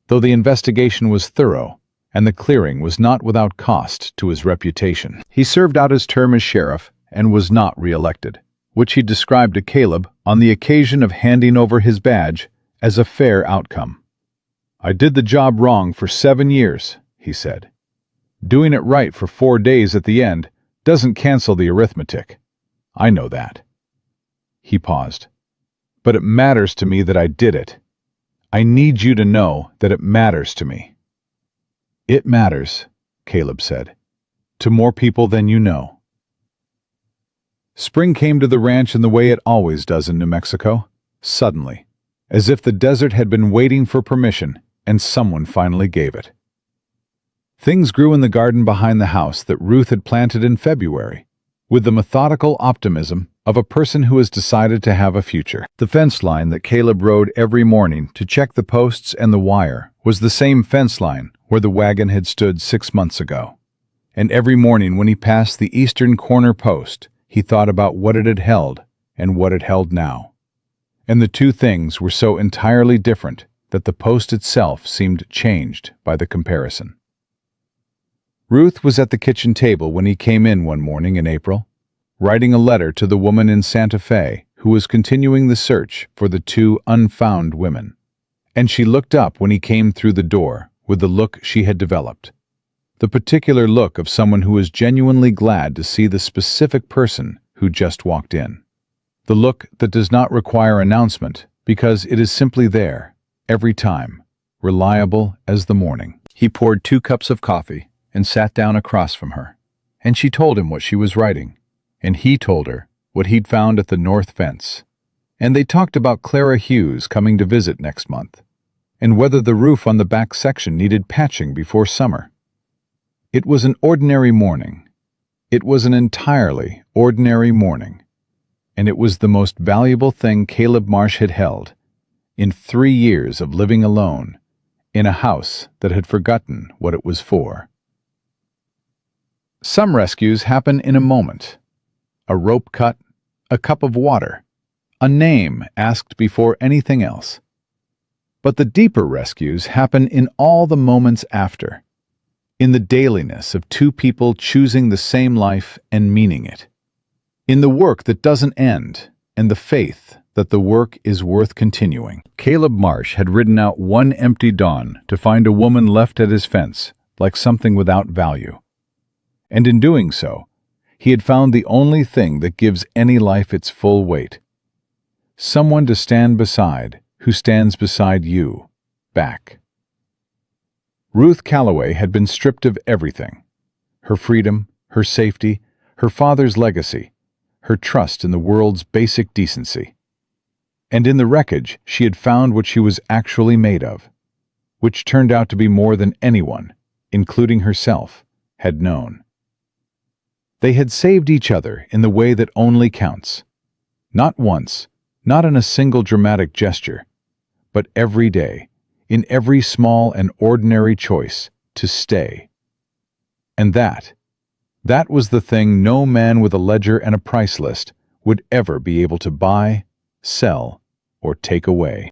though the investigation was thorough and the clearing was not without cost to his reputation. He served out his term as sheriff and was not re-elected, which he described to Caleb on the occasion of handing over his badge as a fair outcome. "I did the job wrong for 7 years," he said. "Doing it right for 4 days at the end doesn't cancel the arithmetic. I know that." He paused. "But it matters to me that I did it. I need you to know that it matters to me." "It matters," Caleb said, "to more people than you know." Spring came to the ranch in the way it always does in New Mexico, suddenly, as if the desert had been waiting for permission and someone finally gave it. Things grew in the garden behind the house that Ruth had planted in February, with the methodical optimism of a person who has decided to have a future. The fence line that Caleb rode every morning to check the posts and the wire was the same fence line where the wagon had stood 6 months ago. And every morning when he passed the eastern corner post, he thought about what it had held and what it held now. And the 2 things were so entirely different that the post itself seemed changed by the comparison. Ruth was at the kitchen table when he came in one morning in April, writing a letter to the woman in Santa Fe who was continuing the search for the 2 unfound women. And she looked up when he came through the door with the look she had developed. The particular look of someone who is genuinely glad to see the specific person who just walked in. The look that does not require announcement because it is simply there, every time, reliable as the morning. He poured 2 cups of coffee and sat down across from her, and she told him what she was writing, and he told her what he'd found at the north fence. And they talked about Clara Hughes coming to visit next month, and whether the roof on the back section needed patching before summer. It was an ordinary morning. It was an entirely ordinary morning, and it was the most valuable thing Caleb Marsh had held in 3 years of living alone in a house that had forgotten what it was for. Some rescues happen in a moment. A rope cut, a cup of water, a name asked before anything else. But the deeper rescues happen in all the moments after, in the dailiness of 2 people choosing the same life and meaning it, in the work that doesn't end, and the faith that the work is worth continuing. Caleb Marsh had ridden out one empty dawn to find a woman left at his fence, like something without value. And in doing so, he had found the only thing that gives any life its full weight. Someone to stand beside, who stands beside you, back. Ruth Calloway had been stripped of everything: her freedom, her safety, her father's legacy, her trust in the world's basic decency. And in the wreckage, she had found what she was actually made of, which turned out to be more than anyone, including herself, had known. They had saved each other in the way that only counts. Not once, not in a single dramatic gesture, but every day, in every small and ordinary choice, to stay. And that was the thing no man with a ledger and a price list would ever be able to buy, sell, or take away.